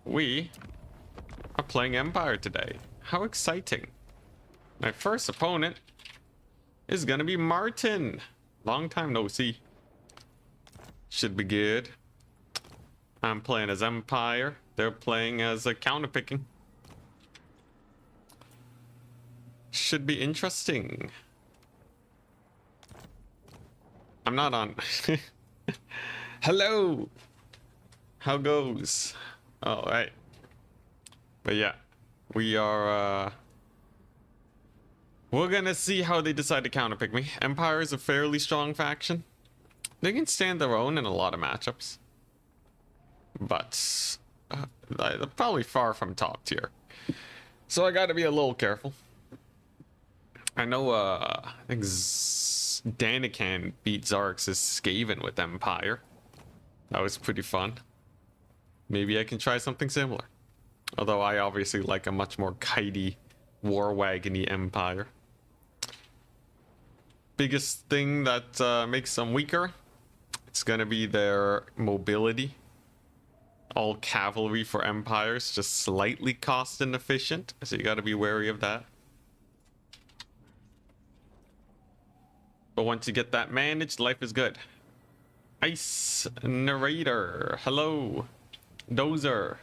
We are playing Empire today. How exciting. My first opponent is gonna be Martin. Long time no see. Should be good. I'm playing as Empire. They're playing as a counterpicking. Should be interesting. I'm not on. Hello. How goes? All right. But yeah, we are we're gonna see how they decide to counterpick me. Empire is a fairly strong faction. They can stand their own in a lot of matchups, but they're probably far from top tier. So I gotta be a little careful. I know I think Danican beat Xarx's Skaven with Empire. That was pretty fun. Maybe I can try something similar. Although I obviously like a much more kitey, war wagony Empire. Biggest thing that makes them weaker, it's gonna be their mobility. All cavalry for Empires, just slightly cost inefficient, so you gotta be wary of that. But once you get that managed, life is good. Ice Narrator, hello. Dozer.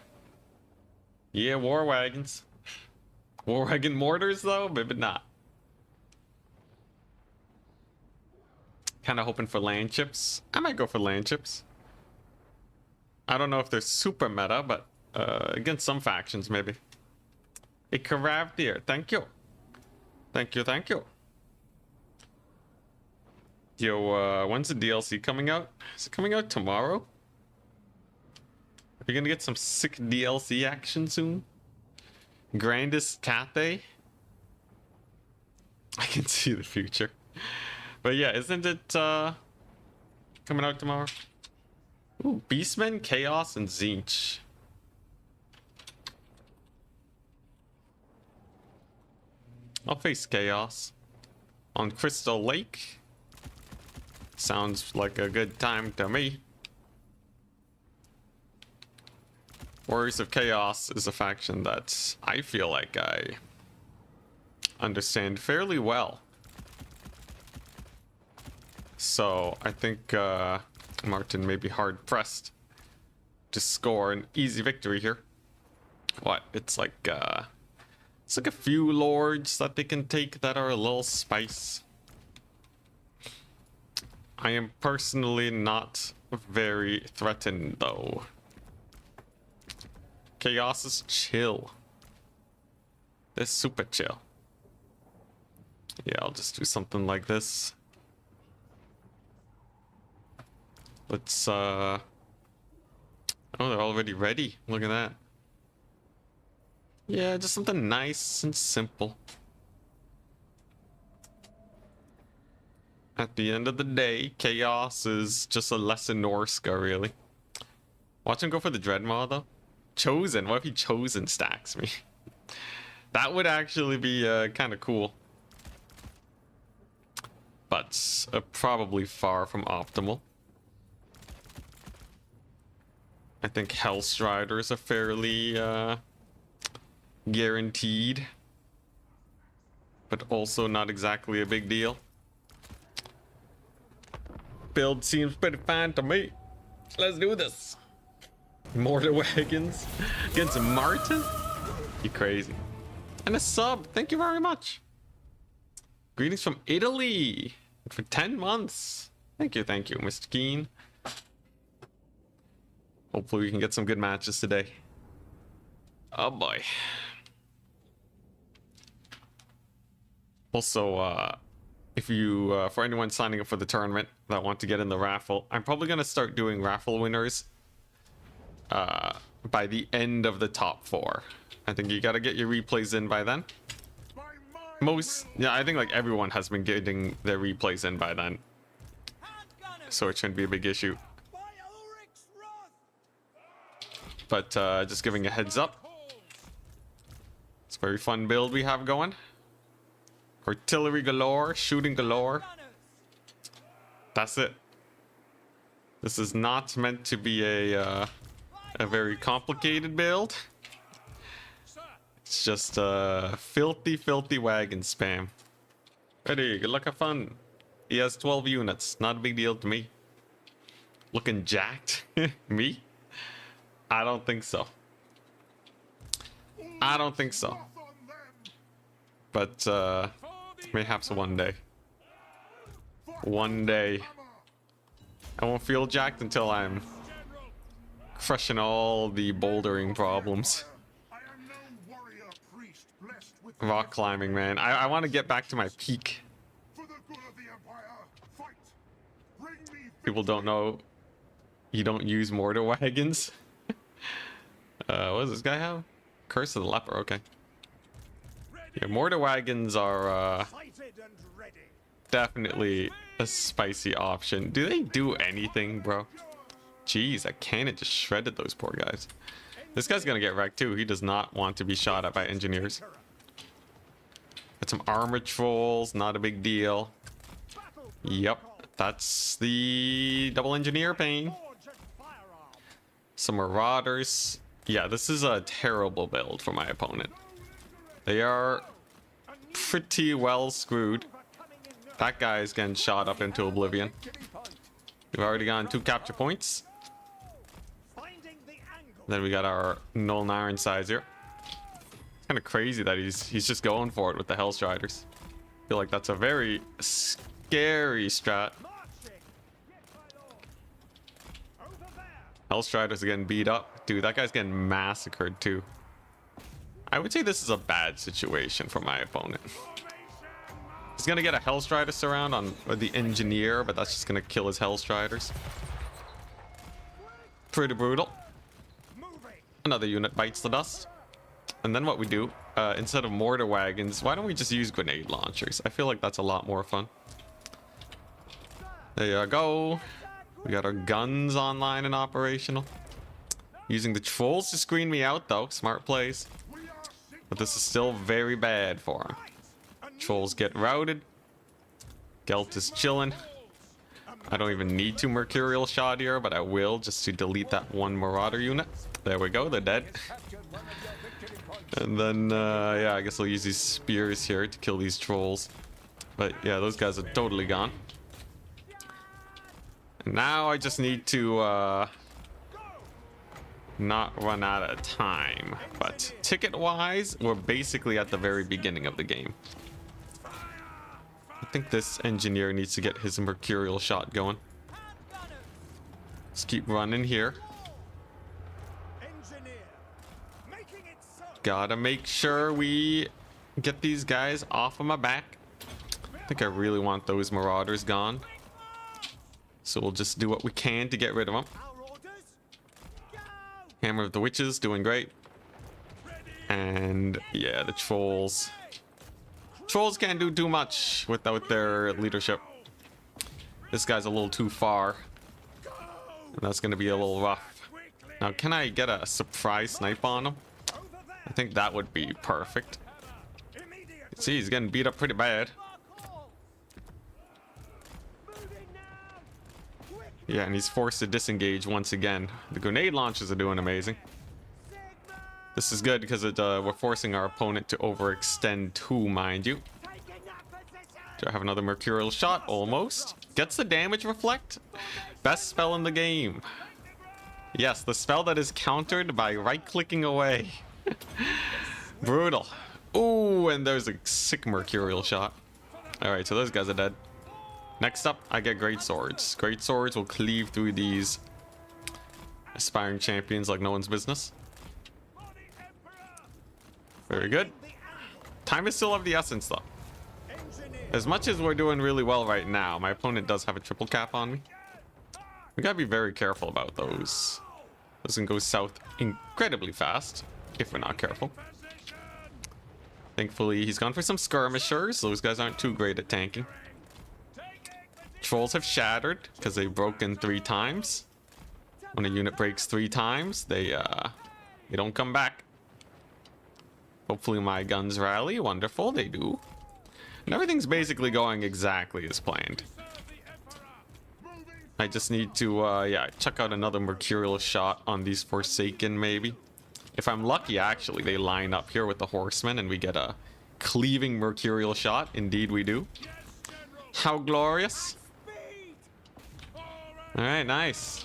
Yeah, war wagons. War wagon mortars though? Maybe not. Kind of hoping for land chips. I might go for land chips. I don't know if they're super meta, but against some factions maybe. A Caravdier, thank you. Thank you, thank you. Yo, when's the DLC coming out? Is it coming out tomorrow? Are we gonna get some sick DLC action soon? Grandest Cathay? I can see the future. But yeah, isn't it coming out tomorrow? Ooh, Beastmen, Chaos, and Zinch. I'll face Chaos on Crystal Lake. Sounds like a good time to me. Warriors of Chaos is a faction that I feel like I understand fairly well. So I think Martin may be hard pressed to score an easy victory here. What? It's like a few lords that they can take that are a little spice. I am personally not very threatened though. Chaos is chill. They're super chill. Yeah, I'll just do something like this. Let's oh, they're already ready. Look at that. Yeah, just something nice and simple. At the end of the day, Chaos is just a lesser Norska, really. Watch him go for the Dreadmaw though. Chosen, what if he Chosen stacks me? That would actually be kind of cool. But probably far from optimal. I think Hellstriders are fairly guaranteed. But also not exactly a big deal. Build seems pretty fine to me. Let's do this. Mortar wagons against Martin? You crazy. And a sub. Thank you very much. Greetings from Italy for 10 months. Thank you, Mr. Keen. Hopefully we can get some good matches today. Oh boy. Also, if you, for anyone signing up for the tournament that want to get in the raffle, I'm probably going to start doing raffle winners by the end of the top 4. I think you got to get your replays in by then. Yeah, I think like everyone has been getting their replays in by then. So it shouldn't be a big issue. But just giving a heads up. It's a very fun build we have going. Artillery galore, shooting galore. That's it. This is not meant to be a a very complicated build. It's just filthy wagon spam. Ready, good luck, have fun. He has 12 units, not a big deal to me. Looking jacked? Me? I don't think so. I don't think so. But mayhaps one day. One day. I won't feel jacked until I'm crushing all the bouldering problems. Rock climbing, man. I want to get back to my peak. People don't know you don't use mortar wagons. What does this guy have? Curse of the Leper, okay. Yeah, mortar wagons are definitely a spicy option. Do they do anything, bro? Jeez, that cannon just shredded those poor guys. This guy's gonna get wrecked too. He does not want to be shot at by engineers. Got some armor trolls, not a big deal. Yep, that's the double engineer pain. Some marauders. Yeah, this is a terrible build for my opponent. They are pretty well screwed. That guy is getting shot up into oblivion. We've already gotten 2 capture points. Then we got our Null Iron size here. It's kind of crazy that he's just going for it with the Hellstriders. I feel like that's a very scary strat. Hellstriders are getting beat up. Dude, that guy's getting massacred too. I would say this is a bad situation for my opponent. He's gonna get a Hellstrider surround on the engineer, but that's just gonna kill his Hellstriders. Pretty brutal. Another unit bites the dust. And then what we do, instead of mortar wagons, why don't we just use grenade launchers? I feel like that's a lot more fun. There you go. We got our guns online and operational. Using the trolls to screen me out though. Smart plays. But this is still very bad for him. Trolls get routed. Gelt is chilling. I don't even need to Mercurial Shot here, but I will just to delete that one Marauder unit. There we go, they're dead. And then, yeah, I guess I'll use these spears here to kill these trolls. But yeah, those guys are totally gone. And now I just need to not run out of time. But ticket-wise, we're basically at the very beginning of the game. I think this engineer needs to get his Mercurial Shot going. Let's keep running here. Gotta make sure we get these guys off of my back. I think I really want those Marauders gone. So we'll just do what we can to get rid of them. Hammer of the Witches doing great. And yeah, the trolls. Trolls can't do too much without their leadership. This guy's a little too far. And that's going to be a little rough. Now, can I get a surprise snipe on him? I think that would be perfect. See, he's getting beat up pretty bad. Yeah, and he's forced to disengage once again. The grenade launchers are doing amazing. This is good because we're forcing our opponent to overextend too, mind you. Do I have another Mercurial Shot? Almost. Gets the damage reflect. Best spell in the game. Yes, the spell that is countered by right-clicking away. Brutal. Ooh, and there's a sick Mercurial Shot. Alright, so those guys are dead. Next up, I get Great Swords. Great Swords will cleave through these aspiring champions like no one's business. Very good. Time is still of the essence, though. As much as we're doing really well right now, my opponent does have a triple cap on me. We gotta be very careful about those. Those can go south incredibly fast, if we're not careful. Thankfully, he's gone for some skirmishers. Those guys aren't too great at tanking. Trolls have shattered because they've broken 3 times. When a unit breaks 3 times, they don't come back. Hopefully my guns rally. Wonderful, they do. And everything's basically going exactly as planned. I just need to, yeah, check out another Mercurial shot on these Forsaken, maybe. If I'm lucky, actually, they line up here with the Horsemen and we get a cleaving Mercurial shot. Indeed, we do. How glorious. Alright, nice.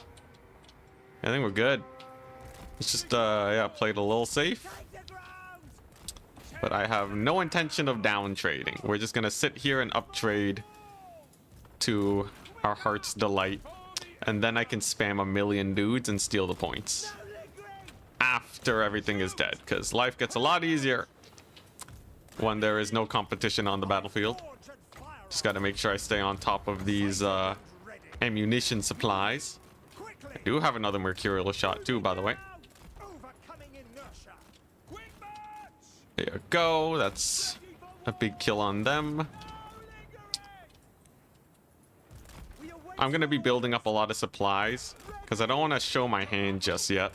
I think we're good. Let's just, yeah, play it a little safe. But I have no intention of down trading. We're just gonna sit here and up trade to our heart's delight. And then I can spam a million dudes and steal the points. After everything is dead. Because life gets a lot easier when there is no competition on the battlefield. Just gotta make sure I stay on top of these ammunition supplies. I do have another Mercurial shot too, by the way. There you go. That's a big kill on them. I'm going to be building up a lot of supplies because I don't want to show my hand just yet.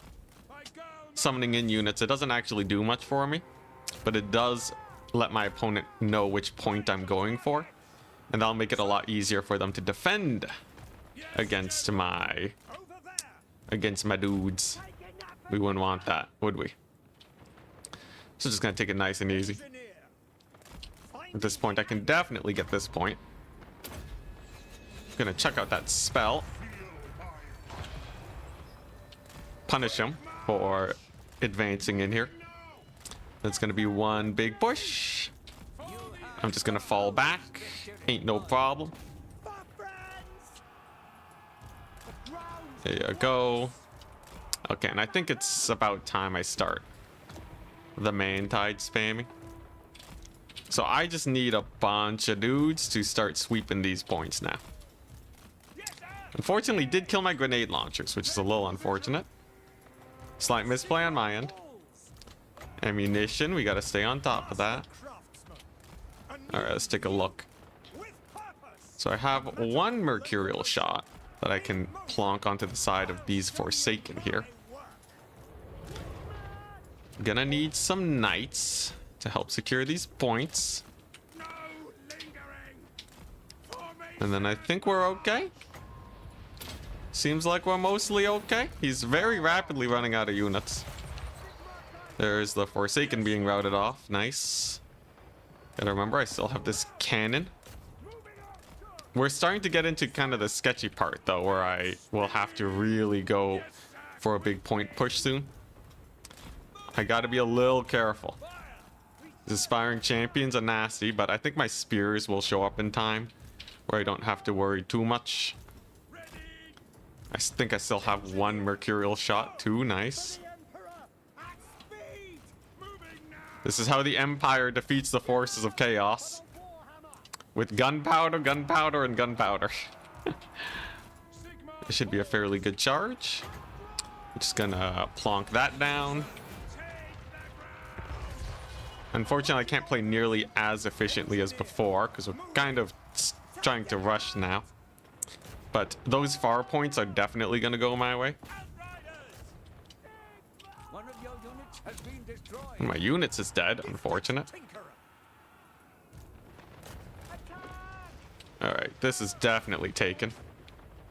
Summoning in units, it doesn't actually do much for me, but it does let my opponent know which point I'm going for, and that'll make it a lot easier for them to defend against my dudes. We wouldn't want that, would we? So just gonna take it nice and easy. At this point, I can definitely get this point. Gonna check out that spell. Punish him for advancing in here. That's gonna be one big push. I'm just gonna fall back. Ain't no problem. There you go. Okay, and I think it's about time I start the main tide spamming. So I just need a bunch of dudes to start sweeping these points now. Unfortunately, did kill my grenade launchers, which is a little unfortunate. Slight misplay on my end. Ammunition, we gotta stay on top of that. Alright, let's take a look. So I have one Mercurial shot that I can plonk onto the side of these Forsaken here. Gonna need some knights to help secure these points. And then I think we're okay. Seems like we're mostly okay. He's very rapidly running out of units. There's the Forsaken being routed off. Nice. Gotta remember, I still have this cannon. We're starting to get into kind of the sketchy part, though, where I will have to really go for a big point push soon. I gotta be a little careful. These aspiring champions are nasty, but I think my spears will show up in time, where I don't have to worry too much. I think I still have one Mercurial shot too. Nice. This is how the Empire defeats the forces of chaos. With gunpowder, gunpowder, and gunpowder. It should be a fairly good charge. I'm just gonna plonk that down. Unfortunately, I can't play nearly as efficiently as before because we're kind of trying to rush now. But those far points are definitely going to go my way. My units is dead, unfortunate. Alright, this is definitely taken.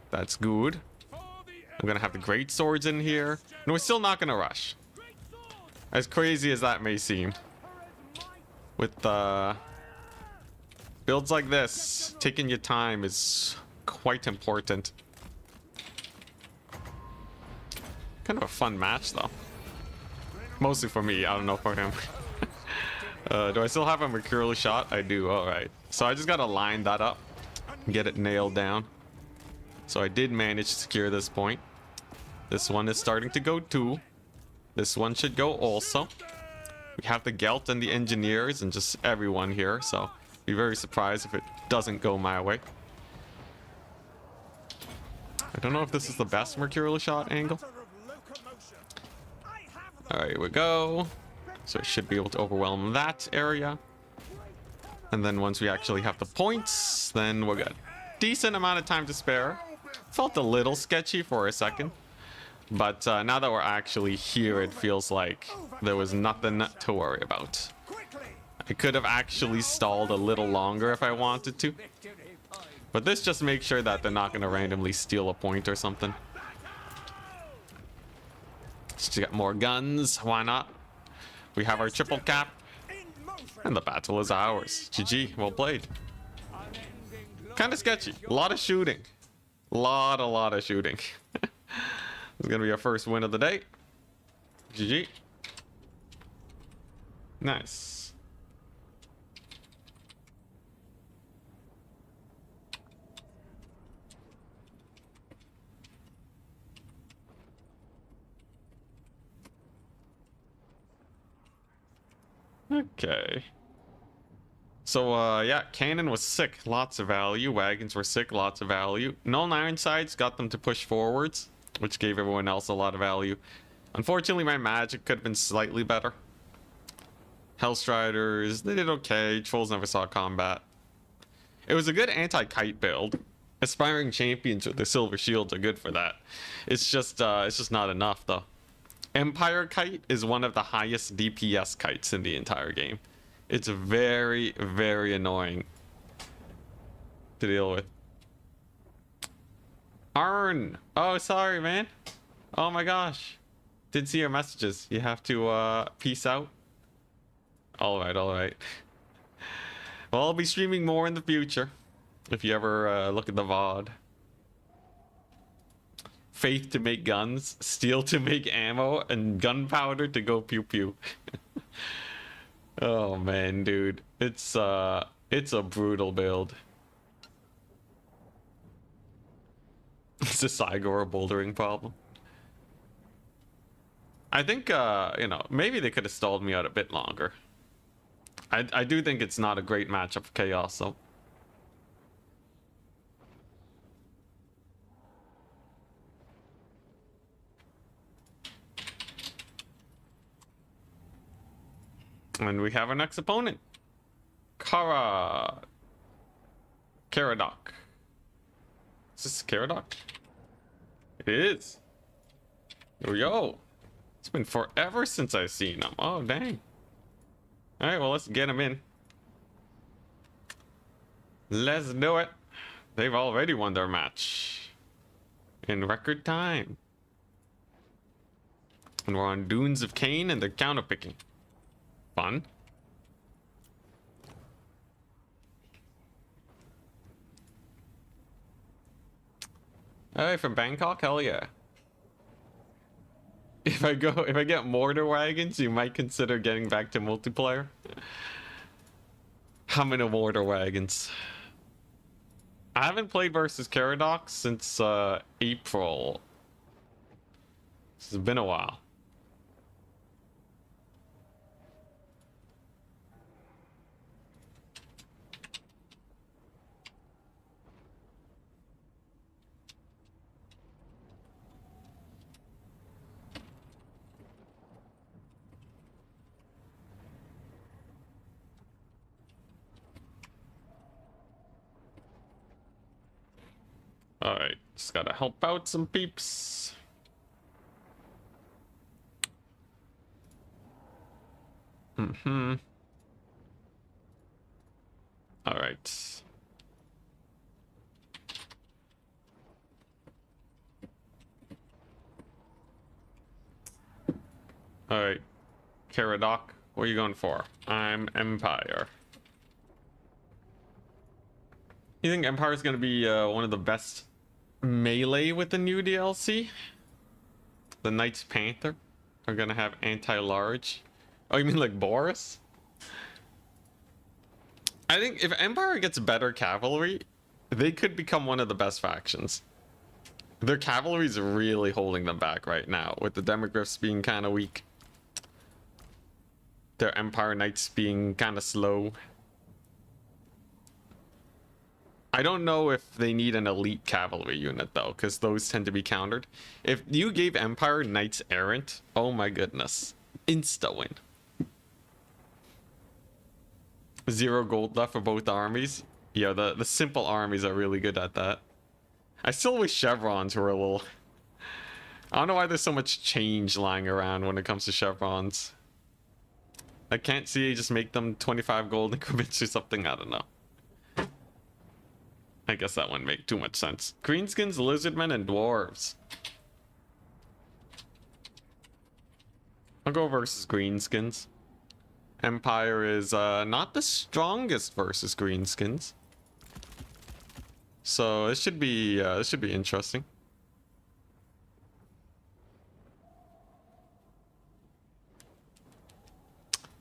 That's good. I'm going to have the great swords in here. And we're still not going to rush. As crazy as that may seem. With builds like this, taking your time is quite important. Kind of a fun match, though. Mostly for me, I don't know for him. Do I still have a Mercurial shot? I do, alright. So I just gotta line that up and get it nailed down. So I did manage to secure this point. This one is starting to go too. This one should go also. We have the Gelt and the Engineers and just everyone here, so be very surprised if it doesn't go my way. I don't know if this is the best Mercurial shot angle. Alright, here we go. So I should be able to overwhelm that area. And then once we actually have the points, then we're good. Decent amount of time to spare. Felt a little sketchy for a second. But now that we're actually here, it feels like there was nothing to worry about. I could have actually stalled a little longer if I wanted to. But this just makes sure that they're not going to randomly steal a point or something. Just to get more guns. Why not? We have our triple cap. And the battle is ours. GG. Well played. Kind of sketchy. A lot of shooting. A lot of shooting. This is going to be our first win of the day. GG. Nice. Okay. So, yeah, cannon was sick. Lots of value. Wagons were sick. Lots of value. Null Ironsides got them to push forwards, which gave everyone else a lot of value. Unfortunately, my magic could have been slightly better. Hellstriders, they did okay. Trolls never saw combat. It was a good anti-kite build. Aspiring champions with the silver shields are good for that. It's just not enough, though. Empire Kite is one of the highest DPS kites in the entire game. It's very, very annoying to deal with. Arn! Oh, sorry, man. Oh my gosh. Did see your messages. You have to, peace out. Alright. Well, I'll be streaming more in the future. If you ever, look at the VOD. Faith to make guns, steel to make ammo, and gunpowder to go pew pew. Oh man, dude. It's a brutal build. It's a Cygor bouldering problem. I think, you know, maybe they could have stalled me out a bit longer. I do think it's not a great matchup for Chaos, though. And we have our next opponent. Caradoc. Is this Caradoc? It is. Yo. It's been forever since I've seen him. Oh, dang. Alright, well, let's get him in. Let's do it. They've already won their match. In record time. And we're on Dunes of Cain and they're counterpicking. Fun. Alright, from Bangkok? Hell yeah. If I get mortar wagons, you might consider getting back to multiplayer. How many mortar wagons? I haven't played versus Caradoc since April. It's been a while. Alright, just gotta help out some peeps. Alright. Alright. Caradoc, what are you going for? I'm Empire. You think Empire is going to be one of the best melee with the new DLC? The Knights Panther are going to have anti-large. Oh, you mean like Boris? I think if Empire gets better cavalry, they could become one of the best factions. Their cavalry is really holding them back right now, with the Demogryphs being kind of weak. Their Empire Knights being kind of slow. I don't know if they need an elite cavalry unit though, because those tend to be countered. If you gave Empire Knights Errant, oh my goodness. Insta win. 0 gold left for both armies. Yeah, the simple armies are really good at that. I still wish chevrons were a little... I don't know why there's so much change lying around when it comes to chevrons. I can't see just make them 25 gold increments or something, I don't know. I guess that wouldn't make too much sense. Greenskins, lizardmen, and dwarves. I'll go versus Greenskins. Empire is not the strongest versus Greenskins. So this should be interesting.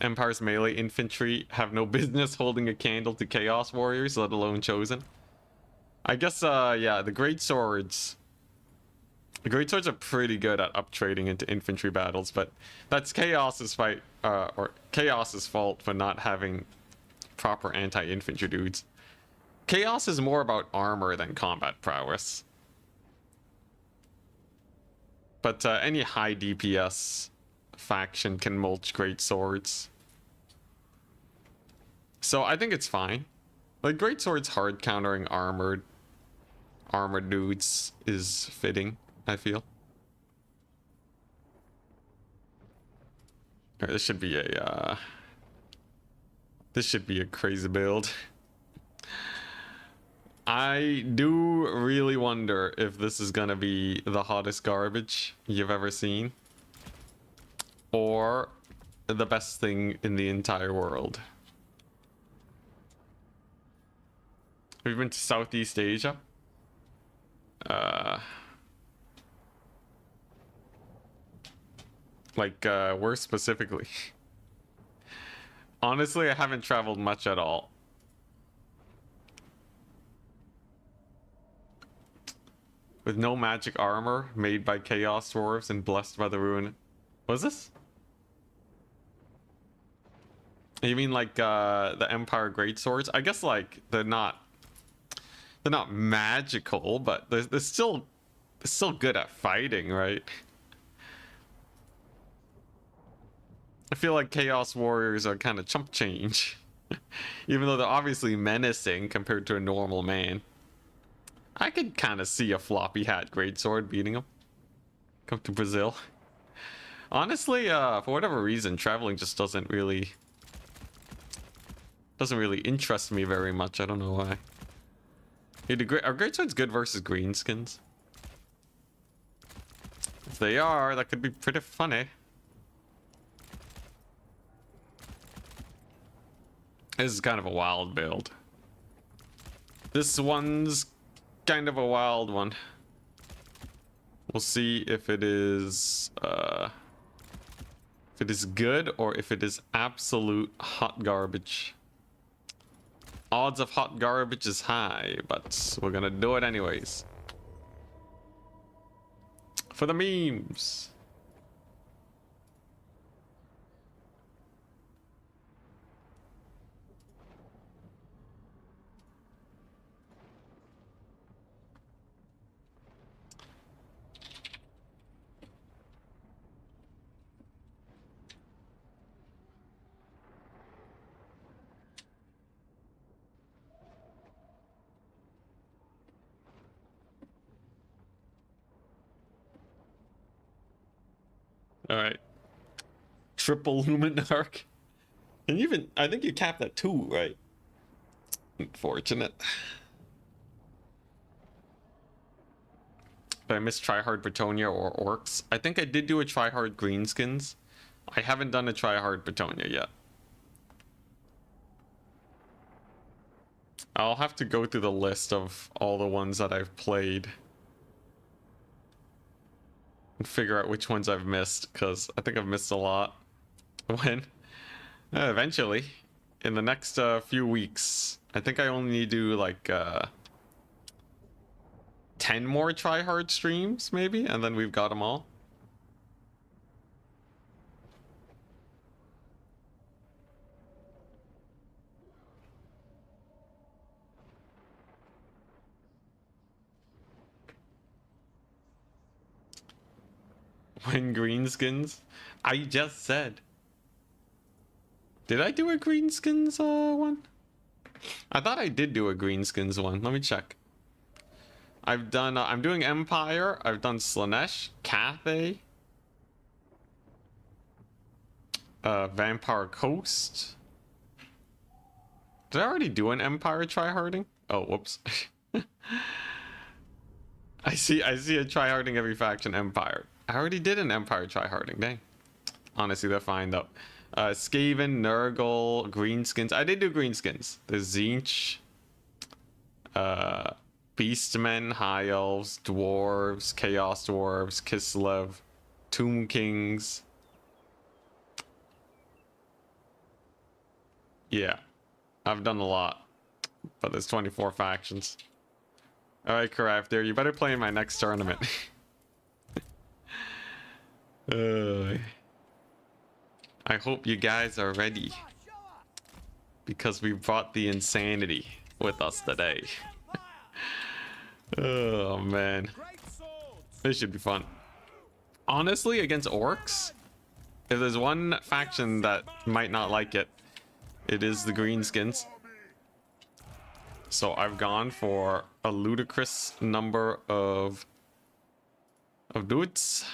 Empire's melee infantry have no business holding a candle to Chaos Warriors, let alone Chosen. I guess, yeah, the Great Swords. The Great Swords are pretty good at uptrading into infantry battles, but that's Chaos's fight, or Chaos's fault for not having proper anti-infantry dudes. Chaos is more about armor than combat prowess. But any high DPS faction can mulch Great Swords. So I think it's fine. Like, Great Swords hard countering armored dudes is fitting, I feel. Alright, this should be a crazy build. I do really wonder if this is gonna be the hottest garbage you've ever seen, or the best thing in the entire world. We've been to Southeast Asia. Where specifically? Honestly, I haven't traveled much at all. With no magic armor, made by Chaos Dwarves and blessed by the ruin. What is this? You mean like the Empire Great Swords? I guess like they're not magical, but they're still good at fighting, right? I feel like Chaos Warriors are kind of chump change. Even though they're obviously menacing compared to a normal man. I could kind of see a floppy hat greatsword beating him. Come to Brazil. Honestly, for whatever reason, traveling just doesn't really interest me very much. I don't know why. Hey, are greatswords good versus greenskins? If they are, that could be pretty funny. This is kind of a wild build. This one's kind of a wild one. We'll see if it is good or if it is absolute hot garbage. Odds of hot garbage is high, but we're gonna do it anyways. For the memes. All right. Triple lumen arc. And even, I think you capped at 2, right? Unfortunate. Did I miss Tryhard Bretonia or Orcs? I think I did do a Tryhard Greenskins. I haven't done a Tryhard Bretonia yet. I'll have to go through the list of all the ones that I've played and figure out which ones I've missed, because I think I've missed a lot. When? Eventually. In the next few weeks. I think I only need to do like 10 more Tryhard streams, maybe, and then we've got them all. When Greenskins? I just said. Did I do a Greenskins one? I thought I did do a Greenskins one. Let me check. I've done, I'm doing Empire. I've done Slanesh, Cathay, Vampire Coast. Did I already do an Empire tryharding? Oh, whoops. I see a tryharding every faction empire. I already did an empire tryharding, dang. Honestly, they're fine though. Skaven, Nurgle, Greenskins. I did do Greenskins. The Zinch, Beastmen, High Elves, Dwarves, Chaos Dwarves, Kislev, Tomb Kings. Yeah, I've done a lot, but there's 24 factions. Alright, Crafter, you better play in my next tournament. I hope you guys are ready, because we brought the insanity with us today. Oh man, this should be fun. Honestly, against orcs, if there's one faction that might not like it, it is the Greenskins. So I've gone for a ludicrous number of dudes.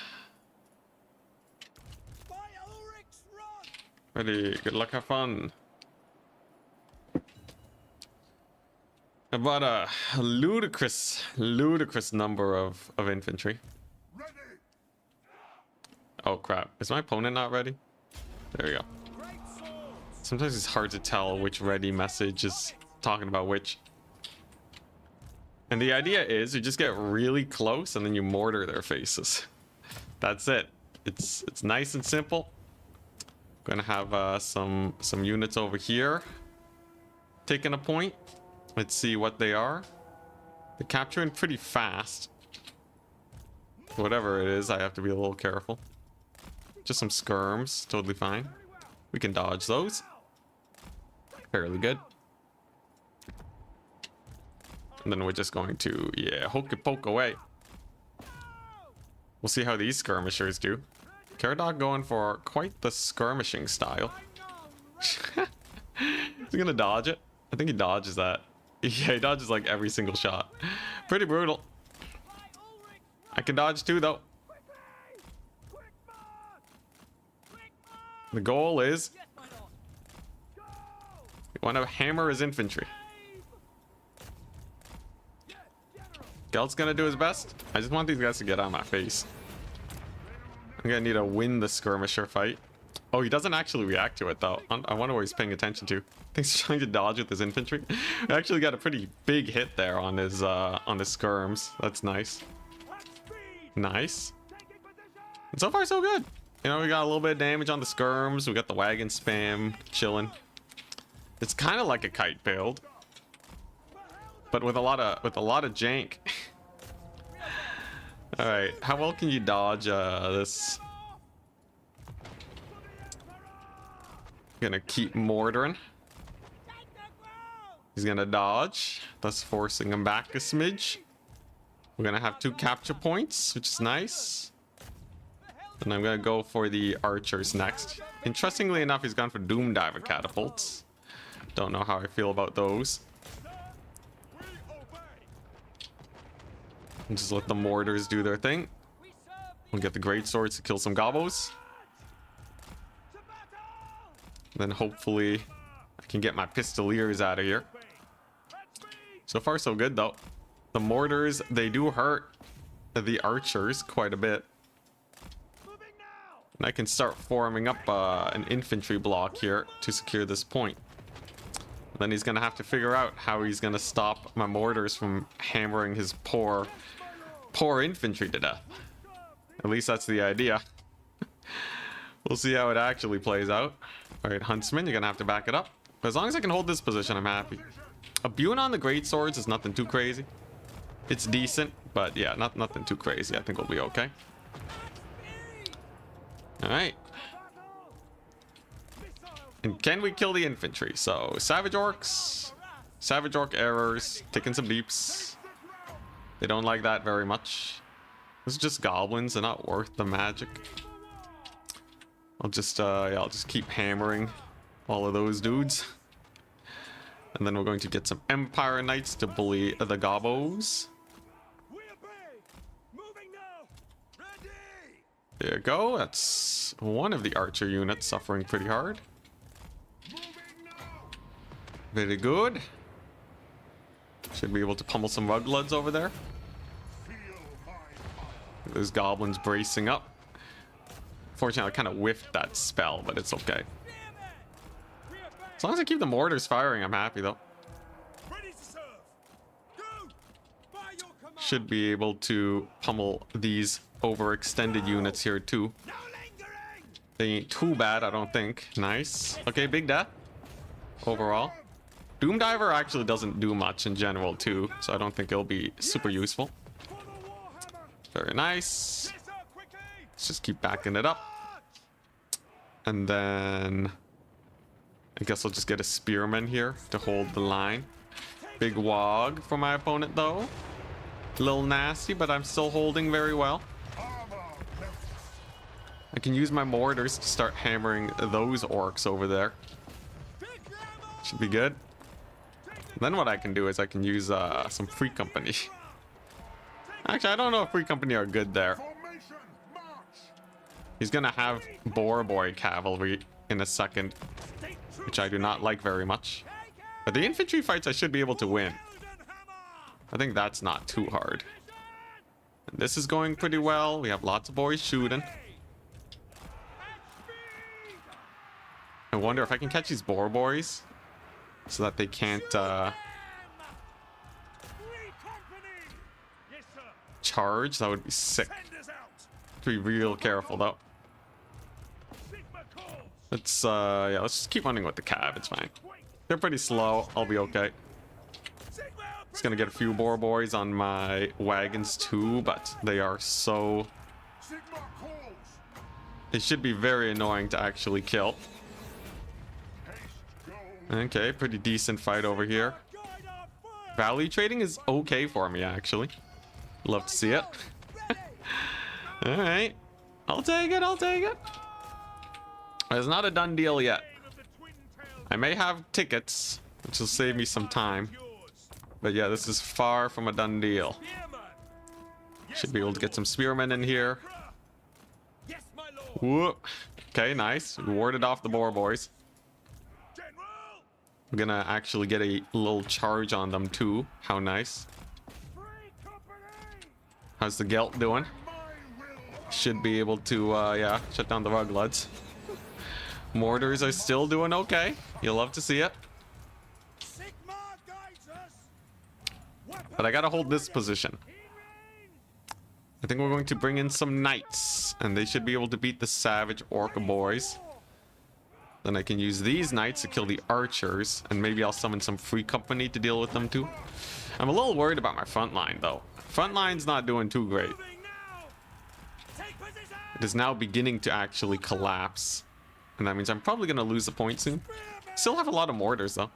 Ready, good luck, have fun. About a ludicrous number of infantry. Oh crap, is my opponent not ready? There we go. Sometimes it's hard to tell which ready message is talking about which. And the idea is you just get really close and then you mortar their faces. That's it. It's nice and simple. Gonna have some units over here taking a point. Let's see what they are. They're capturing pretty fast. Whatever it is, I have to be a little careful. Just some skirms, totally fine. We can dodge those. Fairly good. And then we're just going to, yeah, hoke and poke away. We'll see how these skirmishers do. Caradog going for quite the skirmishing style. Is he gonna dodge it? I think he dodges that. Yeah, he dodges like every single shot. Pretty brutal. I can dodge too though. The goal is you want to hammer his infantry. Gelt's gonna do his best. I just want these guys to get out of my face. I'm gonna need to win the skirmisher fight. Oh, he doesn't actually react to it though. I wonder what he's paying attention to. I think he's trying to dodge with his infantry. I actually got a pretty big hit there on his skirms. That's nice. Nice. And so far so good. You know, we got a little bit of damage on the skirms. We got the wagon spam chilling. It's kind of like a kite build, but with a lot of jank. All right, how well can you dodge this? Gonna keep mortaring. He's gonna dodge, thus forcing him back a smidge. We're gonna have 2 capture points, which is nice. And I'm gonna go for the archers next. Interestingly enough, he's gone for Doom Diver catapults. Don't know how I feel about those. And just let the mortars do their thing. We'll get the great swords to kill some gobos. Then hopefully I can get my pistoliers out of here. So far so good though. The mortars, they do hurt the archers quite a bit. And I can start forming up an infantry block here to secure this point. Then he's gonna have to figure out how he's gonna stop my mortars from hammering his poor infantry to death. At least that's the idea. We'll see how it actually plays out. Alright, Huntsman, you're gonna have to back it up. But as long as I can hold this position, I'm happy. A Bune on the great swords is nothing too crazy. It's decent, but yeah, nothing too crazy. I think we'll be okay. Alright. And can we kill the infantry? So, Savage Orcs. Savage Orc errors. Taking some beeps. They don't like that very much. It's just goblins. They're not worth the magic. I'll just keep hammering all of those dudes. And then we're going to get some Empire Knights to bully the gobos. There you go. That's one of the archer units suffering pretty hard. Should be able to pummel some Rugloods over there. Those goblins bracing up. Fortunately, I kind of whiffed that spell, but it's okay. As long as I keep the mortars firing, I'm happy though. Should be able to pummel these overextended units here too. They ain't too bad, I don't think. Nice. Okay, big death overall. Doomdiver actually doesn't do much in general too, so I don't think it'll be super useful. Very nice. Let's just keep backing it up. And then I guess I'll just get a spearman here to hold the line. Big wog for my opponent though. A little nasty, but I'm still holding very well. I can use my mortars to start hammering those orcs over there. Should be good. Then what I can do is I can use some free company. Actually, I don't know if free company are good there. He's gonna have boar boy cavalry in a second, which I do not like very much. But the infantry fights I should be able to win. I think that's not too hard. And this is going pretty well. We have lots of boys shooting. I wonder if I can catch these boar boys so that they can't charge. That would be sick. Be real careful though. Let's yeah, let's just keep running with the cab. It's fine. They're pretty slow. I'll be okay. Just gonna get a few boar boys on my wagons too, but they are so... They should be very annoying to actually kill. Okay, pretty decent fight over here. Value trading is okay for me, actually. Love to see it. Alright. I'll take it, I'll take it. It's not a done deal yet. I may have tickets, which will save me some time. But yeah, this is far from a done deal. Should be able to get some spearmen in here. Whoop. Okay, nice. We warded off the boar boys. I'm gonna actually get a little charge on them too. How nice. How's the Gelt doing? Should be able to, yeah, shut down the Rugloods. Mortars are still doing okay. You'll love to see it. But I gotta hold this position. I think we're going to bring in some knights, and they should be able to beat the savage orc boys. Then I can use these knights to kill the archers, and maybe I'll summon some free company to deal with them too. I'm a little worried about my front line though. Front line's not doing too great. It is now beginning to actually collapse, and that means I'm probably gonna lose a point soon. Still have a lot of mortars though.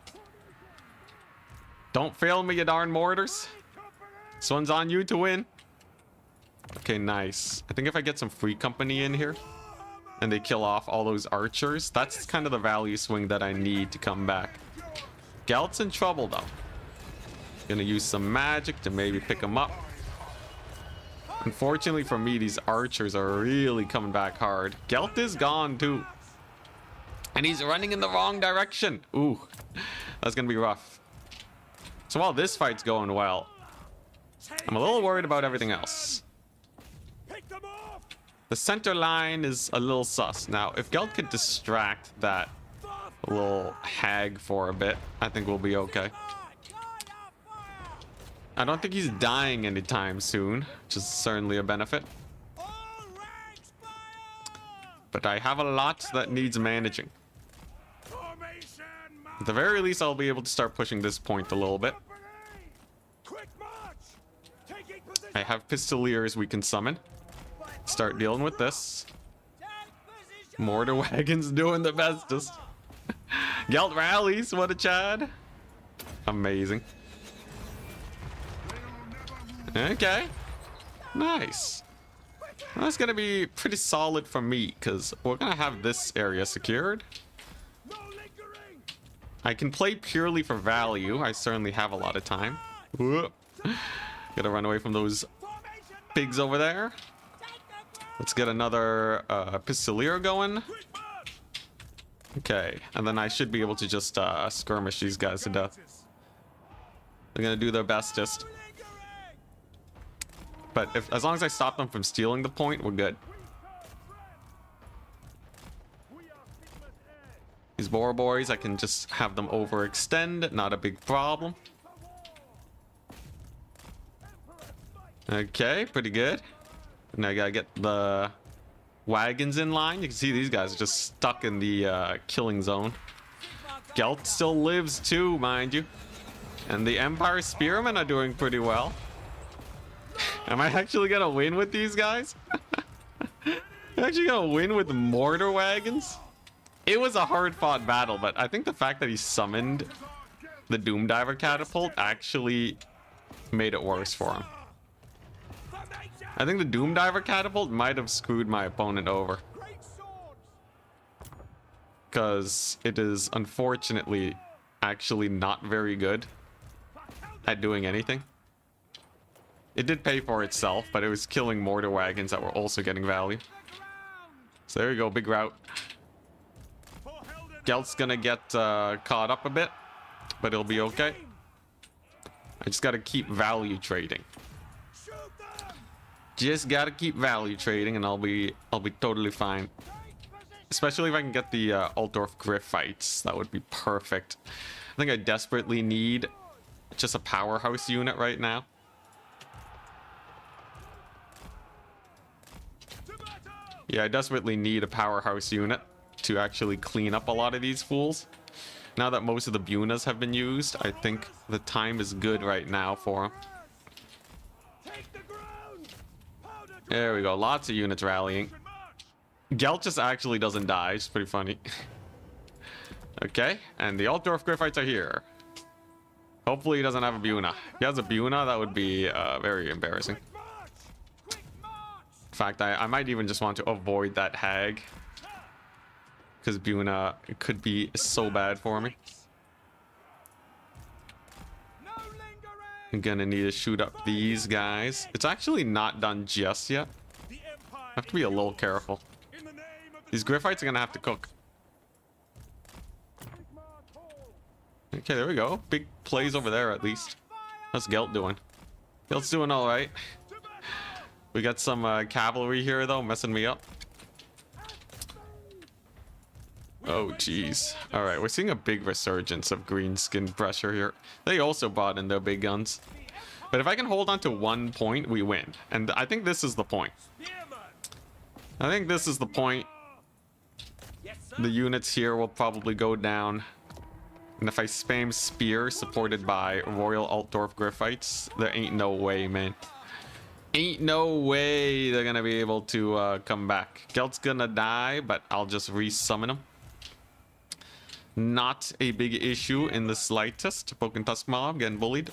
Don't fail me, you darn mortars. This one's on you to win. Okay, nice. I think if I get some free company in here and they kill off all those archers, that's kind of the value swing that I need to come back. Gelt's in trouble though. Gonna use some magic to maybe pick him up. Unfortunately for me, these archers are really coming back hard. Gelt is gone too. And he's running in the wrong direction. Ooh, that's gonna be rough. So while this fight's going well, I'm a little worried about everything else. The center line is a little sus. Now, if Gelt could distract that little hag for a bit, I think we'll be okay. I don't think he's dying anytime soon, which is certainly a benefit. But I have a lot that needs managing. At the very least, I'll be able to start pushing this point a little bit. I have pistoliers we can summon. Start dealing with this. Mortar wagons doing the bestest. Gelt rallies, what a chad. Amazing. Okay. Nice. That's gonna be pretty solid for me, because we're gonna have this area secured. I can play purely for value. I certainly have a lot of time. Whoop. Gotta run away from those pigs over there. Let's get another pistolier going. Okay, and then I should be able to just skirmish these guys to death. They're gonna do their bestest. But as long as I stop them from stealing the point, we're good. These boar boys, I can just have them overextend. Not a big problem. Okay, pretty good. Now I gotta get the wagons in line. You can see these guys are just stuck in the killing zone. Gelt still lives too, mind you. And the Empire Spearmen are doing pretty well. Am I actually gonna win with these guys? I'm actually gonna win with mortar wagons? It was a hard-fought battle, but I think the fact that he summoned the Doomdiver catapult actually made it worse for him. I think the Doomdiver catapult might have screwed my opponent over. Because it is unfortunately actually not very good at doing anything. It did pay for itself, but it was killing mortar wagons that were also getting value. So there you go, big rout. Gelt's gonna get caught up a bit, but it'll be okay. I just gotta keep value trading. Just gotta keep value trading, and I'll be totally fine. Especially if I can get the Altdorf Gryphites, that would be perfect. I think I desperately need just a powerhouse unit right now. Yeah, I desperately need a powerhouse unit to actually clean up a lot of these fools. Now that most of the Bunas have been used, I think the time is good right now for them. There we go, lots of units rallying. Gelt just actually doesn't die, it's pretty funny. Okay, and the Altdorf Gryphites are here. Hopefully he doesn't have a Buna. If he has a Buna, that would be very embarrassing. In fact, I might even just want to avoid that hag. Because Buna could be so bad for me. I'm gonna need to shoot up these guys. It's actually not done just yet. I have to be a little careful. These Gryphites are gonna have to cook. Okay, there we go. Big plays over there at least. How's Gelt doing? Gelt's doing alright. We got some cavalry here though, messing me up. Oh jeez. Alright, we're seeing a big resurgence of Greenskin pressure here. They also brought in their big guns. But if I can hold on to 1 point, we win. And I think this is the point. I think this is the point. The units here will probably go down. And if I spam Spear supported by Royal Altdorf Gryphites, there ain't no way, man. Ain't no way they're gonna be able to come back. Gelt's gonna die, but I'll just resummon him. Not a big issue in the slightest. Poking Tusk Mob getting bullied.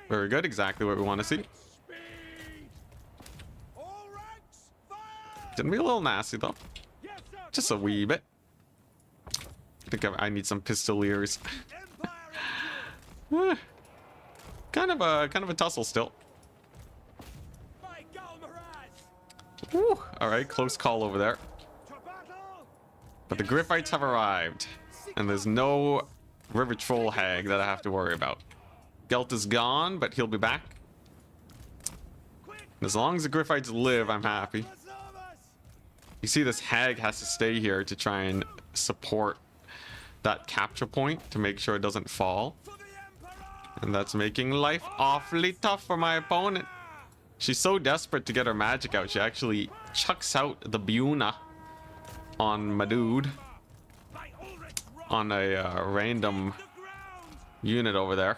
Very good, exactly what we want to see. Gonna be a little nasty though. Just a wee bit. I think I need some pistoliers. kind of a tussle still. Woo. All right, close call over there. But the Gryphites have arrived, and there's no River Troll Hag that I have to worry about. Gelt is gone, but he'll be back. As long as the Gryphites live, I'm happy. You see, this hag has to stay here to try and support that capture point to make sure it doesn't fall. And that's making life awfully tough for my opponent. She's so desperate to get her magic out, she actually chucks out the Buna on my dude. On a random unit over there.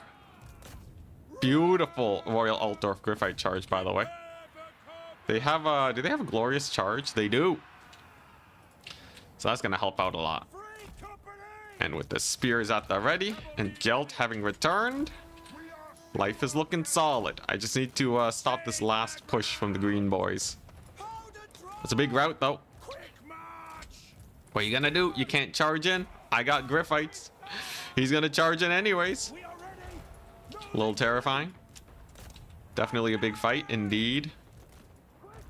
Beautiful Royal Altdorf Gryphite charge, by the way. They have do they have a glorious charge? They do. So that's gonna help out a lot. And with the spears at the ready and Gelt having returned, life is looking solid. I just need to stop this last push from the green boys. It's a big route though. What are you gonna do? You can't charge in. I got Gryphites. He's gonna charge in anyways. A little terrifying. Definitely a big fight indeed.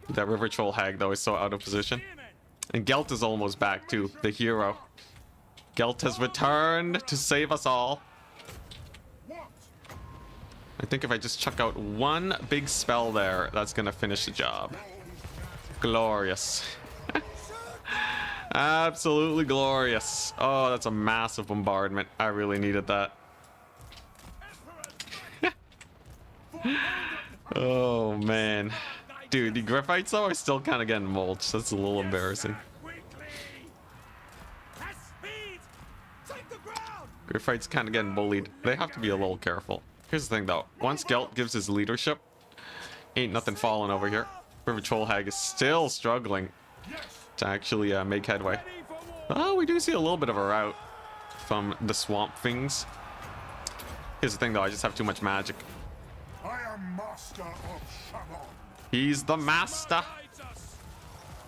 That River Troll Hag though is so out of position. And Gelt is almost back too, the hero. Gelt has returned to save us all. I think if I just chuck out one big spell there, that's gonna finish the job. Glorious. Absolutely glorious. Oh, that's a massive bombardment. I really needed that. Oh, man. Dude, the Griffites, though, are still kind of getting mulched. That's a little embarrassing. Griffites kind of getting bullied. They have to be a little careful. Here's the thing, though. Once Gelt gives his leadership, ain't nothing falling over here. River Troll Hag is still struggling to actually make headway. Oh, we do see a little bit of a route from the Swamp Things. Here's the thing, though. I just have too much magic. I am master of Shadow. He's the master.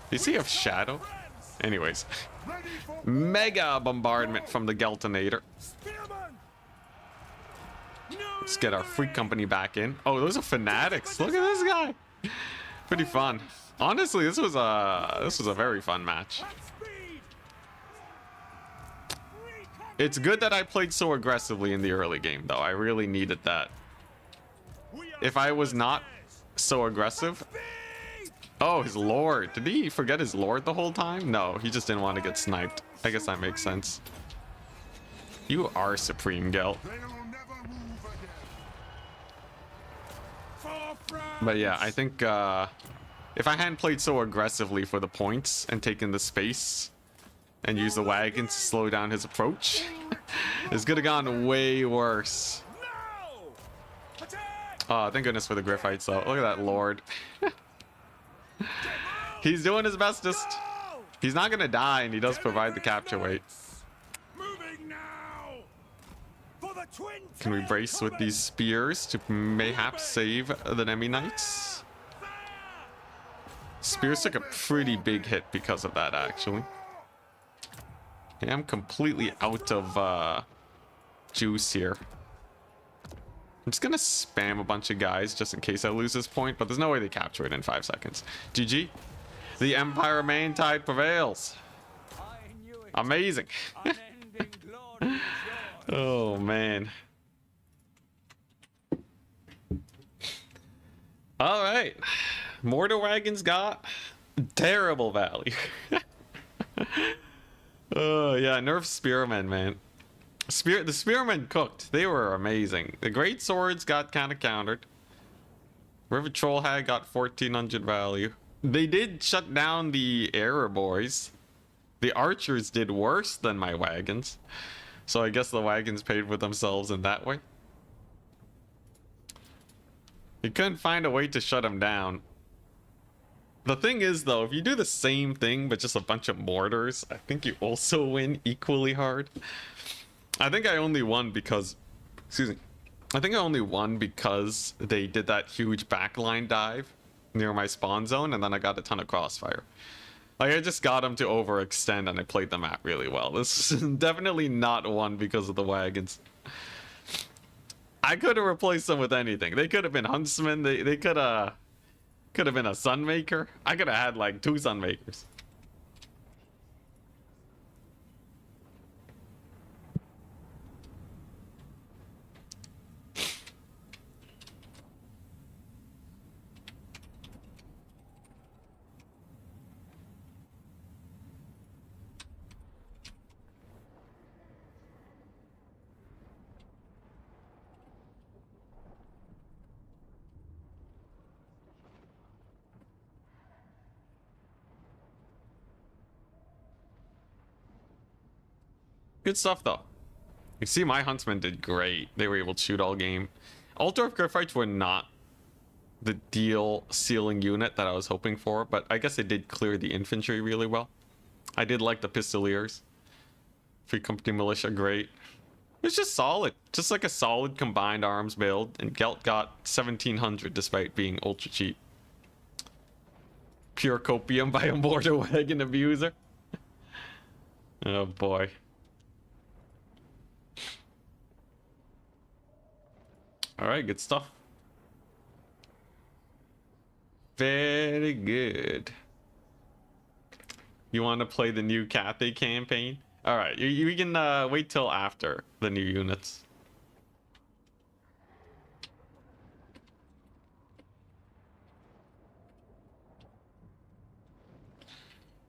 Is he of Shadow? Anyways. Mega bombardment from the Geltonator. Let's get our Freak Company back in. Oh, those are Fanatics. Look at this guy. Pretty fun. Honestly, this was a very fun match. It's good that I played so aggressively in the early game, though. I really needed that. If I was not so aggressive... Oh, his lord. Did he forget his lord the whole time? No, he just didn't want to get sniped. I guess that makes sense. You are Supreme, Gelt. But yeah, I think if I hadn't played so aggressively for the points and taken the space and used the wagon to slow down his approach, this could have gone way worse. Oh, thank goodness for the Griffites, though. Look at that lord. He's doing his bestest. He's not gonna die, and he does provide the capture weight. Can we brace with these spears to mayhaps save the Nemi Knights? Spears took a pretty big hit because of that, actually. Yeah, I'm completely out of juice here. I'm just gonna spam a bunch of guys just in case I lose this point, but there's no way they capture it in 5 seconds. GG. The Empire main tide prevails. Amazing. Oh, man. All right. Mortar Wagons got terrible value. Oh, yeah. Nerf Spearmen, man. The Spearmen cooked. They were amazing. The Great Swords got kind of countered. River Troll Hag got 1400 value. They did shut down the Error Boys. The Archers did worse than my wagons. So I guess the wagons paid for themselves in that way. You couldn't find a way to shut them down. The thing is, though, if you do the same thing but just a bunch of mortars, I think you also win equally hard. I think I only won because... Excuse me. I think I only won because they did that huge backline dive near my spawn zone, and then I got a ton of crossfire. Like, I just got them to overextend, and I played the map really well. This is definitely not one because of the wagons. I could have replaced them with anything. They could have been huntsmen. They could have been a Sunmaker. I could have had, like, 2 Sunmakers. Good stuff, though. You see, my huntsmen did great. They were able to shoot all game. Altdorf Griffites were not the deal sealing unit that I was hoping for, but I guess they did clear the infantry really well. I did like the Pistoliers. Free Company Militia, great. It's just solid. Just like a solid combined arms build, and Gelt got 1700 despite being ultra cheap. Pure copium by a mortar wagon abuser. Oh boy. Alright, good stuff. Very good. You want to play the new Cathay campaign? Alright, we can wait till after the new units.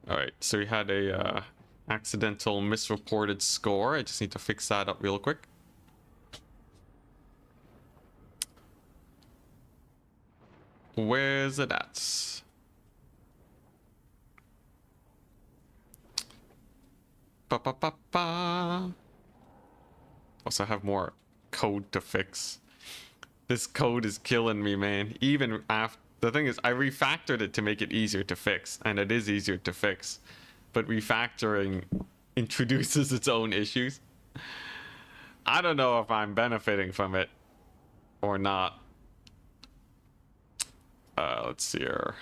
All right, so we had a accidental misreported score. I just need to fix that up real quick. Where's it at? Ba ba ba ba. Also have more code to fix. This code is killing me, man. Even after the thing is, I refactored it to make it easier to fix, and it is easier to fix. But refactoring introduces its own issues. I don't know if I'm benefiting from it or not. Let's see here.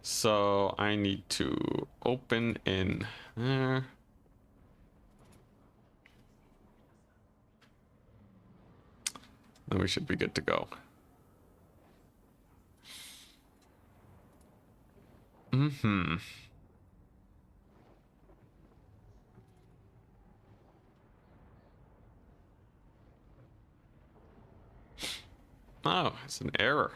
So I need to open in there. Then we should be good to go. Mm-hmm. Oh, it's an error.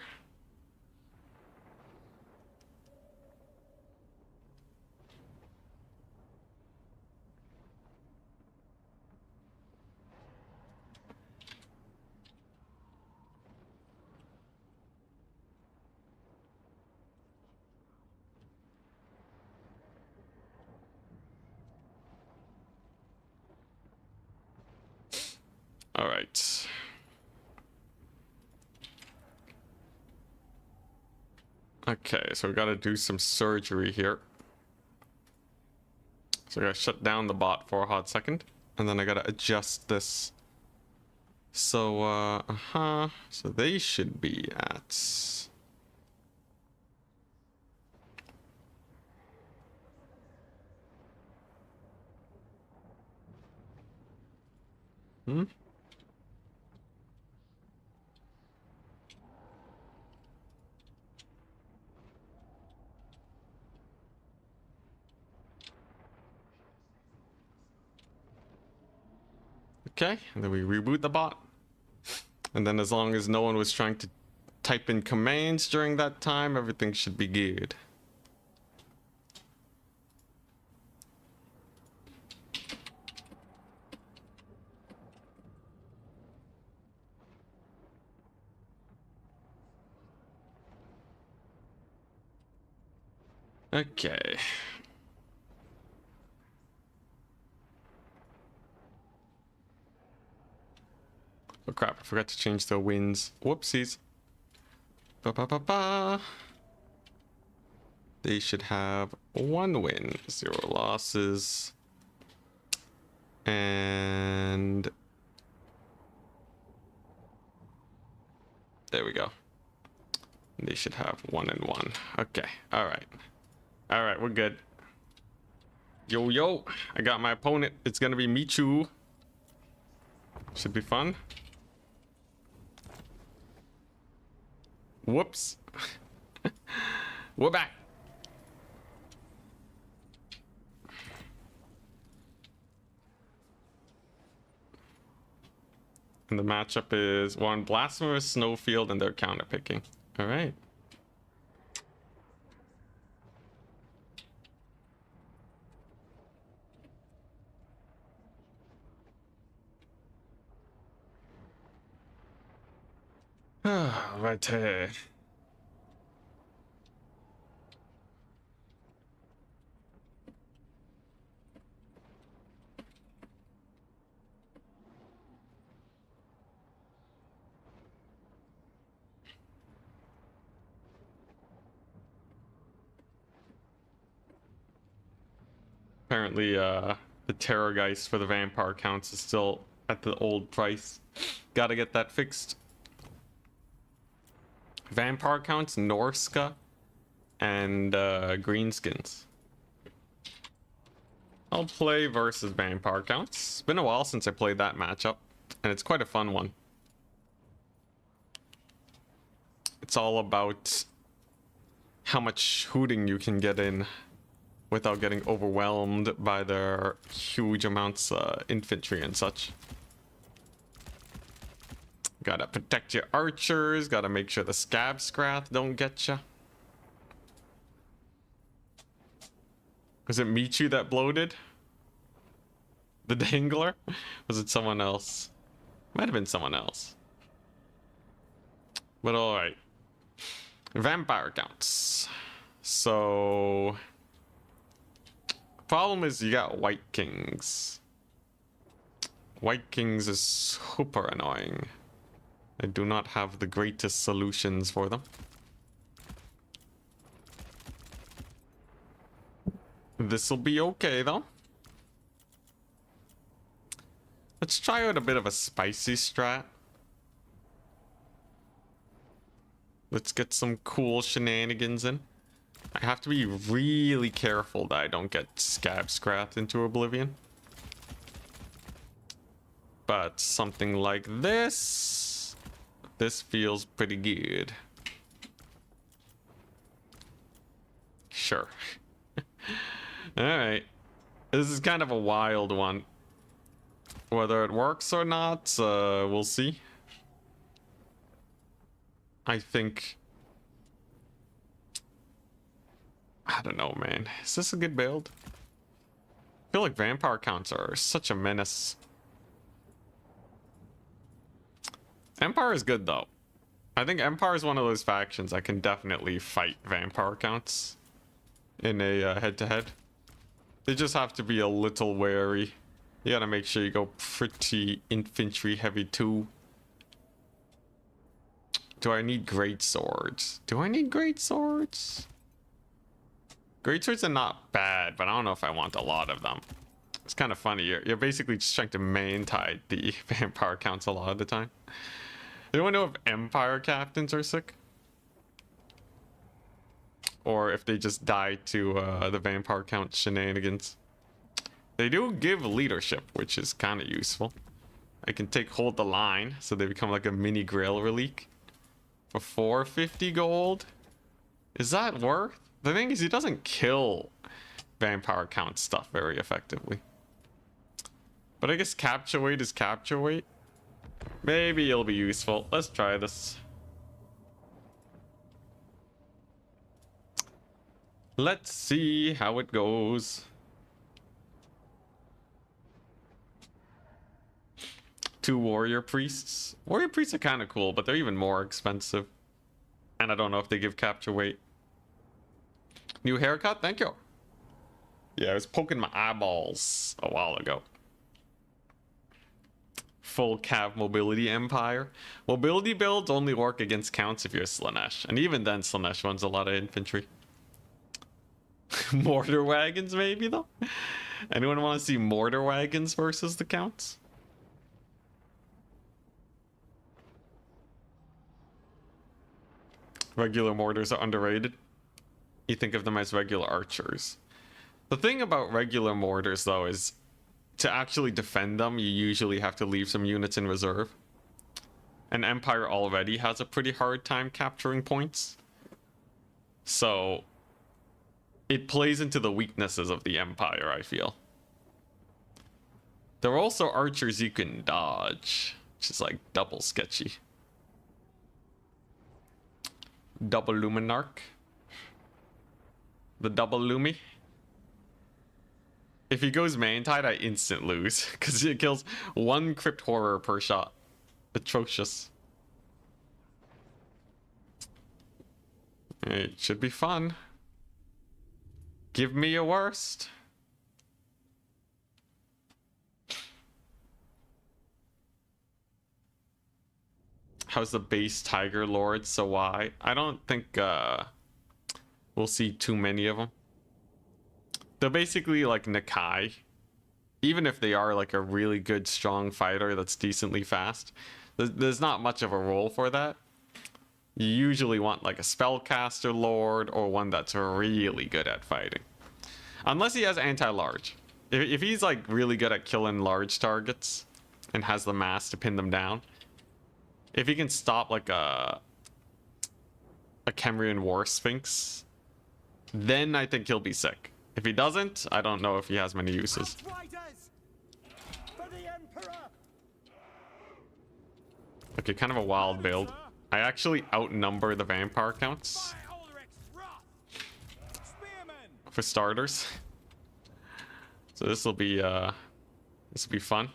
All right. Okay, so we gotta do some surgery here. So I gotta shut down the bot for a hot second, and then I gotta adjust this. So, so they should be at... Hmm? Okay, and then we reboot the bot. And then as long as no one was trying to type in commands during that time, everything should be good. Okay. Oh crap, I forgot to change the wins. Whoopsies. Ba ba ba ba. They should have 1 win, 0 losses. And there we go. They should have 1 and 1. Okay, alright. Alright, we're good. Yo, yo, I got my opponent. It's gonna be Michu. Should be fun. Whoops. We're back. And the matchup is one Blasphemous, Snowfield, and they're counterpicking. All right. Right. Apparently, the Terrorgeist for the vampire counts is still at the old price. Gotta get that fixed. Vampire counts, Norska, and Greenskins. I'll play versus vampire counts. It's been a while since I played that matchup, and it's quite a fun one. It's all about how much hooting you can get in without getting overwhelmed by their huge amounts of infantry and such. Gotta protect your archers, gotta make sure the scab scrath don't get ya. Was it Michu that bloated? The Dangler? Was it someone else? Might have been someone else. But alright. Vampire counts. So... problem is you got White Kings. White Kings is super annoying. I do not have the greatest solutions for them. This'll be okay though. Let's try out a bit of a spicy strat. Let's get some cool shenanigans in. I have to be really careful that I don't get scab scratched into oblivion. But something like this feels pretty good. Sure. Alright. This is kind of a wild one. Whether it works or not, we'll see. I think... I don't know, man. Is this a good build? I feel like vampire counts are such a menace. Empire is good, though. I think Empire is one of those factions that can definitely fight vampire counts in a head-to-head. They just have to be a little wary. You gotta make sure you go pretty infantry heavy too. Do I need great swords? Do I need great swords? Great swords are not bad, but I don't know if I want a lot of them. It's kind of funny. You're basically just trying to main tide the vampire counts a lot of the time. Anyone know if Empire captains are sick? Or if they just die to the vampire count shenanigans. They do give leadership, which is kind of useful. I can hold the line, so they become like a mini Grail relic. For 450 gold? Is that worth? The thing is, he doesn't kill vampire count stuff very effectively. But I guess capture weight is capture weight. Maybe it'll be useful. Let's try this. Let's see how it goes. 2 warrior priests. Warrior priests are kind of cool, but they're even more expensive. And I don't know if they give capture weight. New haircut? Thank you. Yeah, I was poking my eyeballs a while ago. Full cav mobility empire. Mobility builds only work against counts if you're Slanesh. And even then, Slanesh runs a lot of infantry. Mortar wagons, maybe, though? Anyone want to see mortar wagons versus the counts? Regular mortars are underrated. You think of them as regular archers. The thing about regular mortars, though, is to actually defend them, you usually have to leave some units in reserve. And Empire already has a pretty hard time capturing points. So it plays into the weaknesses of the Empire, I feel. There are also archers you can dodge, which is like double sketchy. Double Luminarch. The double Lumi. If he goes main tide, I instant lose. Because it kills 1 crypt horror per shot. Atrocious. It should be fun. Give me your worst. How's the base Tiger Lord? So why? I don't think we'll see too many of them. They're basically like Nakai. Even if they are like a really good strong fighter that's decently fast, there's not much of a role for that. You usually want like a spellcaster lord or one that's really good at fighting. Unless he has anti-large. If he's like really good at killing large targets and has the mass to pin them down. If he can stop like a Kemrian War Sphinx, then I think he'll be sick. If he doesn't, I don't know if he has many uses. Okay, kind of a wild build. I actually outnumber the vampire counts. For starters. So this will be fun.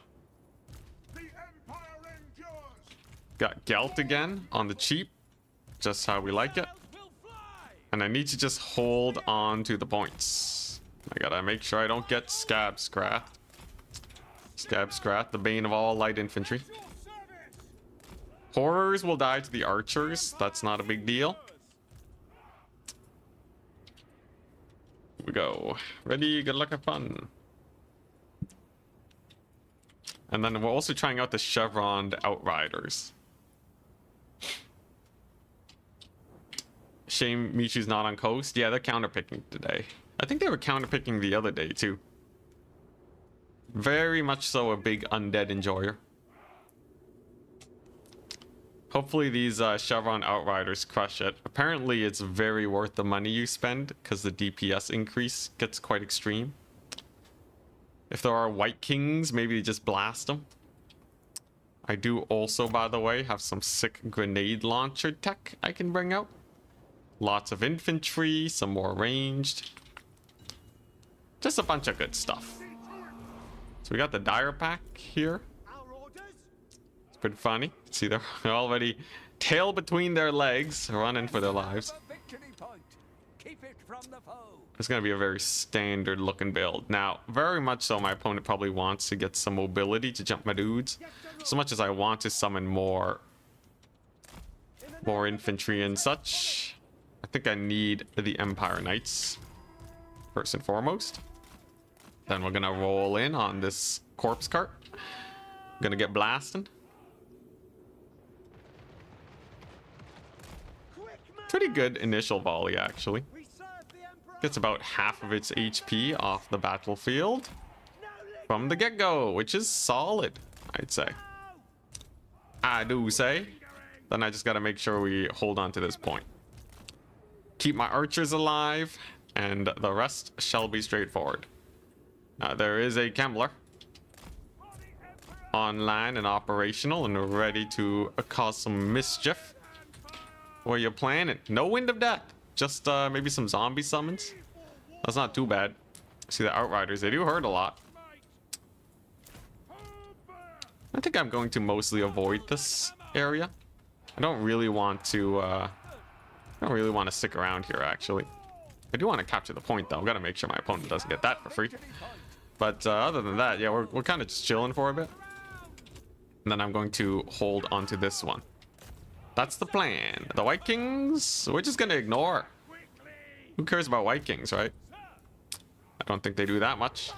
The Empire endures. Got Gelt again on the cheap, just how we like it. And I need to just hold on to the points. I gotta make sure I don't get Scab Scrat. Scab Scrat, the bane of all light infantry. Horrors will die to the archers. That's not a big deal. Here we go. Ready, good luck, have fun. And then we're also trying out the chevroned outriders. Shame Michu's not on coast. Yeah, they're counterpicking today. I think they were counterpicking the other day too. Very much so a big undead enjoyer. Hopefully these chevron outriders crush it. Apparently it's very worth the money you spend because the DPS increase gets quite extreme. If there are white kings, maybe just blast them. I do also, by the way, have some sick grenade launcher tech I can bring out. Lots of infantry, some more ranged. Just a bunch of good stuff. So we got the dire pack here. It's pretty funny. See, they're already tail between their legs, running for their lives. It's going to be a very standard looking build. Now, very much so, my opponent probably wants to get some mobility to jump my dudes. So much as I want to summon more infantry and such. I think I need the Empire Knights first and foremost. Then we're gonna roll in on this corpse cart. Gonna get blasting. Pretty good initial volley, actually. Gets about half of its HP off the battlefield from the get-go, which is solid, I'd say. I do say. Then I just gotta make sure we hold on to this point. Keep my archers alive, and the rest shall be straightforward. There is a Kembler online and operational and ready to cause some mischief. Where you playing it? No Wind of Death. Just maybe some zombie summons. That's not too bad. See the outriders, they do hurt a lot. I think I'm going to mostly avoid this area. I don't really want to stick around here, actually. I do want to capture the point, though. Gotta make sure my opponent doesn't get that for free. But other than that, yeah, we're kind of just chilling for a bit. And then I'm going to hold onto this one. That's the plan. The White Kings, we're just gonna ignore. Who cares about White Kings, right? I don't think they do that much.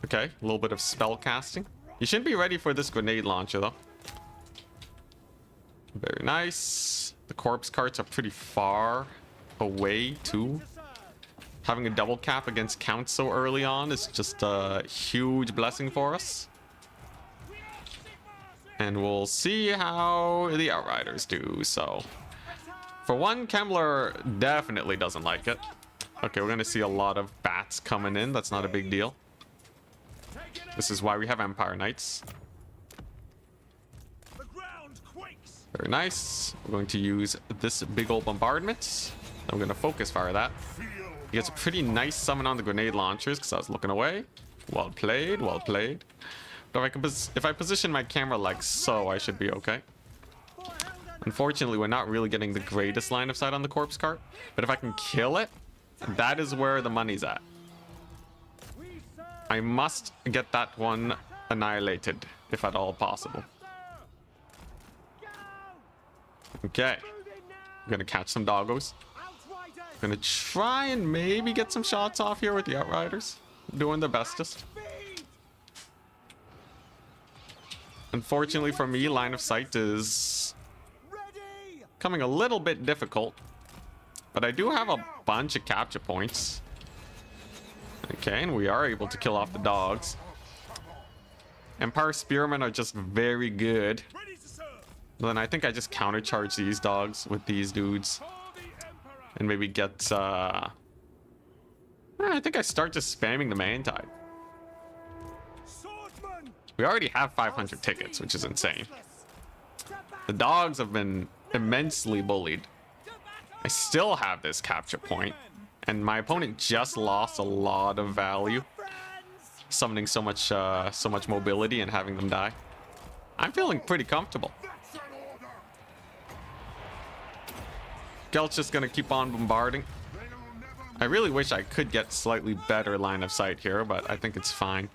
Okay, a little bit of spell casting. You shouldn't be ready for this grenade launcher, though. Very nice. The corpse carts are pretty far away, too. Having a double cap against Count so early on is just a huge blessing for us. And we'll see how the outriders do. So, for one, Kembler definitely doesn't like it. Okay, we're going to see a lot of bats coming in. That's not a big deal. This is why we have Empire Knights. Very nice. We're going to use this big old bombardment. I'm going to focus fire that. He gets a pretty nice summon on the grenade launchers because I was looking away. Well played, well played. But if I position my camera like so, I should be okay. Unfortunately, we're not really getting the greatest line of sight on the corpse cart. But if I can kill it, that is where the money's at. I must get that one annihilated, if at all possible. Okay. I'm gonna catch some doggos. Gonna try and maybe get some shots off here with the outriders. Doing the bestest. Unfortunately for me, line of sight is coming a little bit difficult. But I do have a bunch of capture points. Okay, and we are able to kill off the dogs. Empire Spearmen are just very good. Then I think I just countercharge these dogs with these dudes. And maybe get, I think I start just spamming the Mantide. We already have 500 tickets, which is insane. The dogs have been immensely bullied. I still have this capture point, And my opponent just lost a lot of value, summoning so much mobility and having them die. I'm feeling pretty comfortable. That's an order. Gelt's just gonna keep on bombarding. They'll never I really wish I could get slightly better line of sight here, but I think it's fine.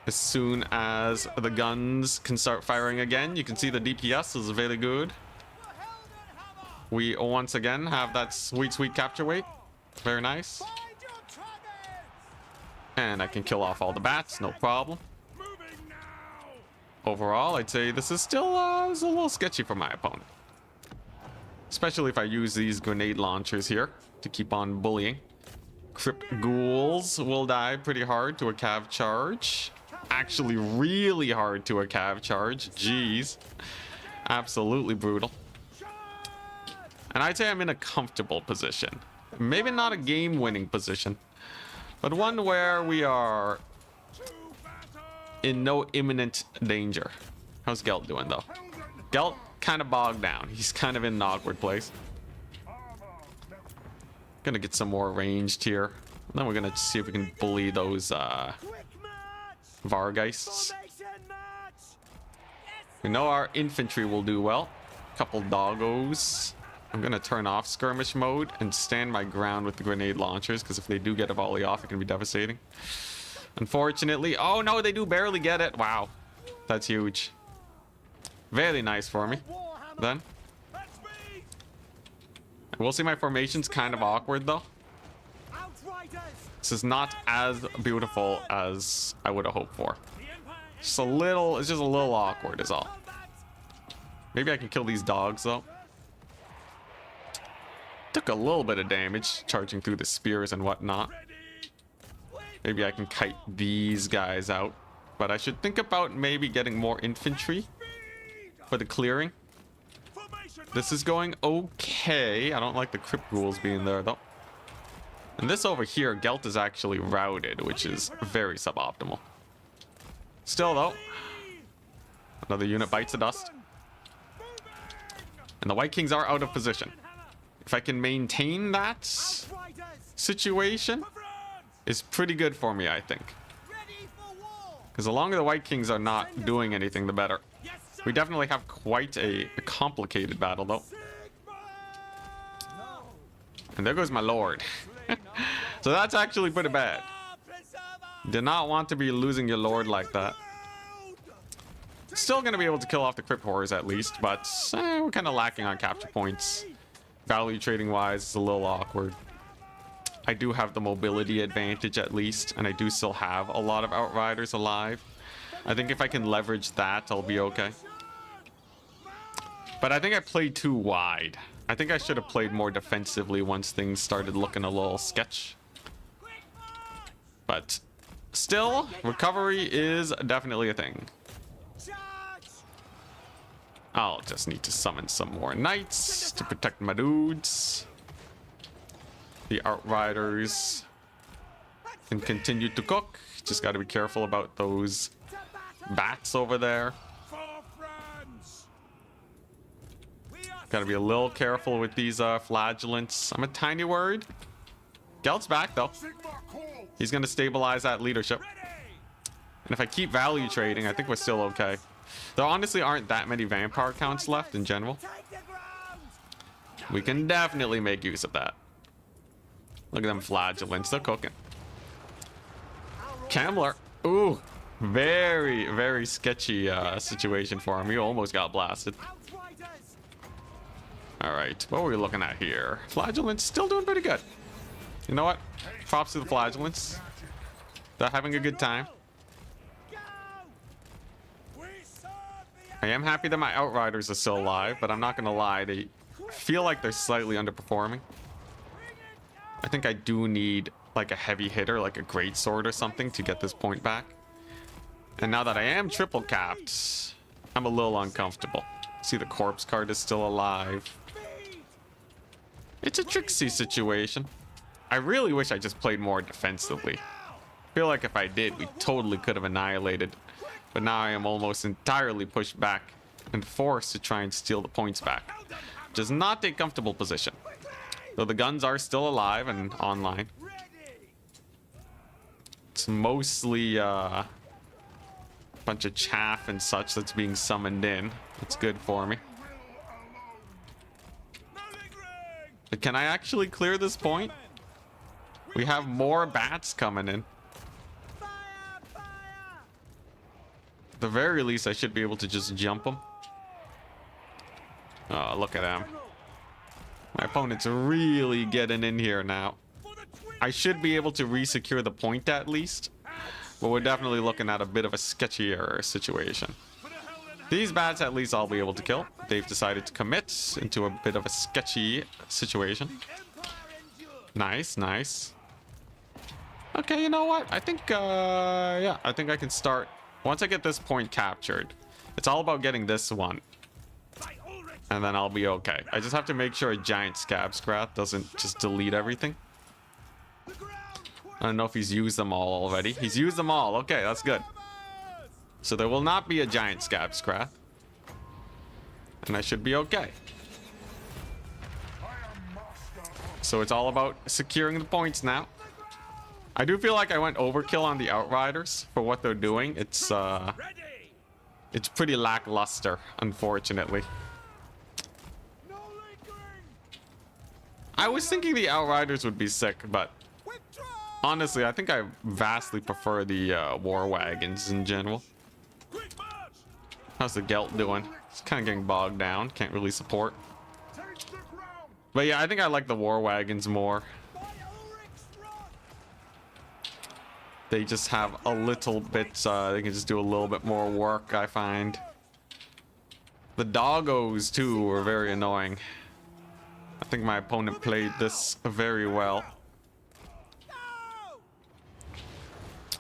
As soon as the guns can start firing again, you can see the DPS is very good. We once again have that sweet, sweet capture weight. Very nice. And I can kill off all the bats, no problem. moving now. Overall, I'd say this is still is a little sketchy for my opponent. Especially if I use these grenade launchers here to keep on bullying. Crypt ghouls will die pretty hard to a cav charge. Actually, really hard to a cav charge. Jeez. Absolutely brutal. And I'd say I'm in a comfortable position. Maybe not a game-winning position, but one where we are in no imminent danger. How's Gelt doing, though? Gelt kind of bogged down. He's kind of in an awkward place. Gonna get some more ranged here. Then we're gonna see if we can bully those Vargeists. We know our infantry will do well. Couple doggos. I'm gonna turn off skirmish mode and stand my ground with the grenade launchers, because if they do get a volley off, it can be devastating. Unfortunately, oh no, they do barely get it. Wow, that's huge. Very nice for me. Then we'll see. My formation's kind of awkward though. This is not as beautiful as I would have hoped for. It's just a little awkward is all. Maybe I can kill these dogs though. Took a little bit of damage charging through the spears and whatnot. Maybe I can kite these guys out, but I should think about maybe getting more infantry for the clearing. This is going okay. I don't like the crypt ghouls being there though. And this over here, Gelt is actually routed, which is very suboptimal. Still though, another unit bites the dust. And the White Kings are out of position. If I can maintain that situation, is pretty good for me, I think. Because the longer the White Kings are not doing anything, the better. We definitely have quite a complicated battle, though. And there goes my lord. So that's actually pretty bad. Did not want to be losing your lord like that. Still going to be able to kill off the crypt horrors at least, but we're kind of lacking on capture points. Value trading wise, it's a little awkward. I do have the mobility advantage at least, and I do still have a lot of outriders alive. I think if I can leverage that, I'll be okay. But I think I played too wide. I think I should have played more defensively once things started looking a little sketch. But still, recovery is definitely a thing. I'll just need to summon some more knights to protect my dudes. The outriders can continue to cook. Just got to be careful about those bats over there. Got to be a little careful with these flagellants. I'm a tiny worried. Gelt's back though. He's going to stabilize that leadership. And if I keep value trading, I think we're still okay. There honestly aren't that many vampire counts left in general. We can definitely make use of that. Look at them flagellants, they're cooking. Camler, ooh, very, very sketchy situation for him. He almost got blasted. All right, what were we looking at here? Flagellants still doing pretty good. You know what? Props to the flagellants. They're having a good time. I am happy that my outriders are still alive, but I'm not gonna lie, they feel like they're slightly underperforming. I think I do need like a heavy hitter, like a greatsword or something to get this point back. And now that I am triple capped, I'm a little uncomfortable. See, the corpse card is still alive. It's a tricksy situation. I really wish I just played more defensively. I feel like if I did, we totally could have annihilated. But now I am almost entirely pushed back and forced to try and steal the points back. Which is not a comfortable position. Though the guns are still alive and online. It's mostly a bunch of chaff and such that's being summoned in. That's good for me. But can I actually clear this point? We have more bats coming in. At the very least, I should be able to just jump them. Oh, look at him. My opponent's really getting in here now. I should be able to re-secure the point at least. But we're definitely looking at a bit of a sketchier situation. These bats at least I'll be able to kill. They've decided to commit into a bit of a sketchy situation. Nice, nice. Okay, you know what? I think, yeah, I think I can start. Once I get this point captured, it's all about getting this one. And then I'll be okay. I just have to make sure a giant scab scrath doesn't just delete everything. I don't know if he's used them all already. He's used them all. Okay, that's good. So there will not be a giant scab scrath. And I should be okay. So it's all about securing the points now. I do feel like I went overkill on the Outriders for what they're doing. It's pretty lackluster, unfortunately. I was thinking the Outriders would be sick, but honestly, I think I vastly prefer the war wagons in general. How's the Gelt doing? It's kind of getting bogged down. Can't really support. But yeah, I think I like the war wagons more. They just have a little bit, they can just do a little bit more work, I find. The doggos, too, were very annoying. I think my opponent played this very well.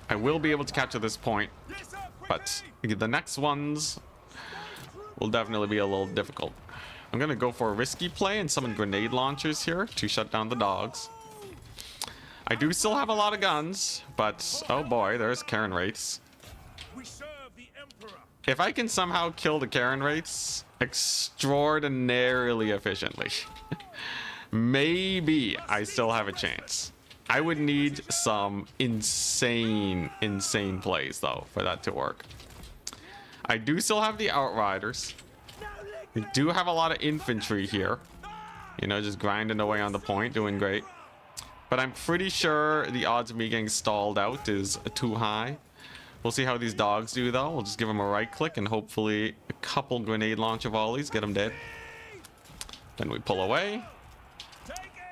I will be able to capture this point, but the next ones will definitely be a little difficult. I'm gonna go for a risky play and summon grenade launchers here to shut down the dogs. I do still have a lot of guns, but oh boy, there's Karen Wraiths. If I can somehow kill the Karen Wraiths extraordinarily efficiently, maybe I still have a chance. I would need some insane plays though for that to work. I do still have the Outriders. We do have a lot of infantry here. You know, just grinding away on the point, doing great. But I'm pretty sure the odds of me getting stalled out is too high. We'll see how these dogs do though. We'll just give them a right click and hopefully a couple grenade launcher volleys get them dead. Then we pull away.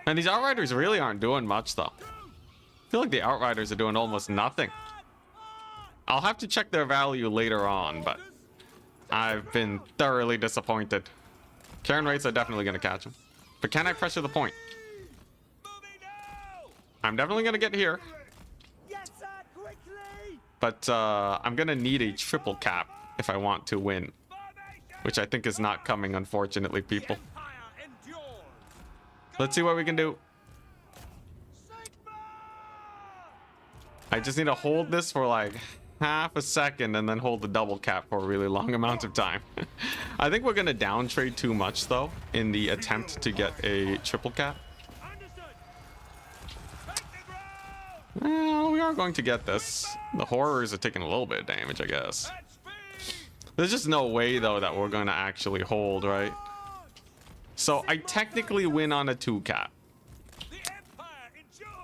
And these Outriders really aren't doing much though. I feel like the Outriders are doing almost nothing. I'll have to check their value later on, but I've been thoroughly disappointed. Karen Wraiths are definitely going to catch him. But can I pressure the point? I'm definitely going to get here. But I'm going to need a triple cap if I want to win. Which I think is not coming, unfortunately, people. Let's see what we can do. I just need to hold this for like half a second and then hold the double cap for a really long amount of time. I think we're going to down trade too much, though, in the attempt to get a triple cap. Well, we are going to get this. The horrors are taking a little bit of damage, I guess. There's just no way, though, that we're going to actually hold, right? So I technically win on a 2 cap.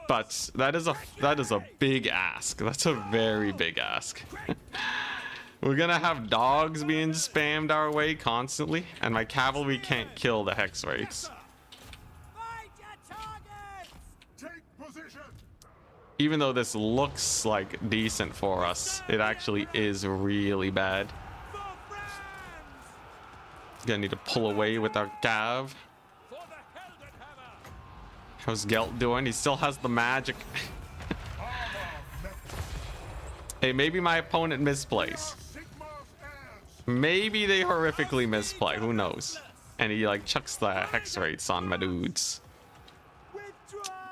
But that is a big ask. That's a very big ask. We're going to have dogs being spammed our way constantly, and my cavalry can't kill the Hex Wraiths. Even though this looks like decent for us, it actually is really bad. Gonna need to pull away with our Gav. How's Gelt doing? He still has the magic. Hey, maybe my opponent misplays. Maybe they horrifically misplay. Who knows? And he like chucks the Hex Wraiths on my dudes.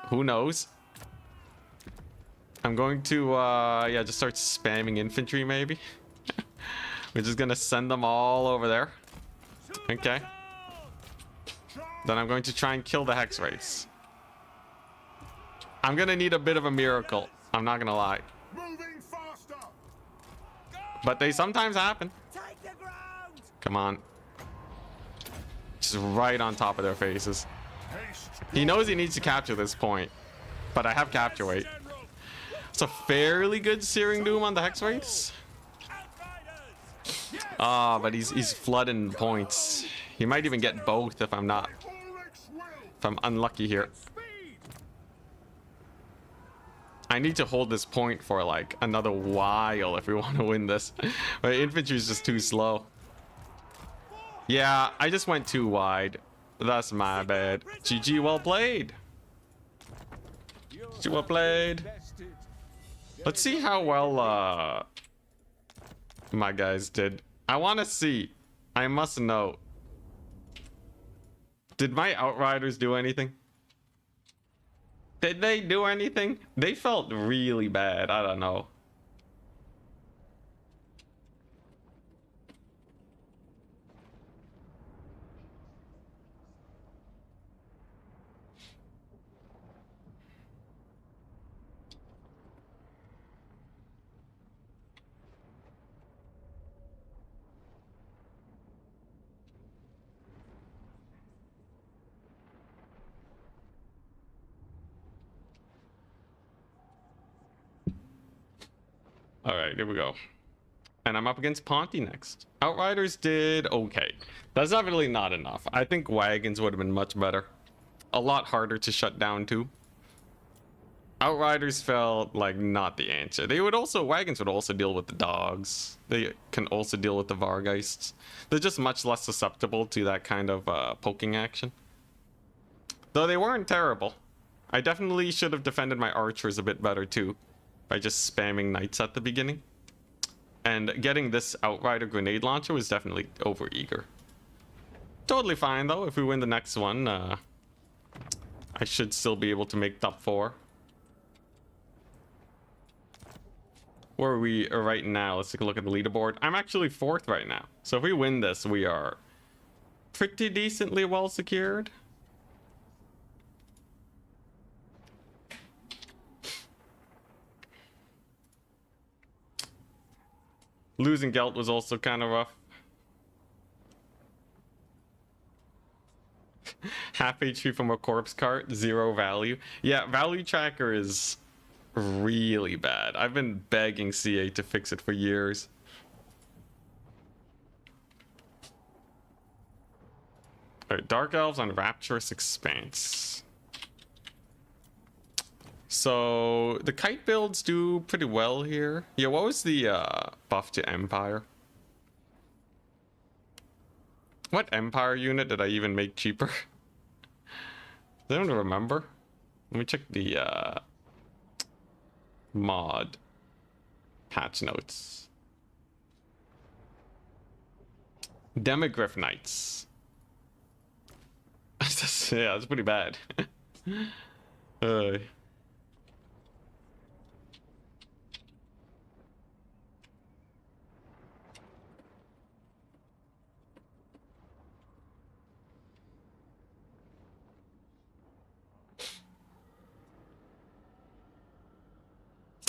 Who knows? I'm going to, yeah, just start spamming infantry, maybe. We're just gonna send them all over there. Okay. Then I'm going to try and kill the Hex Wraiths. I'm gonna need a bit of a miracle. I'm not gonna lie. Moving faster. But they sometimes happen. Take the ground! Come on. Just right on top of their faces. Haste. He knows he needs to capture this point. But I have capture weight. General! It's a fairly good Searing Doom on the Hex Wraiths. Outriders! Ah, but he's flooding the points. He might even get both if I'm unlucky here. Speed. I need to hold this point for like another while if we want to win this. My infantry is just too slow. Yeah, I just went too wide. That's my bad. GG, well played. GG, well played. Let's see how well my guys did. I want to see. I must know. Did my Outriders do anything? Did they do anything? They felt really bad. I don't know. All right, here we go. And I'm up against Ponty next. Outriders did okay. That's definitely not enough. I think wagons would have been much better. A lot harder to shut down too. Outriders felt like not the answer. Wagons would also deal with the dogs. They can also deal with the Vargeists. They're just much less susceptible to that kind of poking action. Though they weren't terrible. I definitely should have defended my archers a bit better too. By just spamming knights at the beginning. And getting this Outrider grenade launcher was definitely overeager. Totally fine though. If we win the next one, I should still be able to make top 4. Where are we right now? Let's take a look at the leaderboard. I'm actually 4th right now. So if we win this, we are pretty decently well secured. Losing Gelt was also kind of rough. Half HP from a corpse cart, 0 value. Yeah, value tracker is really bad. I've been begging CA to fix it for years. Alright, Dark Elves on Rapturous Expanse. So the kite builds do pretty well here. Yeah, what was the buff to Empire? What Empire unit did I even make cheaper? I don't remember. Let me check the mod patch notes. Demigryph Knights. Yeah, that's pretty bad.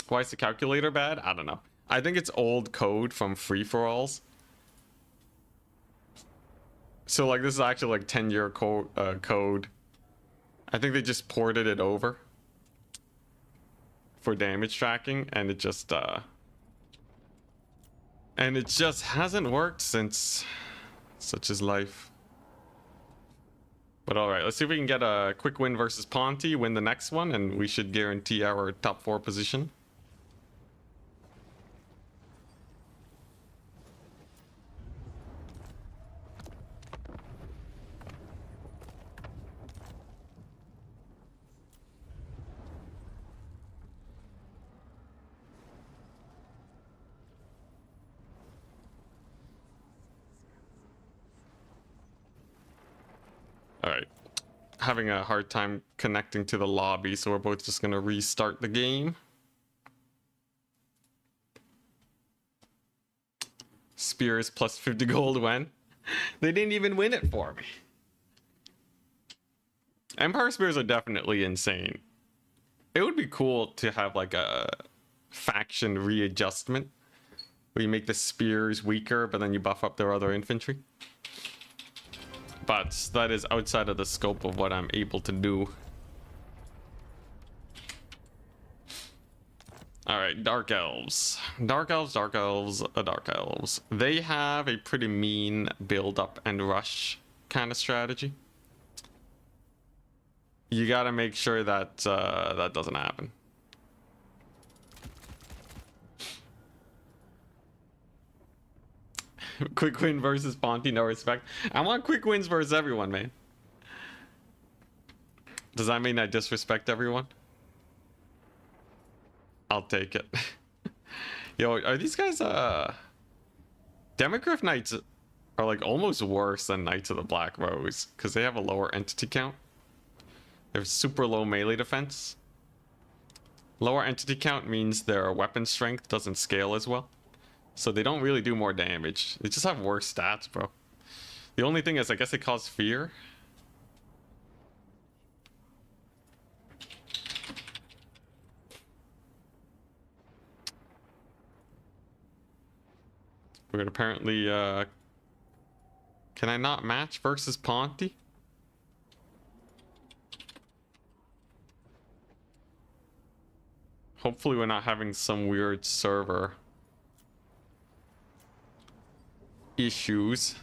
Why is the calculator bad? I don't know. I think it's old code from free-for-alls. So like this is actually like 10-year code. I think they just ported it over for damage tracking, and it just hasn't worked since. Such is life. But all right, let's see if we can get a quick win versus Ponty, win the next one, and we should guarantee our top 4 position. Alright. Having a hard time connecting to the lobby, so we're both just gonna restart the game. Spears plus 50 gold when? They didn't even win it for me. Empire Spears are definitely insane. It would be cool to have like a faction readjustment where you make the spears weaker, but then you buff up their other infantry. But that is outside of the scope of what I'm able to do. Alright, Dark Elves. Dark Elves, Dark Elves, Dark Elves. They have a pretty mean build up and rush kind of strategy. You gotta make sure that that doesn't happen. Quick win versus Ponty, no respect. I want quick wins versus everyone, man. Does that mean I disrespect everyone? I'll take it. Yo, are these guys Demogryph Knights are like almost worse than Knights of the Black Rose because they have a lower entity count. They have super low melee defense. Lower entity count means their weapon strength doesn't scale as well. So they don't really do more damage. They just have worse stats, bro. The only thing is, I guess they cause fear. We're gonna apparently, can I not match versus Ponty? Hopefully we're not having some weird server issues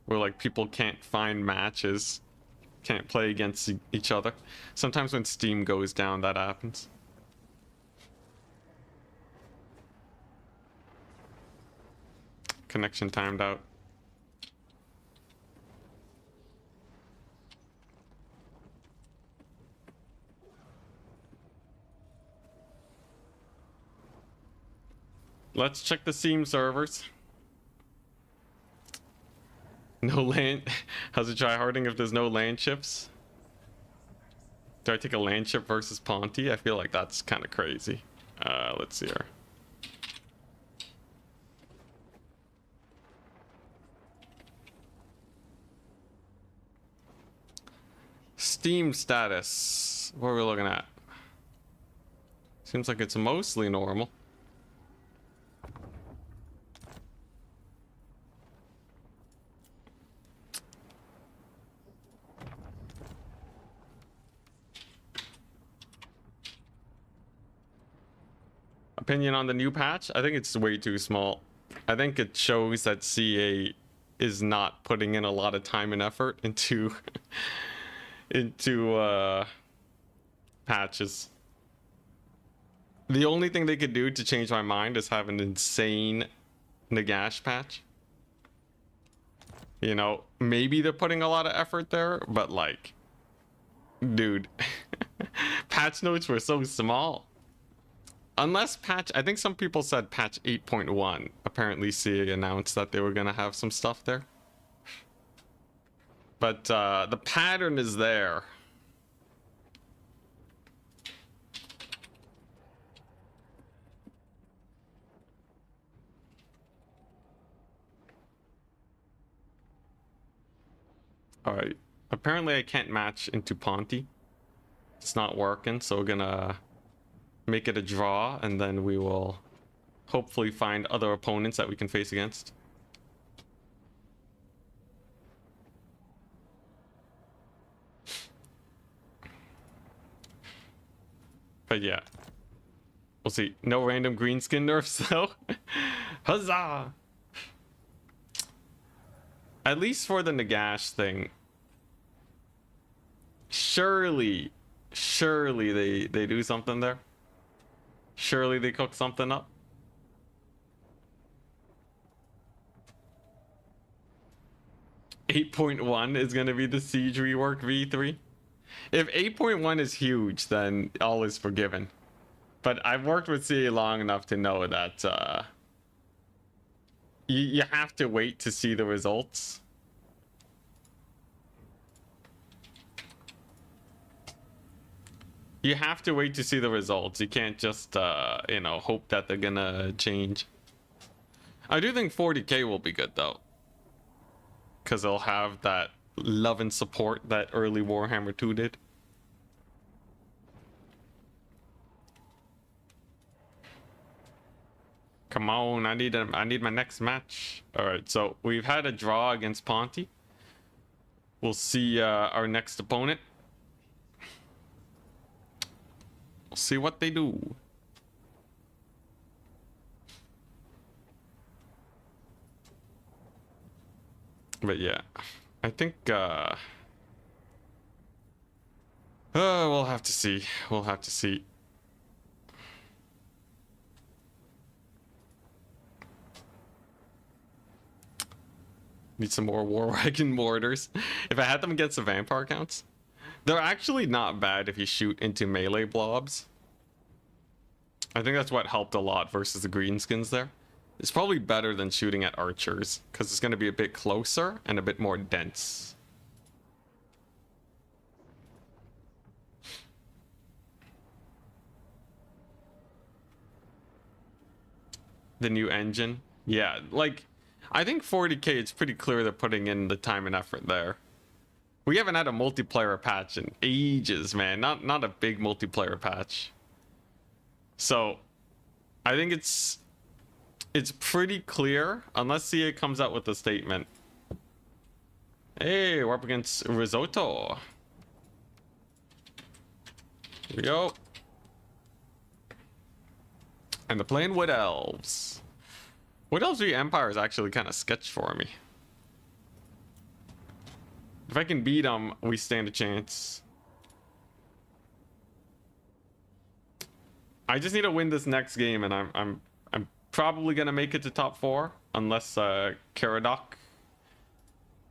where like people can't find matches, can't play against each other. Sometimes when Steam goes down, that happens. Connection timed out. Let's check the Steam servers. No land. How's it tryharding if there's no land chips? Do I take a land chip versus Ponty? I feel like that's kind of crazy. Let's see here. Steam status. What are we looking at? Seems like it's mostly normal. Opinion on the new patch? I think it's way too small. I think it shows that CA is not putting in a lot of time and effort into patches. The only thing they could do to change my mind is have an insane Nagash patch. You know, maybe they're putting a lot of effort there, but like, dude, patch notes were so small. Unless patch, I think some people said patch 8.1. Apparently CA announced that they were gonna have some stuff there. But the pattern is there. Alright. Apparently I can't match into Ponty. It's not working, so we're gonna make it a draw, and then we will hopefully find other opponents that we can face against. But yeah, we'll see. No random greenskin nerfs though. Huzzah! At least for the Nagash thing, surely they do something there. Surely they cook something up. .1 is gonna be the siege rework V3. If 8.1 is huge, then all is forgiven. But I've worked with CA long enough to know that you have to wait to see the results. You have to wait to see the results. You can't just, you know, hope that they're gonna change. I do think 40k will be good though, because they'll have that love and support that early Warhammer 2 did. Come on, I need my next match. All right, so we've had a draw against Ponty. We'll see our next opponent. We'll see what they do. But yeah, I think we'll have to see. We'll have to see. Need some more War Wagon mortars. If I had them against the vampire counts, they're actually not bad if you shoot into melee blobs. I think that's what helped a lot versus the Greenskins there. It's probably better than shooting at archers, because it's going to be a bit closer and a bit more dense. The new engine. Yeah, like, I think 40k, it's pretty clear they're putting in the time and effort there. We haven't had a multiplayer patch in ages, man. Not a big multiplayer patch. So, I think it's pretty clear, unless CA comes out with a statement. Hey, we're up against Risotto. Here we go. And they're playing Wood Elves. Wood Elves v Empire is actually kind of sketch for me. If I can beat them, we stand a chance. I just need to win this next game, and I'm probably gonna make it to top 4 unless Caradoc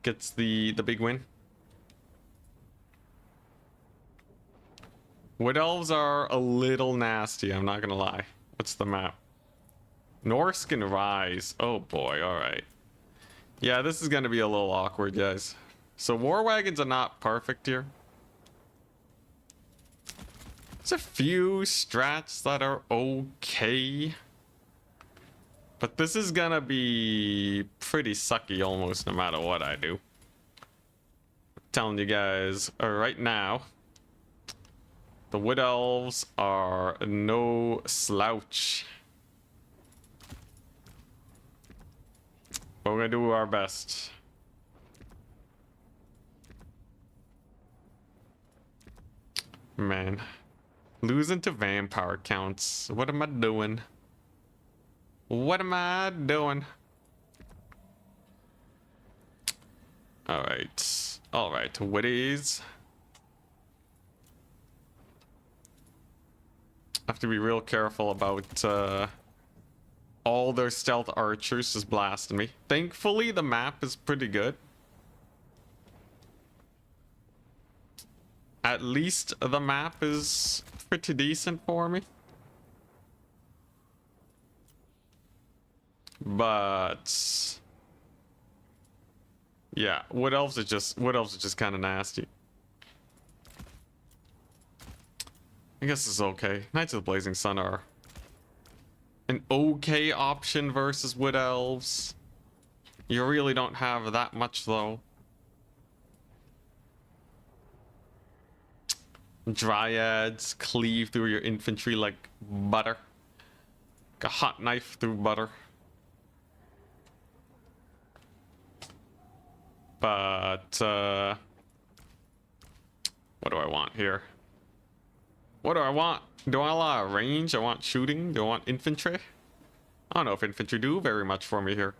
gets the big win. Wood Elves are a little nasty, I'm not gonna lie. What's the map? Norse can rise. Oh boy, alright. Yeah, this is gonna be a little awkward, guys. So war wagons are not perfect here. There's a few strats that are okay. But this is gonna be pretty sucky almost no matter what I do. I'm telling you guys right now, the Wood Elves are no slouch. But we're gonna do our best. Man. Losing to vampire counts. What am I doing? What am I doing? Alright. Alright, Woodies. Have to be real careful about all their stealth archers just blasting me. Thankfully, the map is pretty good. At least the map is pretty decent for me. But yeah, Wood Elves are just kind of nasty. I guess it's okay. Knights of the Blazing Sun are an okay option versus Wood Elves. You really don't have that much though. Dryads cleave through your infantry like butter. Like a hot knife through butter. But what do I want here? What do I want? Do I want range? I want shooting? Do I want infantry? I don't know if infantry do very much for me here.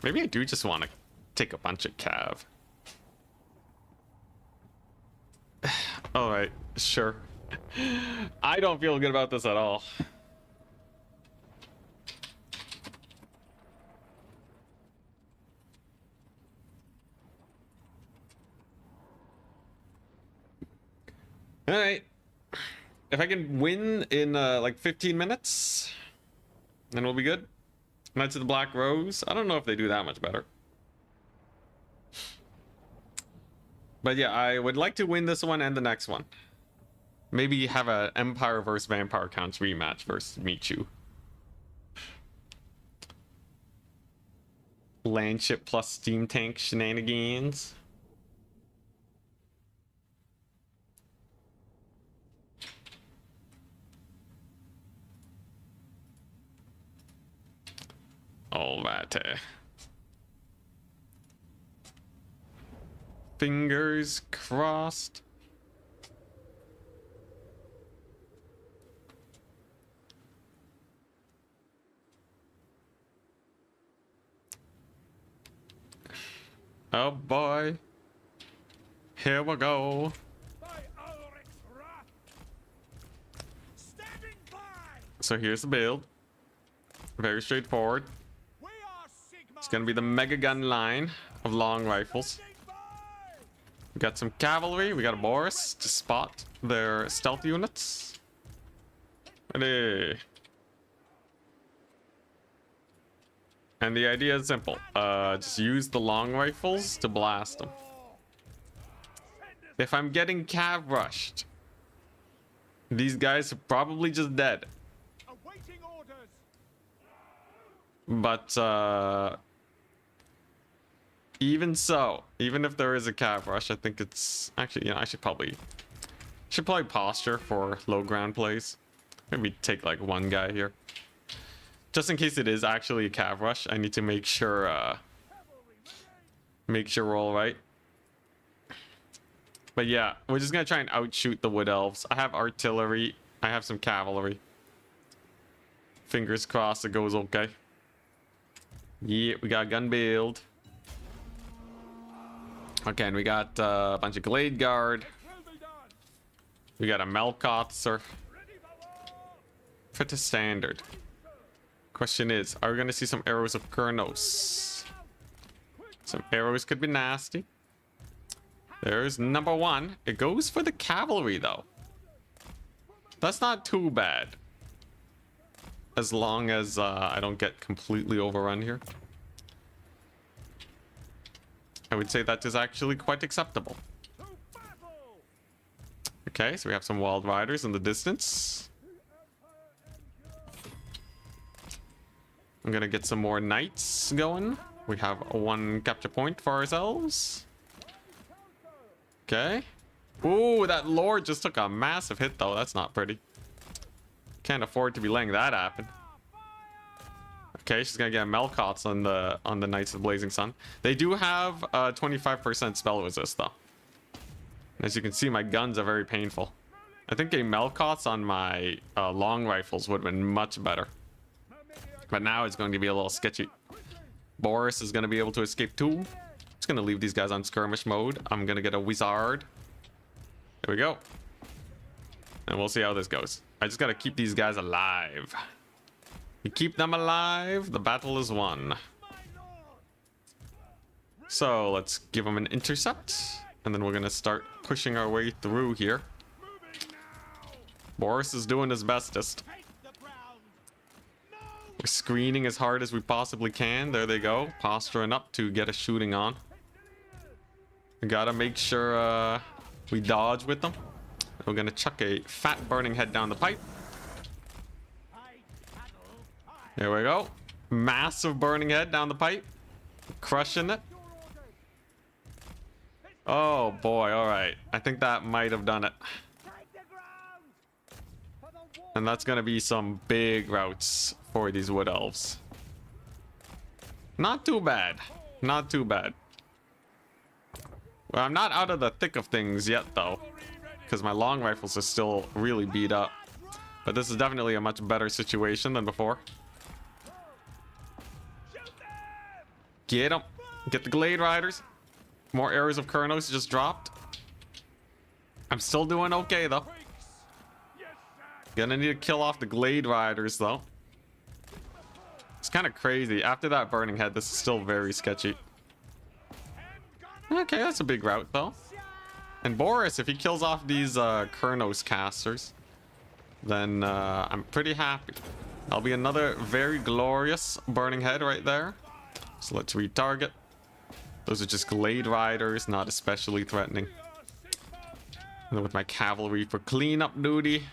Maybe I do just want to take a bunch of cav. Alright, sure. I don't feel good about this at all. Alright. If I can win in like 15 minutes, then we'll be good. Knights of the Black Rose. I don't know if they do that much better. But yeah, I would like to win this one and the next one. Maybe have a Empire versus Vampire Counts rematch versus Michu. Landship plus steam tank shenanigans. All right. Fingers crossed. Oh boy. Here we go. So here's the build. Very straightforward. It's gonna be the mega gun line of long rifles. We got some cavalry. We got a Boris to spot their stealth units. Ready. And the idea is simple. Just use the long rifles to blast them. If I'm getting cav rushed, these guys are probably just dead. But even so, even if there is a cav rush, I think it's actually, you know, I should probably posture for low ground plays. Maybe take like one guy here, just in case it is actually a cav rush. I need to make sure we're all right. But yeah, we're just gonna try and outshoot the Wood Elves. I have artillery. I have some cavalry. Fingers crossed it goes okay. Yeah, we got gun build. Okay, and we got a bunch of Glade Guard. We got a Melkotzer. Pretty standard. Question is, are we gonna see some arrows of Kurnos? Some arrows could be nasty. There's number one. It goes for the cavalry though. That's not too bad. As long as I don't get completely overrun here. I would say that is actually quite acceptable. Okay, so we have some Wild Riders in the distance. I'm gonna get some more Knights going. We have one capture point for ourselves. Okay. Ooh, that Lord just took a massive hit though. That's not pretty. Can't afford to be letting that happen. Okay, she's gonna get Melkots on the Knights of the Blazing Sun. They do have 25% spell resist though. As you can see, my guns are very painful. I think a Melkots on my long rifles would have been much better. But now it's going to be a little sketchy. Boris is going to be able to escape too. Just going to leave these guys on skirmish mode. I'm going to get a Wizard. There we go. And we'll see how this goes. I just got to keep these guys alive. You keep them alive, the battle is won. So let's give them an intercept. And then we're going to start pushing our way through here. Boris is doing his bestest. We're screening as hard as we possibly can. There they go. Posturing up to get a shooting on. We gotta make sure we dodge with them. We're gonna chuck a fat burning head down the pipe. There we go. Massive burning head down the pipe. Crushing it. Oh boy, alright. I think that might have done it. And that's gonna be some big routes for these Wood Elves. Not too bad. Not too bad. Well, I'm not out of the thick of things yet though, because my long rifles are still really beat up. But this is definitely a much better situation than before. Get them. Get the Glade Riders. More arrows of Kurnos just dropped. I'm still doing okay though. Gonna need to kill off the Glade Riders though. It's kind of crazy. After that burning head, this is still very sketchy. Okay, that's a big route though. And Boris, if he kills off these Kurnos casters, then I'm pretty happy. That'll be another very glorious burning head right there. So let's retarget. Those are just Glade Riders, not especially threatening. And then with my cavalry for cleanup duty,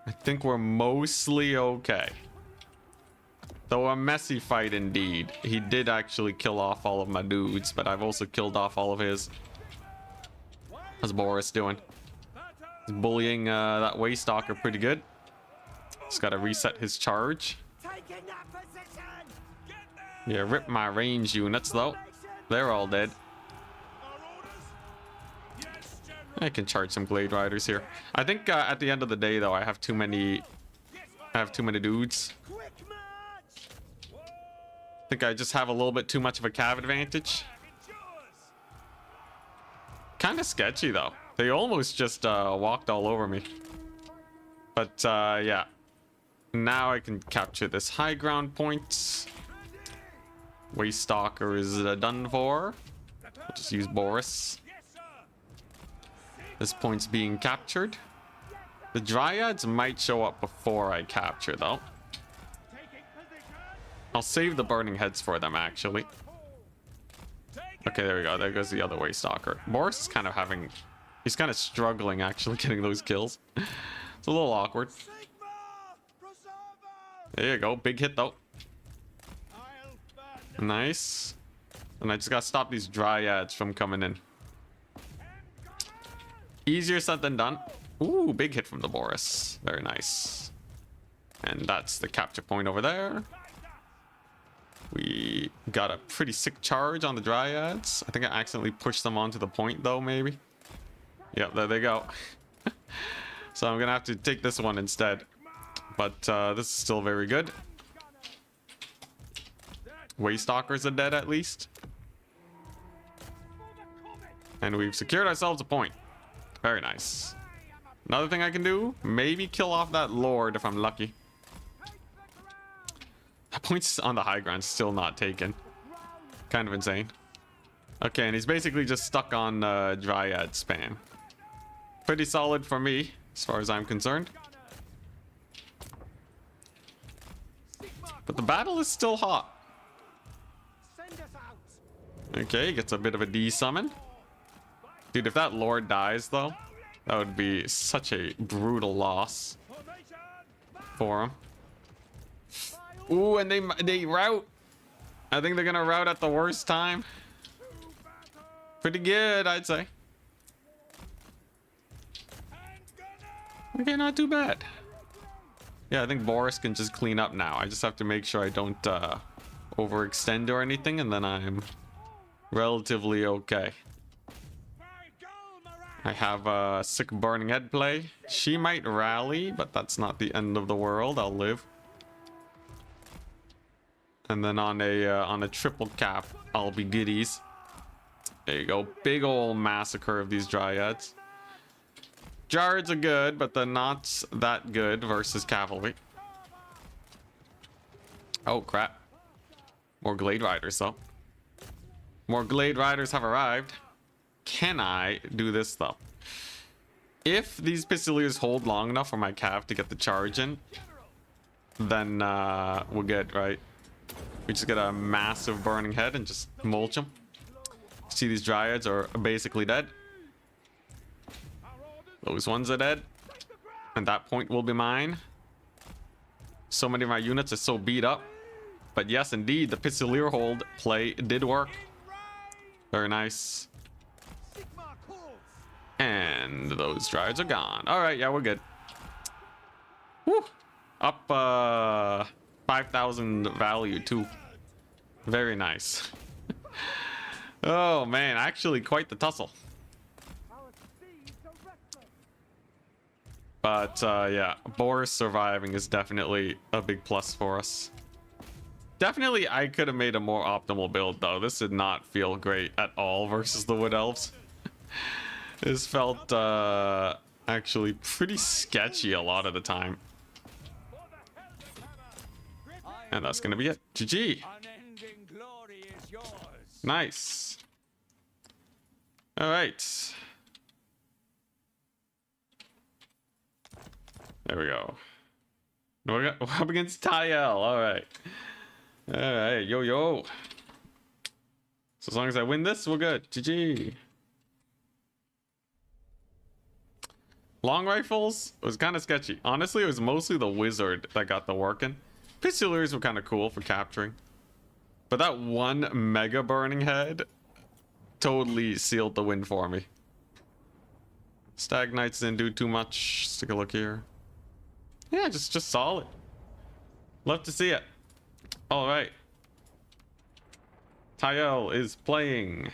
I think we're mostly okay. Though a messy fight indeed. He did actually kill off all of my dudes, but I've also killed off all of his. How's Boris doing? He's bullying that Waystalker pretty good. Just gotta reset his charge. Yeah, rip my range units though. They're all dead. I can charge some Glade Riders here. I think at the end of the day though, I have too many dudes. I think I just have a little bit too much of a cav advantage. Kind of sketchy though. They almost just walked all over me. But yeah. Now I can capture this high ground point. Waystalker is done for. I'll just use Boris. This point's being captured. The Dryads might show up before I capture though. I'll save the burning heads for them actually. Okay, there we go. There goes the other Waystalker. Boris is kind of having... He's kind of struggling actually getting those kills. It's a little awkward. There you go. Big hit though. Nice. And I just gotta stop these Dryads from coming in. Easier said than done. Ooh, big hit from the Boris. Very nice. And that's the capture point over there. We got a pretty sick charge on the Dryads. I think I accidentally pushed them onto the point though, maybe. Yep, there they go. So I'm gonna have to take this one instead. But this is still very good. Waystalkers are dead at least. And we've secured ourselves a point. Very nice. Another thing I can do, maybe kill off that Lord if I'm lucky. That point's on the high ground, still not taken. Kind of insane. Okay, and he's basically just stuck on Dryad spam. Pretty solid for me, as far as I'm concerned. But the battle is still hot. Okay, gets a bit of a D-summon. Dude, if that Lord dies, though, that would be such a brutal loss for him. Ooh, and they rout. I think they're gonna rout at the worst time. Pretty good, I'd say. Okay, not too bad. Yeah, I think Boris can just clean up now. I just have to make sure I don't overextend or anything, and then I'm relatively okay. I have a sick burning head play. She might rally, but that's not the end of the world. I'll live. And then on a triple cap, I'll be goodies. There you go. Big ol' massacre of these Dryads. Jards are good, but they're not that good versus cavalry. Oh, crap. More Glade Riders, though. More Glade Riders have arrived. Can I do this, though? If these Pistoliers hold long enough for my cav to get the charge in, then we're good, right? We just get a massive burning head and just mulch them. See, these Dryads are basically dead. Those ones are dead. And that point will be mine. So many of my units are so beat up. But yes, indeed, the Pistolier hold play did work. Very nice. And those Dryads are gone. Alright, yeah, we're good. Woo! Up 5,000 value too. Very nice. Oh man, actually quite the tussle. But yeah, Boris surviving is definitely a big plus for us. Definitely I could have made a more optimal build though. This did not feel great at all versus the Wood Elves. This felt actually pretty sketchy a lot of the time. And that's gonna be it. GG. Nice. All right. There we go. We're up against Tyel. All right. All right. Yo, yo. So as long as I win this, we're good. GG. Long rifles was kind of sketchy. Honestly, it was mostly the wizard that got the working. Pistoliers were kind of cool for capturing. But that one mega burning head totally sealed the win for me. Stag Knights didn't do too much. Let's take a look here. Yeah, just solid. Love to see it. All right. Tyel is playing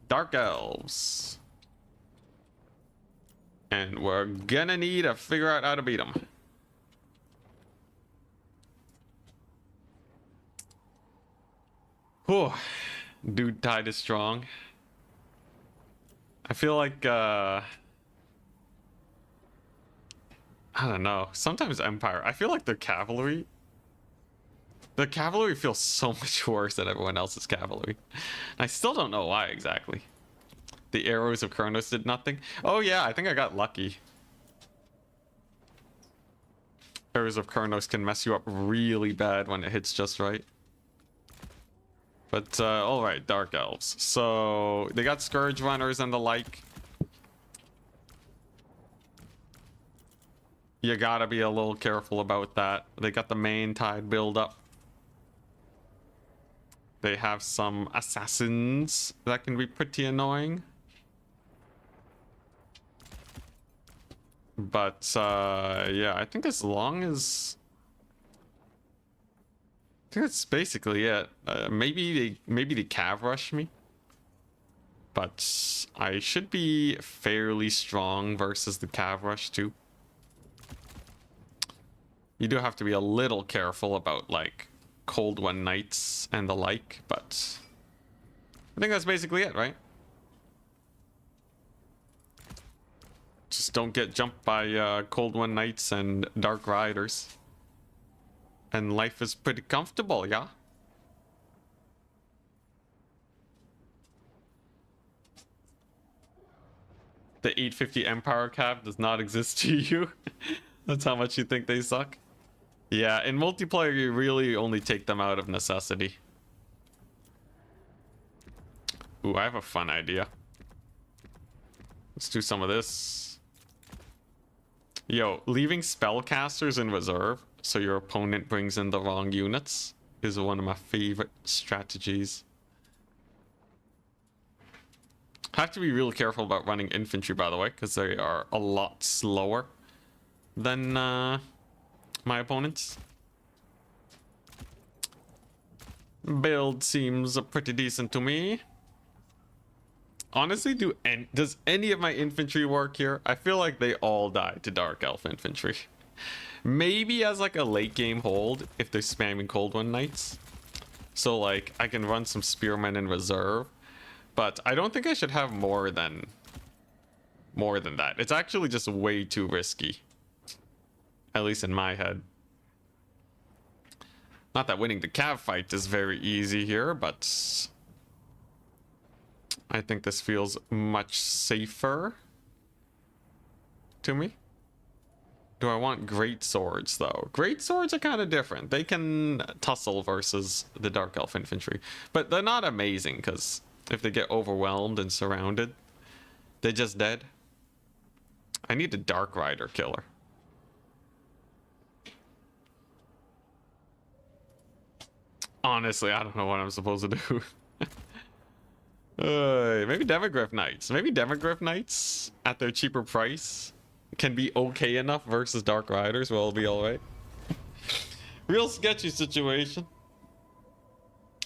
Dark Elves. And we're gonna need to figure out how to beat them. Whew. Dude Tide is strong. I feel like, I don't know. Sometimes Empire, I feel like their cavalry. The cavalry feels so much worse than everyone else's cavalry. I still don't know why exactly. The arrows of Kronos did nothing. Oh yeah, I think I got lucky. Arrows of Kronos can mess you up really bad when it hits just right. But alright, Dark Elves. So they got Scourge Runners and the like. You gotta be a little careful about that. They got the main tide build up. They have some assassins that can be pretty annoying. But yeah, I think as long as I think that's basically it. Maybe they cav rush me, but I should be fairly strong versus the cav rush too. You do have to be a little careful about like Cold One Knights and the like, but I think that's basically it, right? Just don't get jumped by Cold One Knights and Dark Riders. And life is pretty comfortable, yeah? The 850 Empire cap does not exist to you. That's how much you think they suck. Yeah, in multiplayer, you really only take them out of necessity. Ooh, I have a fun idea. Let's do some of this. Yo, leaving spellcasters in reserve so your opponent brings in the wrong units is one of my favorite strategies. Have to be real careful about running infantry, by the way, because they are a lot slower than my opponents. Build seems pretty decent to me. Honestly, does any of my infantry work here? I feel like they all die to Dark Elf infantry. Maybe as like a late game hold if they're spamming Cold One Knights. So like I can run some spearmen in reserve. But I don't think I should have more than that. It's actually just way too risky. At least in my head. Not that winning the cav fight is very easy here, but I think this feels much safer to me. Do I want great swords though? Great swords are kind of different. They can tussle versus the Dark Elf infantry, but they're not amazing because if they get overwhelmed and surrounded, they're just dead. I need a Dark Rider killer. Honestly, I don't know what I'm supposed to do. Maybe Demogryph Knights. Maybe Demogryph Knights at their cheaper price can be okay enough versus Dark Riders. Well, it'll be alright. Real sketchy situation.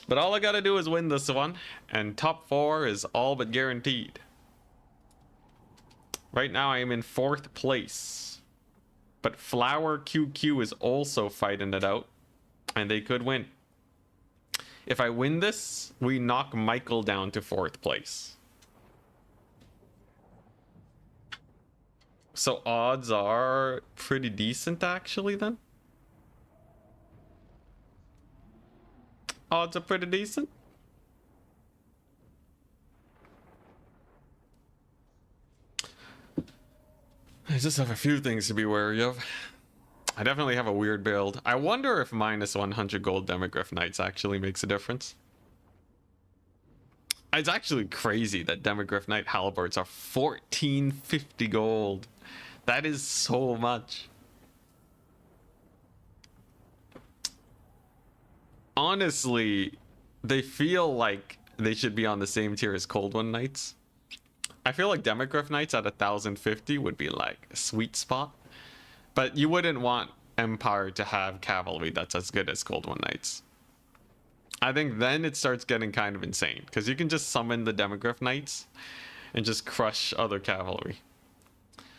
But all I gotta do is win this one, and top 4 is all but guaranteed. Right now I am in 4th place. But Flower QQ is also fighting it out, and they could win. If I win this, we knock Michael down to 4th place. So odds are pretty decent actually then. Odds are pretty decent. I just have a few things to be wary of. I definitely have a weird build. I wonder if minus 100 gold Demogryph Knights actually makes a difference. It's actually crazy that Demogryph Knight Halberds are 1450 gold. That is so much. Honestly, they feel like they should be on the same tier as Cold One Knights. I feel like Demogryph Knights at 1050 would be like a sweet spot. But you wouldn't want Empire to have cavalry that's as good as Cold One Knights. I think then it starts getting kind of insane because you can just summon the Demogryph Knights and just crush other cavalry.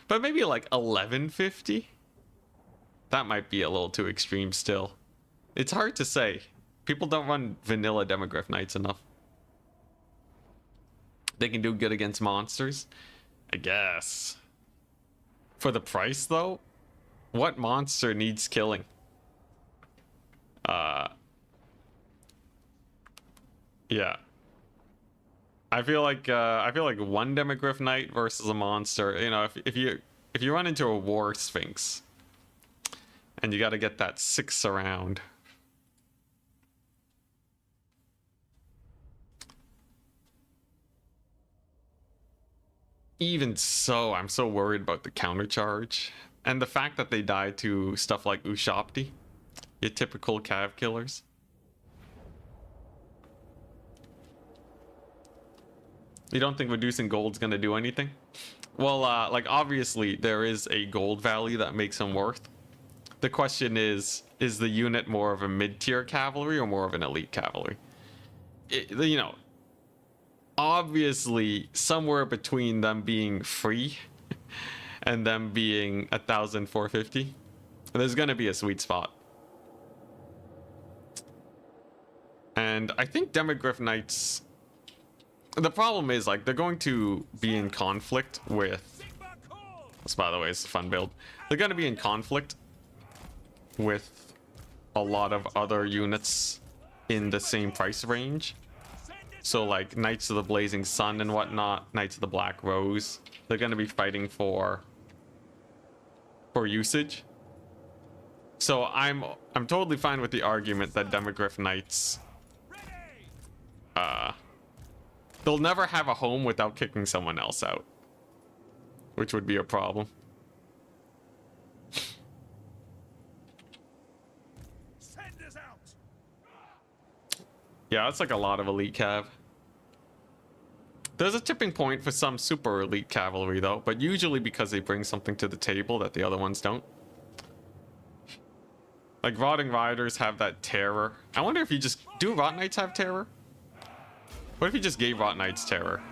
But maybe like 1150? That might be a little too extreme still. It's hard to say. People don't run vanilla Demogryph Knights enough. They can do good against monsters, I guess. For the price though, what monster needs killing? Yeah. I feel like one Demogryph Knight versus a monster. You know, if you run into a War Sphinx, and you got to get that 6 around. Even so, I'm so worried about the counter charge and the fact that they die to stuff like Ushapti, your typical cav killers. You don't think reducing gold's gonna do anything? Well, like obviously there is a gold value that makes them worth. The question is the unit more of a mid-tier cavalry or more of an elite cavalry? You know, obviously somewhere between them being free and them being 1,450, there's gonna be a sweet spot. And I think Demogryph Knights, the problem is like they're going to be in conflict with, this by the way is a fun build, they're going to be in conflict with a lot of other units in the same price range. So like Knights of the Blazing Sun and whatnot, Knights of the Black Rose, they're going to be fighting for usage. So I'm totally fine with the argument that Demogryph Knights they'll never have a home without kicking someone else out, which would be a problem. Yeah, that's like a lot of elite cav. There's a tipping point for some super elite cavalry though, but usually because they bring something to the table that the other ones don't. Like Rotting Riders have that terror. I wonder if you just, do Rot Knights have terror? What if you just gave Rot Knights terror?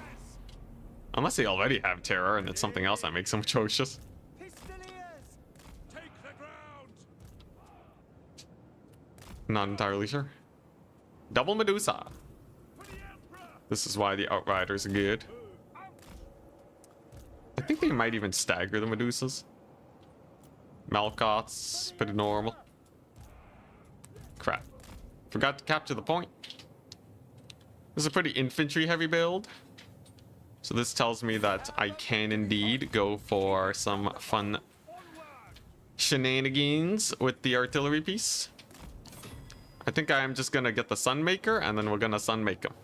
Unless they already have terror and it's something else that makes them atrocious. Not entirely sure. Double Medusa. This is why the Outriders are good. I think they might even stagger the Medusas. Malkoth's pretty normal. Crap. Forgot to capture the point. This is a pretty infantry heavy build. So this tells me that I can indeed go for some fun shenanigans with the artillery piece. I think I am just gonna get the Sunmaker and then we're gonna Sunmake him.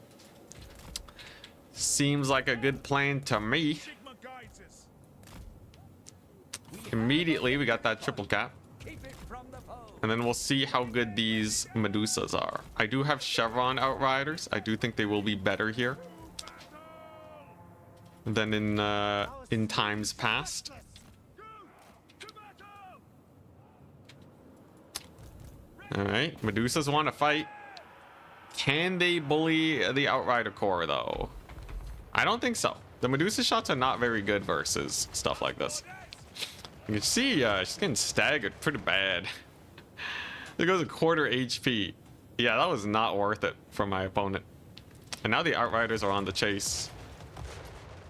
Seems like a good plan to me. Immediately we got that triple cap. And then we'll see how good these Medusas are. I do have Chevron Outriders. I do think they will be better here than in times past. All right, Medusas want to fight. Can they bully the Outrider Corps though? I don't think so. The Medusa shots are not very good versus stuff like this. You can see she's getting staggered pretty bad. There goes a quarter HP. Yeah, that was not worth it for my opponent. And now the Outriders are on the chase.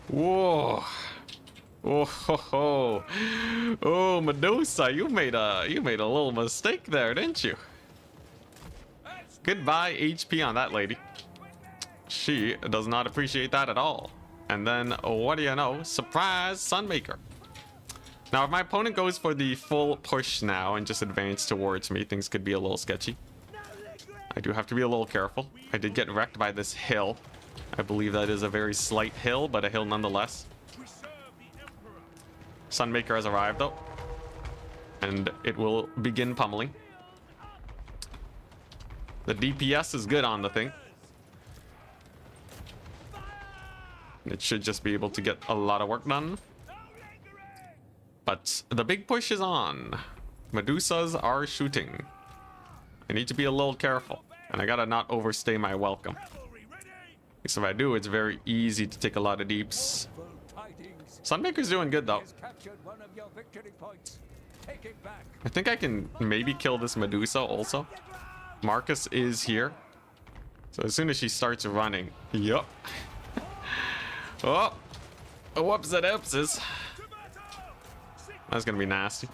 Whoa. Oh, ho, ho. Oh, Medusa, you made a little mistake there, didn't you? Goodbye HP on that lady. She does not appreciate that at all. And then, what do you know? Surprise Sunmaker. Now, if my opponent goes for the full push now and just advance towards me, things could be a little sketchy. I do have to be a little careful. I did get wrecked by this hill. I believe that is a very slight hill, but a hill nonetheless. Sunmaker has arrived though, and it will begin pummeling. The DPS is good on the thing. It should just be able to get a lot of work done. But the big push is on. Medusas are shooting. I need to be a little careful. And I gotta not overstay my welcome. Because if I do, it's very easy to take a lot of deeps. Sunmaker's doing good though. I think I can maybe kill this Medusa also. Marcus is here. So as soon as she starts running. Yup. Oh. Whoops and oopses. That's gonna be nasty.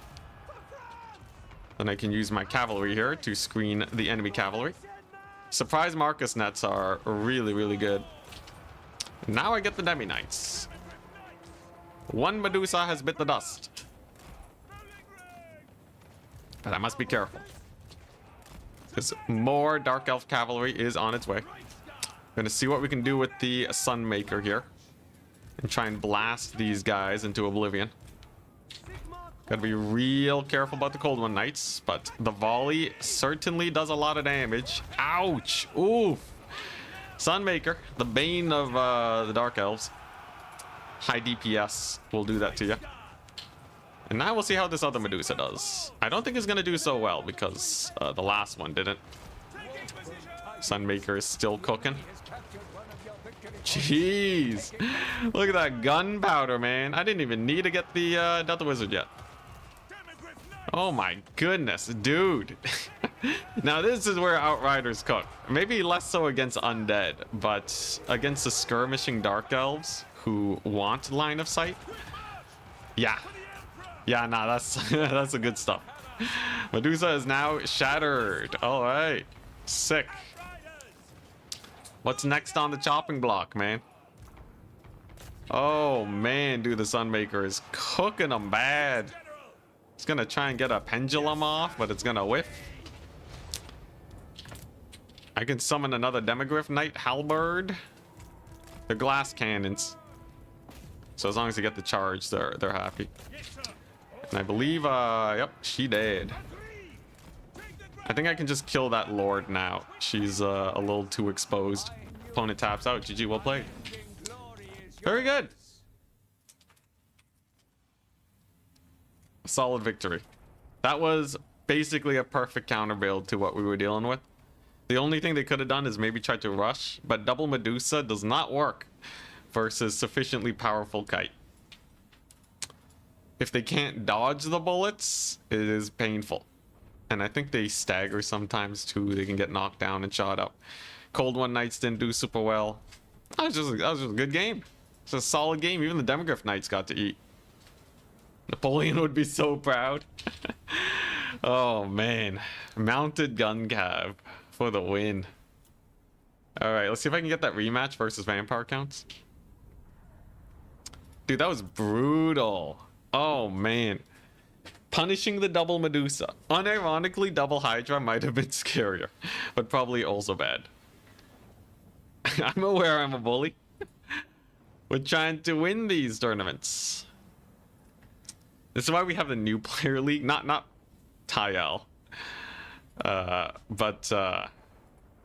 Then I can use my cavalry here to screen the enemy cavalry. Surprise Marcus nets are really, really good. Now I get the Demi Knights. One Medusa has bit the dust. But I must be careful. Because more Dark Elf cavalry is on its way. Gonna see what we can do with the Sunmaker here. And try and blast these guys into oblivion. Gotta be real careful about the Cold One Knights, but the volley certainly does a lot of damage. Ouch! Oof! Sunmaker, the bane of the Dark Elves. High DPS will do that to you. And now we'll see how this other Medusa does. I don't think it's gonna do so well because the last one didn't. Sunmaker is still cooking. Jeez! Look at that gunpowder, man. I didn't even need to get the Death Wizard yet. Oh my goodness, dude. Now this is where Outriders cook. Maybe less so against undead, but against the skirmishing Dark Elves who want line of sight. Yeah. Yeah, nah, that's that's the good stuff. Medusa is now shattered. All right. Sick. What's next on the chopping block, man? Oh man, dude, the Sunmaker is cooking them bad. It's gonna try and get a pendulum off, but it's gonna whiff. I can summon another Demigryph Knight Halberd. They're glass cannons, so as long as they get the charge, they're happy. And I believe, yep, she dead. I think I can just kill that Lord now. She's a little too exposed. Opponent taps out. GG, well played. Very good. Solid victory. That was basically a perfect counter build to what we were dealing with. The only thing they could have done is maybe try to rush, but double Medusa does not work versus sufficiently powerful Kite. If they can't dodge the bullets, it is painful. And I think they stagger sometimes too. They can get knocked down and shot up. Cold One Knights didn't do super well. That was just a good game. It's a solid game. Even the Demigryph Knights got to eat. Napoleon would be so proud. Oh man. Mounted gun cav for the win. Alright, let's see if I can get that rematch versus Vampire Counts. Dude, that was brutal. Oh man. Punishing the double Medusa. Unironically, double Hydra might have been scarier, but probably also bad. I'm aware I'm a bully. We're trying to win these tournaments. This is why we have the new player league. Not Tyel.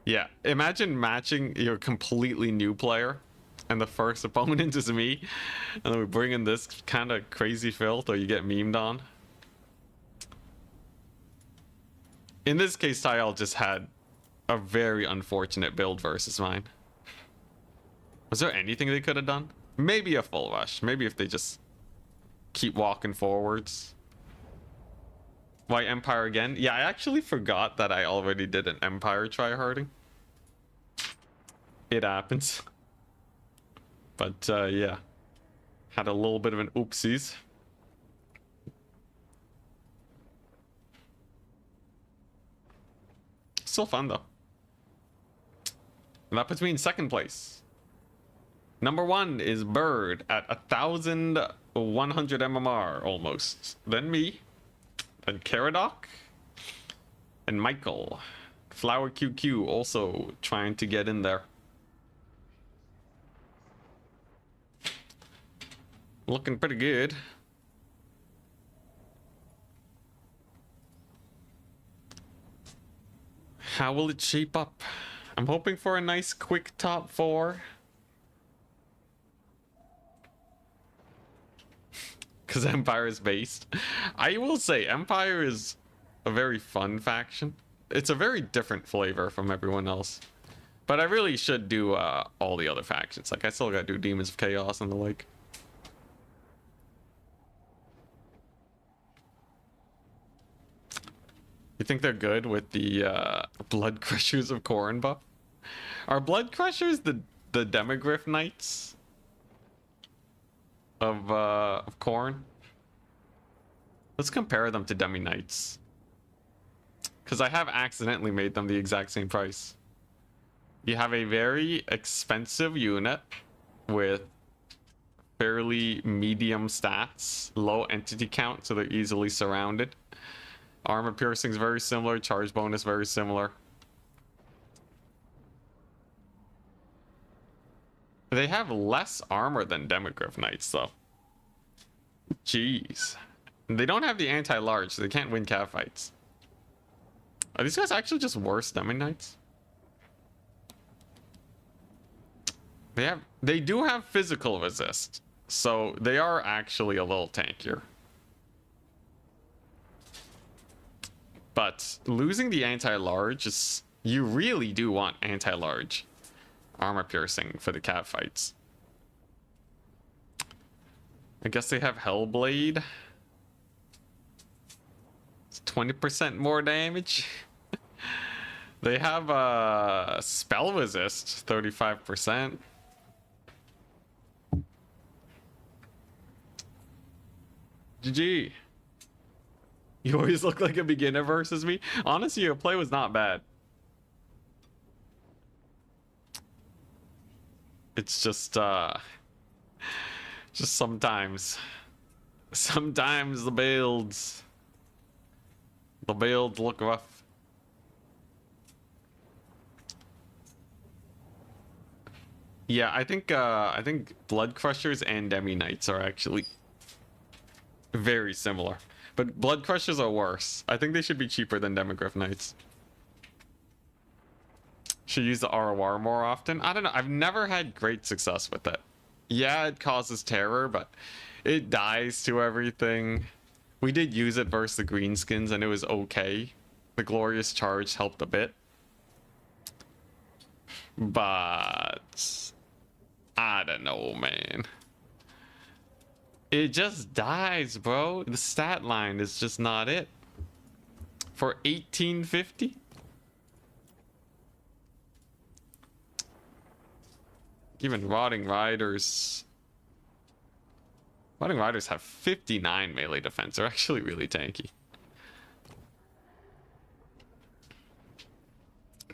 Yeah. Imagine matching your completely new player and the first opponent is me. And then we bring in this kind of crazy filth or you get memed on. In this case, Tyel just had a very unfortunate build versus mine. Was there anything they could have done? Maybe a full rush. Maybe if they just keep walking forwards. Why Empire again? Yeah, I actually forgot that I already did an Empire tryharding. It happens. But yeah. Had a little bit of an oopsies. Still fun though. And that puts me in second place. Number 1 is Bird at 1,100 MMR almost. Then me. Then Caradoc. And Michael. Flower QQ also trying to get in there. Looking pretty good. How will it shape up? I'm hoping for a nice quick top 4. Because Empire is based. I will say Empire is a very fun faction. it's a very different flavor from everyone else. But I really should do all the other factions. Like I still gotta do Demons of Chaos and the like. You think they're good with the Blood Crushers of Khorne buff? Are Blood Crushers the Demogryph Knights of Khorne? Let's compare them to Demi Knights. Because I have accidentally made them the exact same price. You have a very expensive unit with fairly medium stats, low entity count, so they're easily surrounded. Armor piercing is very similar, charge bonus very similar. They have less armor than Demogryph Knights, though. Jeez. They don't have the anti-large, so they can't win cat fights. Are these guys actually just worse Demi Knights? They do have physical resist, so they are actually a little tankier. But losing the anti-large is... You really do want anti-large armor piercing for the cat fights. I guess they have Hellblade. It's 20% more damage. They have spell resist, 35%. GG. You always look like a beginner versus me. Honestly, your play was not bad. It's just sometimes the builds look rough. Yeah, I think Blood Crushers and Demi Knights are actually very similar. But Blood Crushers are worse. I think they should be cheaper than Demogryph Knights. Should use the ROR more often. I don't know. I've never had great success with it. Yeah, it causes terror, but it dies to everything. We did use it versus the Greenskins, and it was okay. The Glorious Charge helped a bit. But... I don't know, man. It just dies, bro. The stat line is just not it. For 1850? Even Rotting Riders have 59 melee defense. They're actually really tanky.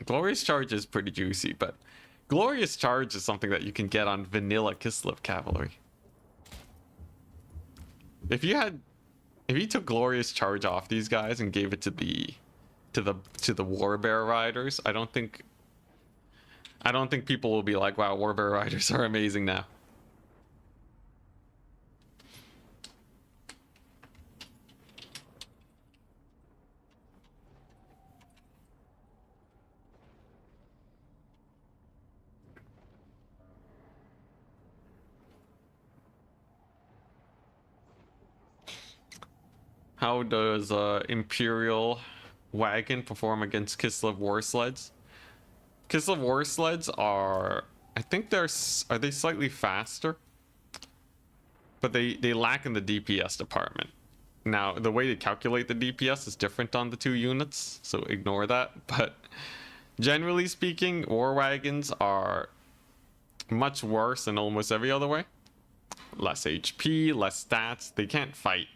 Glorious Charge is pretty juicy, but Glorious Charge is something that you can get on vanilla Kislev Cavalry. If you took Glorious Charge off these guys and gave it to the Warbear Riders, I don't think people will be like, wow, Warbear Riders are amazing now. How does Imperial Wagon perform against Kislev War Sleds? Kislev War Sleds are... I think are they slightly faster? But they lack in the DPS department. Now, the way to calculate the DPS is different on the two units, so ignore that. But generally speaking, War Wagons are much worse in almost every other way. Less HP, less stats. They can't fight.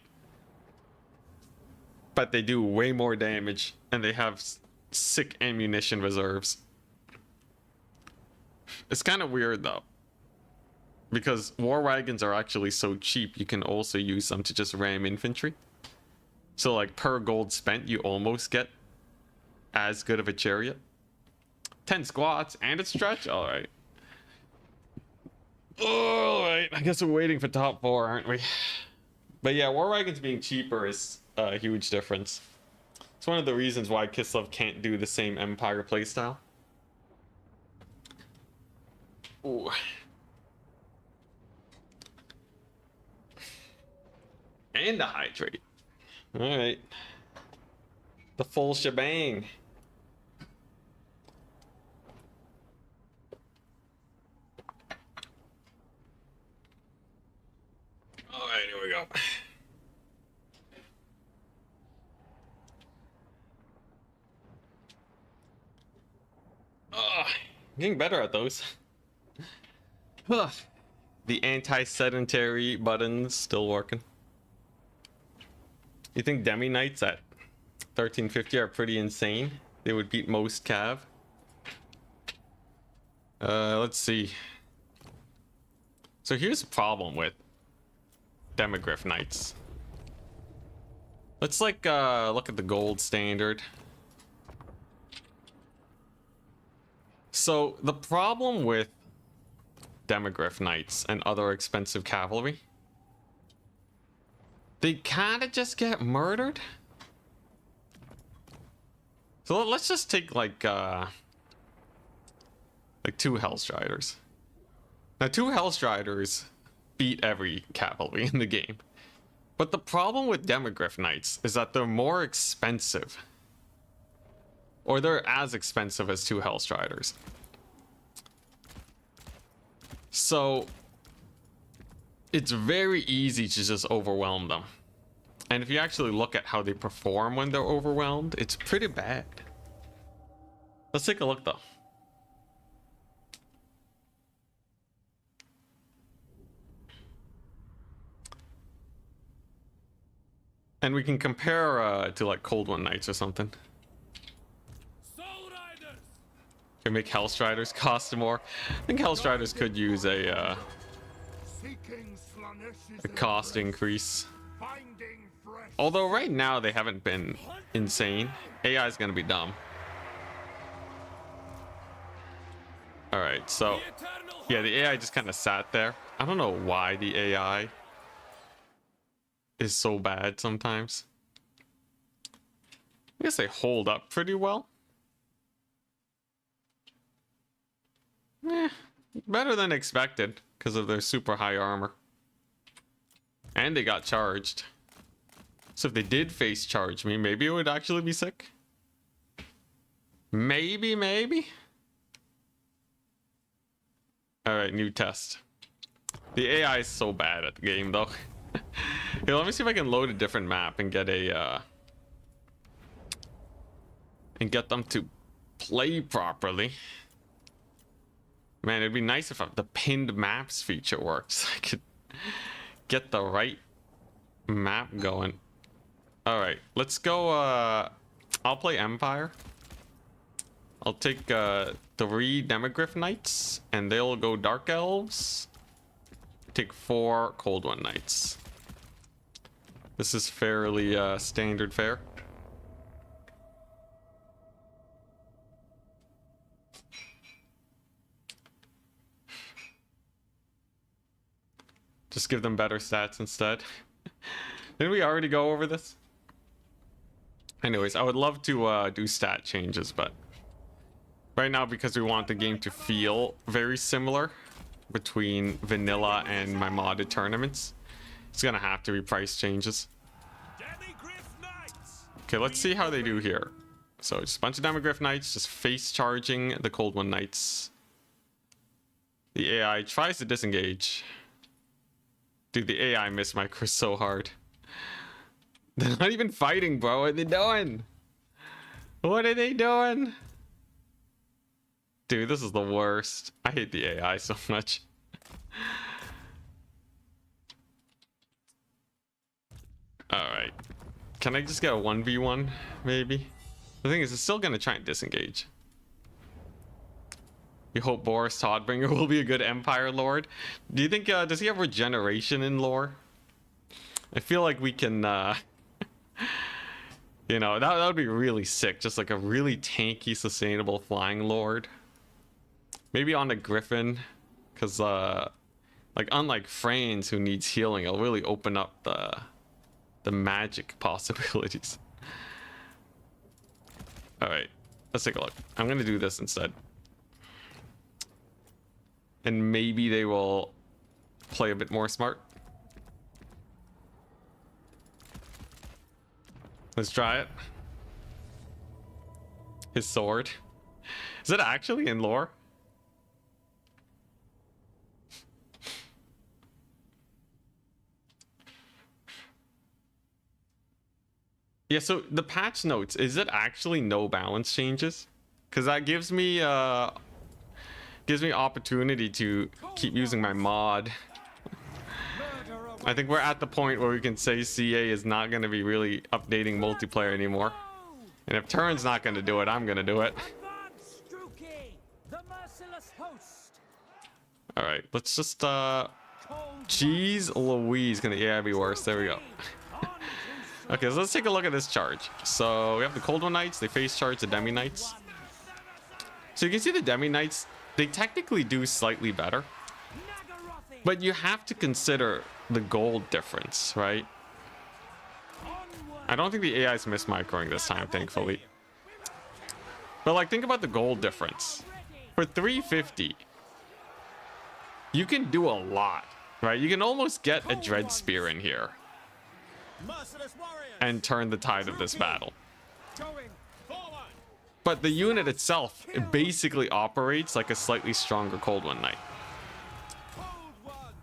But they do way more damage, and they have sick ammunition reserves. It's kind of weird, though. Because War Wagons are actually so cheap, you can also use them to just ram infantry. So, like, per gold spent, you almost get as good of a chariot. 10 squats and a stretch? Alright. Alright, I guess we're waiting for top 4, aren't we? But yeah, War Wagons being cheaper is a huge difference. It's one of the reasons why Kislev can't do the same Empire playstyle. Ooh. And a hydrate. Alright. The full shebang. Getting better at those. Ugh. The anti-sedentary buttons still working. You think Demi Knights at 1350 are pretty insane? They would beat most Cav. Let's see. So here's the problem with Demogryph Knights. Let's like look at the gold standard. So the problem with Demogryph Knights and other expensive cavalry, they kind of just get murdered. So let's just take like 2 Hellstriders. Now 2 Hellstriders beat every cavalry in the game. But the problem with Demogryph Knights is that they're more expensive. Or they're as expensive as 2 Hellstriders. So it's very easy to just overwhelm them. And if you actually look at how they perform when they're overwhelmed, it's pretty bad. Let's take a look though. And we can compare to like Cold One Knights or something. Can make Hellstriders cost more. I think Hellstriders could use a cost increase. Although right now they haven't been insane. AI is gonna be dumb. Alright, so yeah, the AI just kind of sat there. I don't know why the AI is so bad sometimes. I guess they hold up pretty well. Better than expected because of their super high armor. And they got charged. So if they did face charge me, maybe it would actually be sick. Maybe. Alright, new test. The AI is so bad at the game though. Here, let me see if I can load a different map and get a and get them to play properly. Man, it'd be nice if the pinned maps feature works. I could get the right map going. All right, let's go. I'll play Empire. I'll take 3 Demogryph Knights, and they'll go Dark Elves. Take 4 Cold One Knights. This is fairly standard fare. Just give them better stats instead. Didn't we already go over this? Anyways, I would love to do stat changes, but right now, because we want the game to feel very similar between vanilla and my modded tournaments, it's gonna have to be price changes. Okay, let's see how they do here. So just a bunch of Demogryph Knights just face charging the Cold One Knights. The AI tries to disengage. Dude, the AI missed my Chris so hard. They're not even fighting, bro. What are they doing? What are they doing? Dude, this is the worst. I hate the AI so much. Alright. Can I just get a 1v1, maybe? The thing is, it's still gonna try and disengage. You hope Boris Todbringer will be a good Empire Lord. Do you think, does he have regeneration in lore? I feel like we can, you know, that would be really sick. Just like a really tanky, sustainable flying Lord. Maybe on a Griffin. Because, like, unlike Frains, who needs healing, it'll really open up the magic possibilities. Alright, let's take a look. I'm going to do this instead. And maybe they will play a bit more smart. Let's try it. His sword. Is it actually in lore? Yeah, so the patch notes, is it actually no balance changes? Because that gives me gives me opportunity to keep using my mod. I think we're at the point where we can say CA is not going to be really updating multiplayer anymore. And if Turn's not going to do it, I'm going to do it. Alright, let's just, Jeez Louise, gonna, yeah, be worse. There we go. Okay, so let's take a look at this charge. So we have the Cold One Knights, they face charge the Demi Knights. So you can see the Demi Knights, they technically do slightly better. But you have to consider the gold difference, right? I don't think the AI is mismicroing this time, thankfully. But like, think about the gold difference. For 350, you can do a lot, right? You can almost get a Dread Spear in here and turn the tide of this battle. But the unit itself, it basically operates like a slightly stronger Cold One Knight.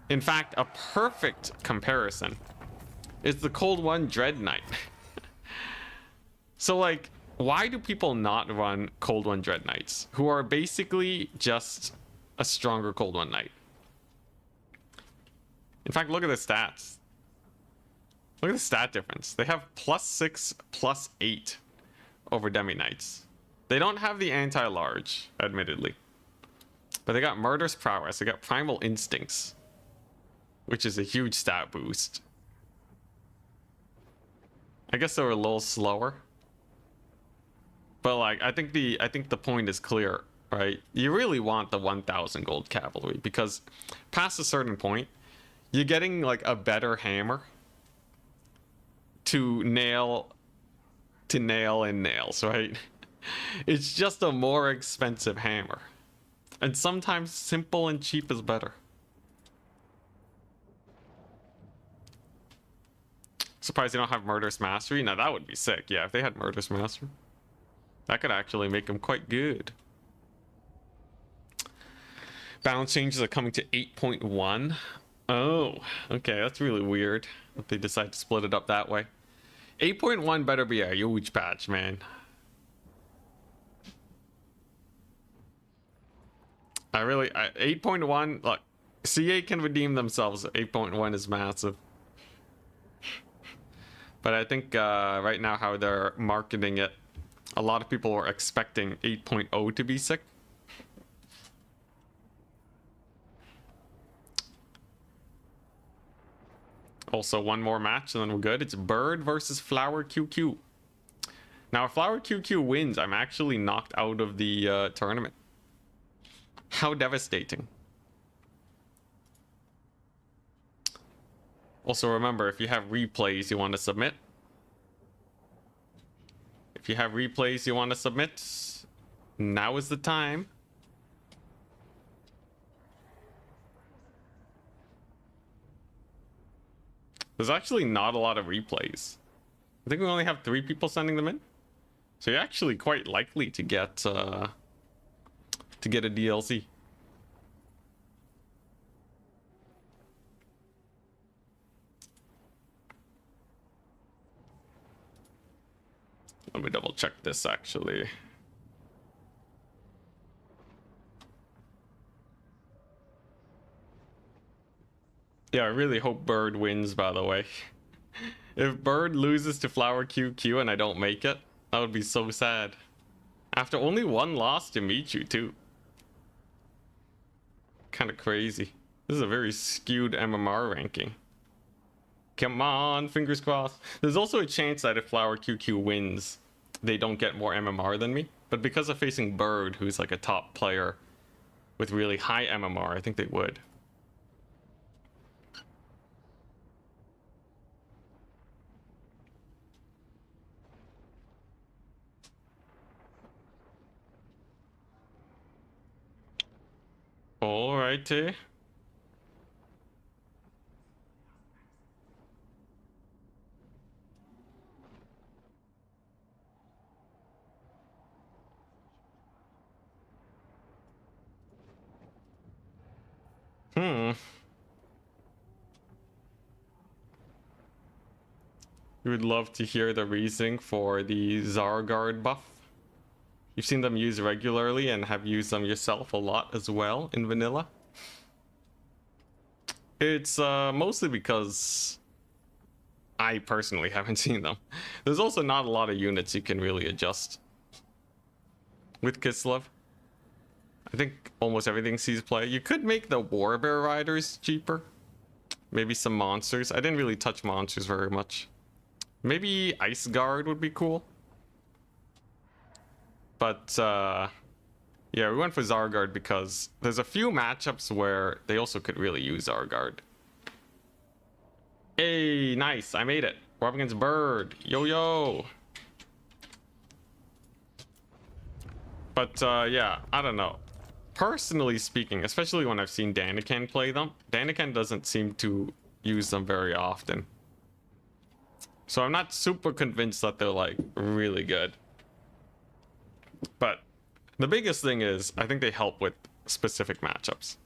In fact, a perfect comparison is the Cold One Dread Knight. So like, why do people not run Cold One Dread Knights, who are basically just a stronger Cold One Knight? In fact, look at the stats. Look at the stat difference. They have +6, +8 over Demi Knights. They don't have the anti-large, admittedly. But they got Murderous Prowess. They got Primal Instincts, which is a huge stat boost. I guess they were a little slower. But like, I think the point is clear, right? You really want the 1000 gold cavalry, because past a certain point, you're getting like a better hammer to nail in nails, right? It's just a more expensive hammer. And sometimes simple and cheap is better. Surprised they don't have Murderous Mastery. Now that would be sick. Yeah, if they had Murderous Mastery, that could actually make them quite good. Balance changes are coming to 8.1. Oh, okay, that's really weird if they decide to split it up that way. 8.1 better be a huge patch, man. I 8.1, look, CA can redeem themselves. 8.1 is massive. But I think right now how they're marketing it, a lot of people were expecting 8.0 to be sick. Also, one more match and then we're good. It's Bird versus Flower QQ. Now, if Flower QQ wins, I'm actually knocked out of the tournament. How devastating. Also, remember, if you have replays you want to submit. If you have replays you want to submit, now is the time. There's actually not a lot of replays. I think we only have 3 people sending them in. So you're actually quite likely to get a DLC. Let me double check this actually. Yeah, I really hope Bird wins, by the way. If Bird loses to Flower QQ and I don't make it, that would be so sad. After only 1 loss to Michu, too. Kind of crazy. This is a very skewed MMR ranking. Come on, fingers crossed. There's also a chance that if Flower QQ wins, they don't get more MMR than me. But because of facing Bird, who's like a top player with really high MMR, I think they would. Alrighty. You would love to hear the reasoning for the Zargard buff. you've seen them used regularly and have used them yourself a lot as well in vanilla. It's mostly because I personally haven't seen them. There's also not a lot of units you can really adjust with Kislev. I think almost everything sees play. You could make the Warbear Riders cheaper. Maybe some monsters. I didn't really touch monsters very much. Maybe Ice Guard would be cool. But yeah, we went for Zargard because there's a few matchups where they also could really use Zargard. Hey, nice. I made it. We're up against Bird. Yo, yo. But yeah, I don't know. Personally speaking, especially when I've seen Daniken play them, Daniken doesn't seem to use them very often. So I'm not super convinced that they're like really good. But the biggest thing is I think they help with specific matchups.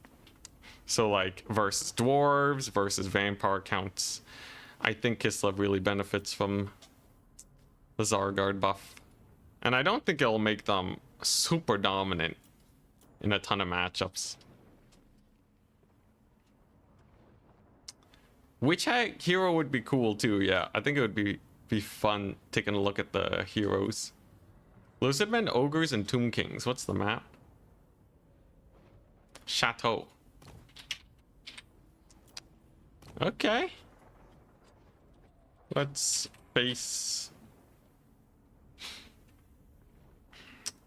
So like versus dwarves, versus vampire counts. I think Kislev really benefits from the Zargard buff. And I don't think it'll make them super dominant in a ton of matchups. Which hero would be cool too? Yeah, I think it would be fun taking a look at the heroes. Lucidmen, Ogres, and Tomb Kings. What's the map? Chateau. Okay. Let's face.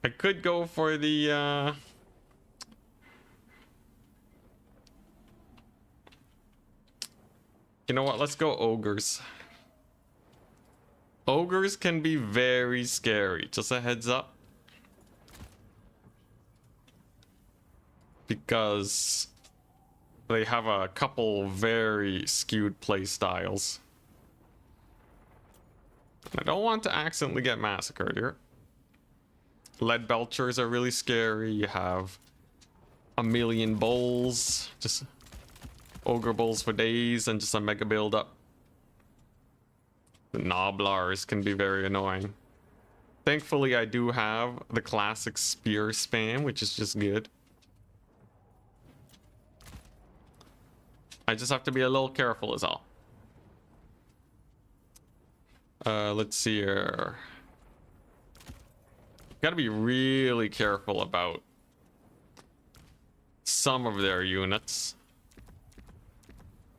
I could go for the you know what? Let's go Ogres. Ogres can be very scary. Just a heads up. Because they have a couple very skewed play styles. I don't want to accidentally get massacred here. Lead Belchers are really scary. You have a million bowls. Just ogre bowls for days and just a mega build up. The Noblars can be very annoying. Thankfully, I do have the classic spear spam, which is just good. I just have to be a little careful is all. Let's see here. Gotta be really careful about some of their units.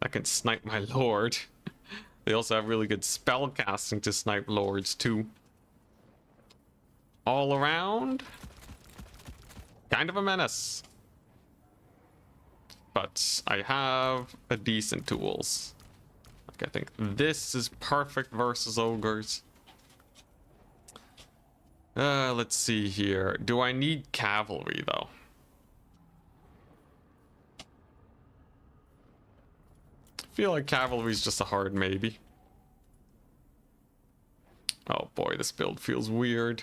That can snipe my lord. They also have really good spell casting to snipe lords too. All around, kind of a menace. But I have a decent tools. Like I think this is perfect versus ogres. Let's see here. Do I need cavalry though? I feel like cavalry is just a hard maybe. Oh boy, this build feels weird.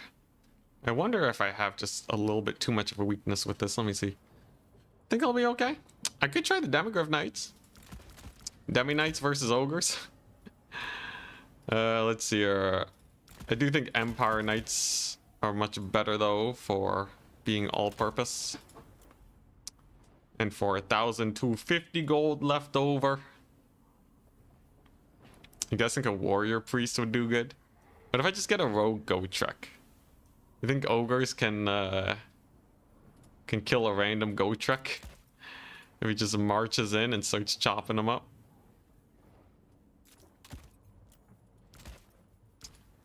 I wonder if I have just a little bit too much of a weakness with this. Let me see. Think I'll be okay. I could try the Demigryph Knights. Demi Knights versus Ogres. Let's see here. I do think Empire Knights are much better though for being all-purpose. And for 1,250 gold left over. You guys think a warrior priest would do good? But if I just get a rogue goat truck, you think ogres can kill a random goat truck if he just marches in and starts chopping them up?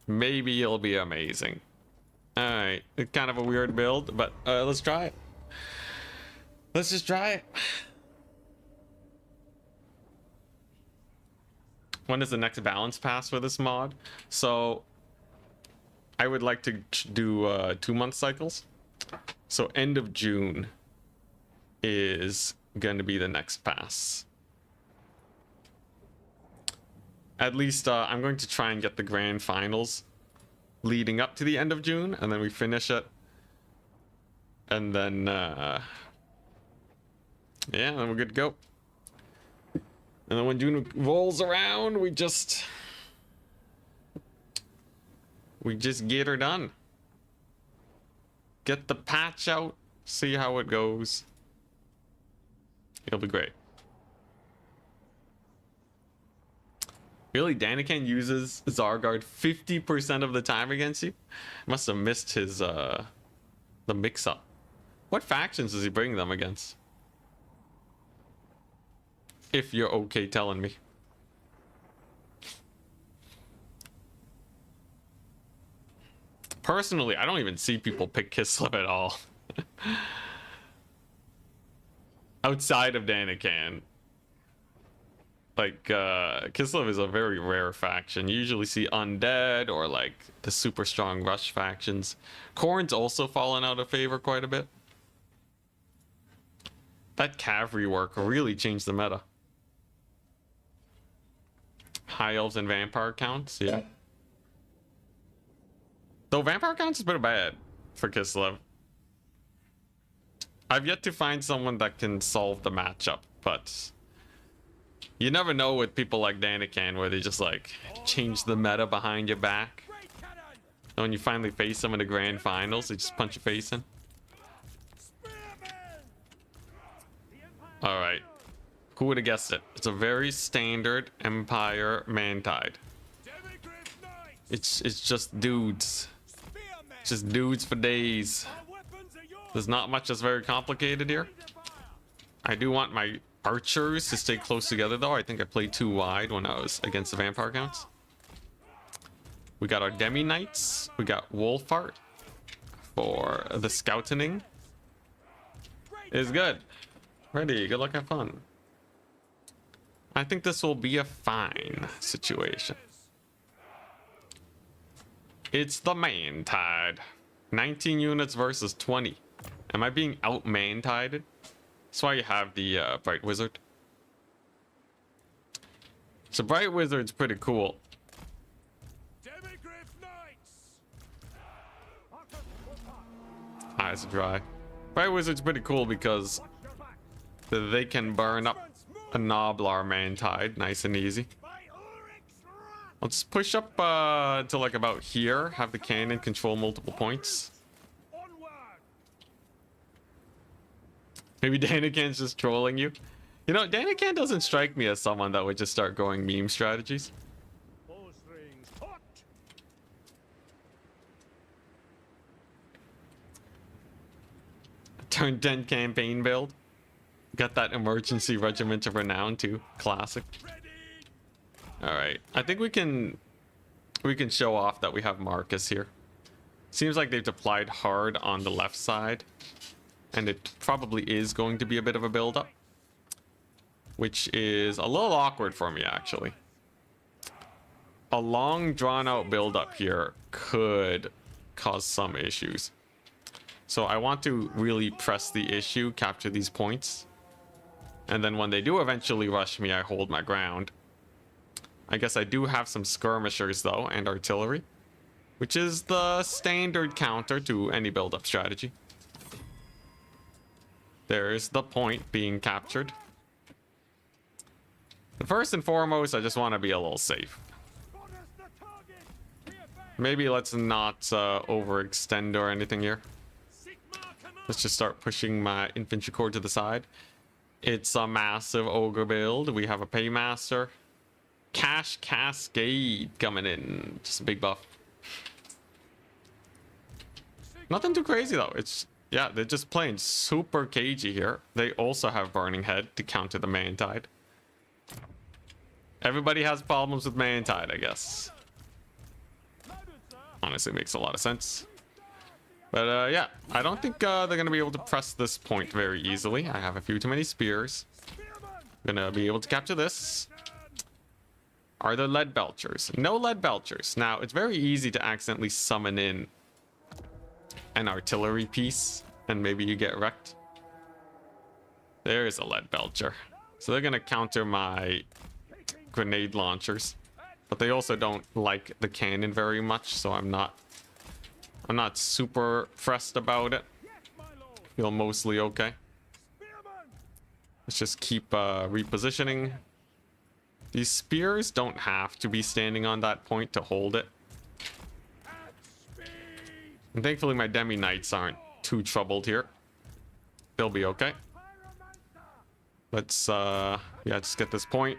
Maybe it'll be amazing. All right, it's kind of a weird build, but let's try it. Let's just try it. When is the next balance pass for this mod? So I would like to do 2-month cycles. So end of June is going to be the next pass. At least I'm going to try and get the grand finals leading up to the end of June, and then we finish it. And then yeah, then we're good to go. And then when June rolls around, we just get her done. get the patch out, see how it goes. It'll be great. Really, Daniken uses Zargard 50% of the time against you? Must have missed his the mix-up. What factions does he bring them against? If you're okay telling me. Personally, I don't even see people pick Kislev at all. Outside of Daniken. Like, Kislev is a very rare faction. You usually see Undead or, like, the super strong Rush factions. Khorne's also fallen out of favor quite a bit. That cavalry work really changed the meta. High Elves and Vampire counts, yeah. Though Vampire counts is pretty bad for Kislev. I've yet to find someone that can solve the matchup, but you never know with people like Daniken where they just like change the meta behind your back. And when you finally face them in the grand finals, they just punch your face in. Alright. Who would have guessed it? It's a very standard Empire Mantide. It's just dudes. Just dudes for days. There's not much that's very complicated here. I do want my archers to stay close together though. I think I played too wide when I was against the vampire counts. We got our Demi Knights. We got Wolfheart for the scouting. It's good. Ready. Good luck. Have fun. I think this will be a fine situation. It's the Mantide. 19 units versus 20. Am I being out-Mantided? That's why you have the Bright Wizard. So Bright Wizard's pretty cool. Eyes dry. Bright Wizard's pretty cool because they can burn up a Noblar Mantide nice and easy. Let's push up to like about here. Have the cannon control multiple points. Maybe Daniken's just trolling you. You know, Daniken doesn't strike me as someone that would just start going meme strategies. Turn 10 campaign build. Got that emergency regiment of renown too. Classic. Alright. I think we can show off that we have Marcus here. Seems like they've deployed hard on the left side. And it probably is going to be a bit of a build-up. Which is a little awkward for me, actually. A long, drawn-out build-up here could cause some issues. So I want to really press the issue, capture these points. And then when they do eventually rush me, I hold my ground. I guess I do have some skirmishers, though, and artillery. Which is the standard counter to any build-up strategy. There's the point being captured. But first and foremost, I just want to be a little safe. Maybe let's not overextend or anything here. Let's just start pushing my infantry corps to the side. It's a massive ogre build. We have a paymaster. Cash Cascade coming in. Just a big buff. Nothing too crazy though. It's... yeah, they're just playing super cagey here. They also have Burning Head to counter the Mantide. Everybody has problems with Mantide, I guess. Honestly, makes a lot of sense. But yeah, I don't think they're going to be able to press this point very easily. I have a few too many spears. I'm going to be able to capture this. Are there lead belchers? No lead belchers. Now, it's very easy to accidentally summon in an artillery piece and maybe you get wrecked. There is a lead belcher. So they're going to counter my grenade launchers. But they also don't like the cannon very much, so I'm not super pressed about it. Feel mostly okay. Let's just keep repositioning. These spears don't have to be standing on that point to hold it. And thankfully my Demi Knights aren't too troubled here. They'll be okay. Let's yeah, just get this point.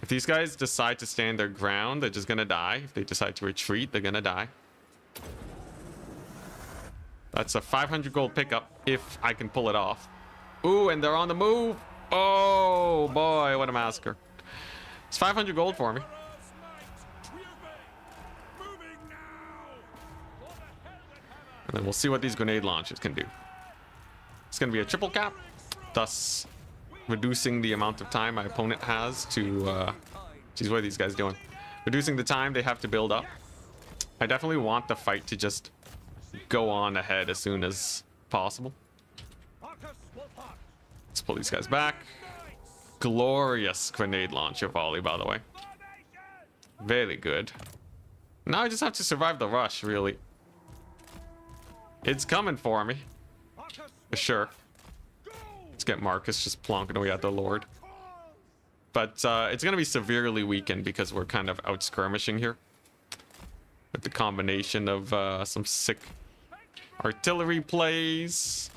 If these guys decide to stand their ground, they're just gonna die. If they decide to retreat, they're gonna die. That's a 500 gold pickup if I can pull it off. Ooh, and they're on the move. Oh boy, what a massacre. It's 500 gold for me. And then we'll see what these grenade launchers can do. It's going to be a triple cap, thus reducing the amount of time my opponent has to... Geez, what are these guys doing? Reducing the time they have to build up. I definitely want the fight to just go on ahead as soon as possible. Let's pull these guys back. Glorious grenade launcher volley, by the way. Very good. Now I just have to survive the rush, really. It's coming for me. For sure. Let's get Marcus just plonking away at the Lord. But it's going to be severely weakened because we're kind of out skirmishing here. With the combination of some sick artillery plays.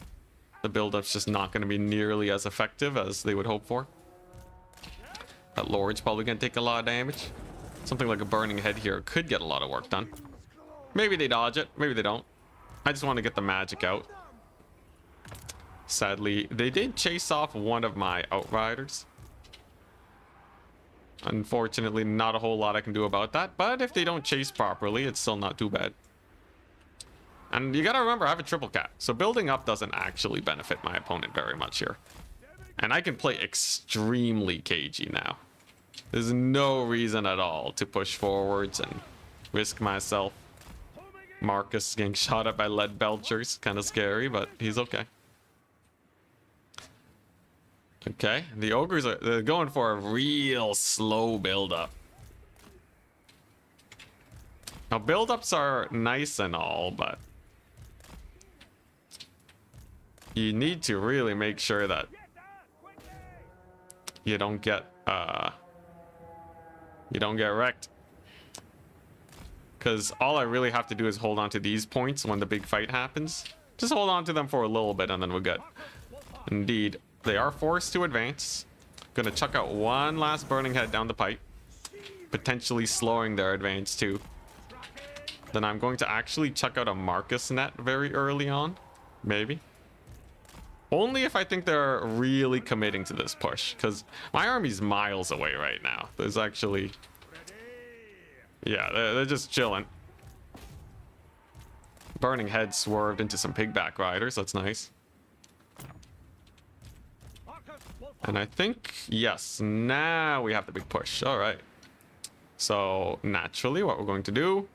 The build-up's just not going to be nearly as effective as they would hope for. That Lord's probably going to take a lot of damage. Something like a burning head here could get a lot of work done. Maybe they dodge it, maybe they don't. I just want to get the magic out. Sadly, they did chase off one of my outriders. Unfortunately, not a whole lot I can do about that, but if they don't chase properly, it's still not too bad. And you gotta remember, I have a triple cap, so building up doesn't actually benefit my opponent very much here. And I can play extremely cagey now. There's no reason at all to push forwards and risk myself. Marcus getting shot at by lead belchers, kind of scary, but he's okay. Okay, the ogres they're going for a real slow build-up. Now, build-ups are nice and all, but you need to really make sure that you don't get wrecked. Because all I really have to do is hold on to these points when the big fight happens. Just hold on to them for a little bit and then we're good. Indeed, they are forced to advance. Gonna chuck out one last burning head down the pipe. Potentially slowing their advance too. Then I'm going to actually chuck out a Marcus net very early on. Maybe. Only if I think they're really committing to this push. Because my army's miles away right now. There's actually... Yeah, they're just chilling. Burning head swerved into some pigback riders. That's nice. And I think, yes, now we have the big push. All right. So naturally, what we're going to do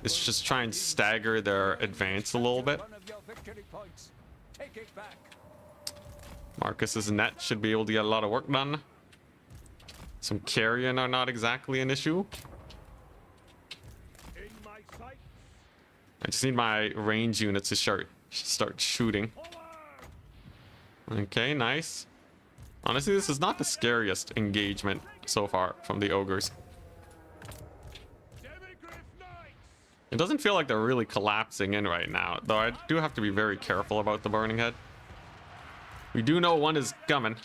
is just try and stagger their advance a little bit. Marcus's net should be able to get a lot of work done. Some carrion are not exactly an issue. I just need my range units to start shooting. Okay, nice. Honestly, this is not the scariest engagement so far from the ogres. It doesn't feel like they're really collapsing in right now, though I do have to be very careful about the burning head. We do know one is coming.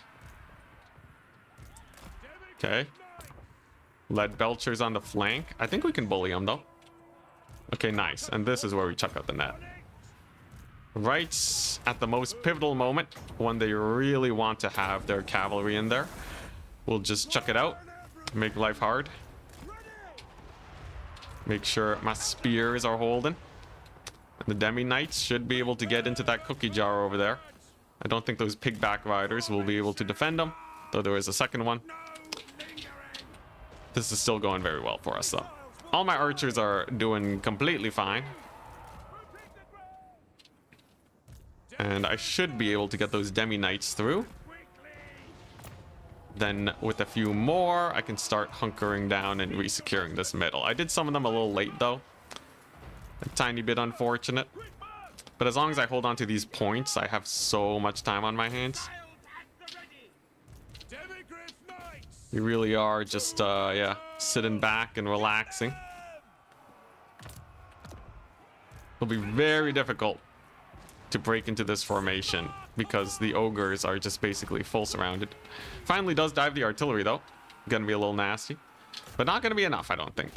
Okay. Lead belchers on the flank. I think we can bully them though. Okay, nice. And this is where we chuck out the net. Right at the most pivotal moment, when they really want to have their cavalry in there, we'll just chuck it out. Make life hard. Make sure my spears are holding. And the demi knights should be able to get into that cookie jar over there. I don't think those pigback riders will be able to defend them, though there is a second one. This is still going very well for us though. All my archers are doing completely fine. And I should be able to get those demi knights through. Then with a few more, I can start hunkering down and resecuring this middle. I did some of them a little late though. A tiny bit unfortunate. But as long as I hold on to these points, I have so much time on my hands. You really are just, yeah, sitting back and relaxing. It'll be very difficult to break into this formation because the ogres are just basically full surrounded. Finally does dive the artillery though. Gonna be a little nasty, but not gonna be enough, I don't think.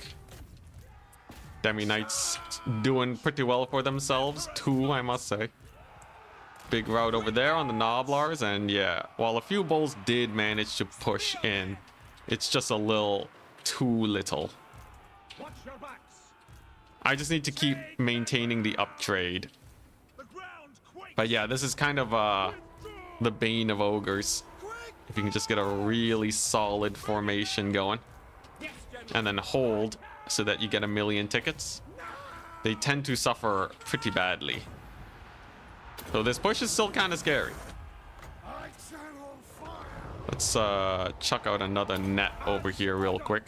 Demi Knights doing pretty well for themselves too, I must say. Big route over there on the Noblars, and yeah, while a few bulls did manage to push in, it's just a little too little. I just need to keep maintaining the uptrade. But yeah, this is kind of the bane of ogres. If you can just get a really solid formation going and then hold so that you get a million tickets, they tend to suffer pretty badly. So this push is still kind of scary. Let's chuck out another net over here real quick.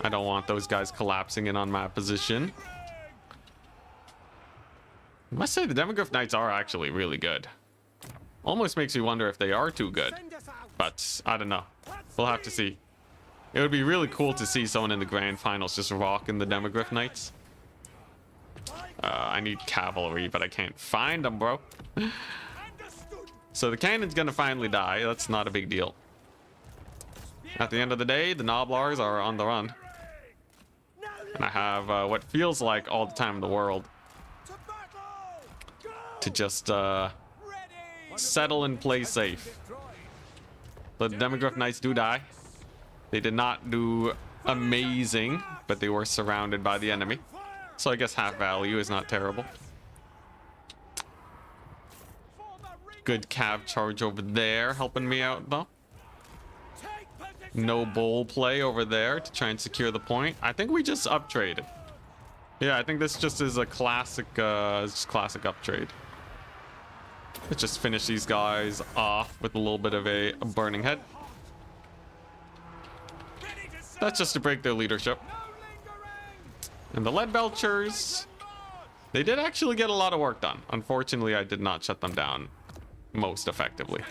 I don't want those guys collapsing in on my position. I must say the Demogryph Knights are actually really good. Almost makes me wonder if they are too good. But I don't know. We'll have to see. It would be really cool to see someone in the grand finals just rocking the Demogryph Knights. I need cavalry, but I can't find them, bro. So the cannon's gonna finally die. That's not a big deal. At the end of the day, the Noblars are on the run. And I have what feels like all the time in the world to just settle and play safe. The Demogryph Knights do die. They did not do amazing, but they were surrounded by the enemy. So I guess half value is not terrible. Good cav charge over there helping me out though. No bull play over there to try and secure the point. I think we just uptraded. Yeah, I think this just is a classic, classic uptrade. Let's just finish these guys off with a little bit of a burning head. That's just to break their leadership. And the lead belchers, they did actually get a lot of work done. Unfortunately, I did not shut them down most effectively.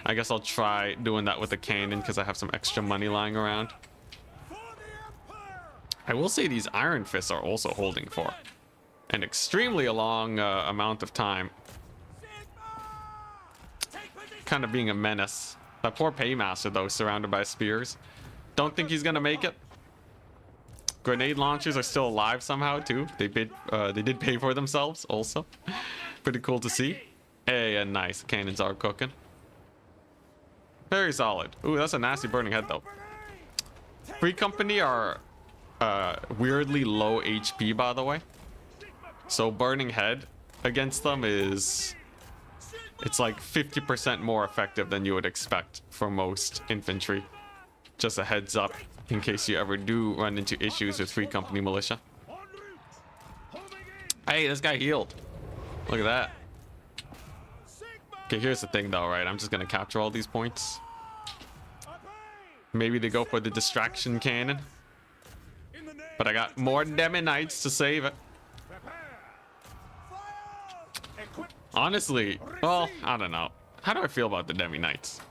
I guess I'll try doing that with the cannon because I have some extra money lying around. I will say these Iron Fists are also holding for an extremely long amount of time. Kind of being a menace. That poor Paymaster though, surrounded by spears. Don't think he's gonna make it. Grenade launchers are still alive somehow too. They did pay for themselves also. Pretty cool to see. Hey, and nice. Cannons are cooking. Very solid. Ooh, that's a nasty burning head though. Free Company are weirdly low HP, by the way. So burning head against them is, it's like 50% more effective than you would expect for most infantry. Just a heads up in case you ever do run into issues with Free Company militia. Hey, this guy healed. Look at that. Okay, here's the thing though, right? I'm just gonna capture all these points. Maybe they go for the distraction cannon. But I got more Demi Knights to save it. Honestly, well, I don't know. How do I feel about the Demi Knights?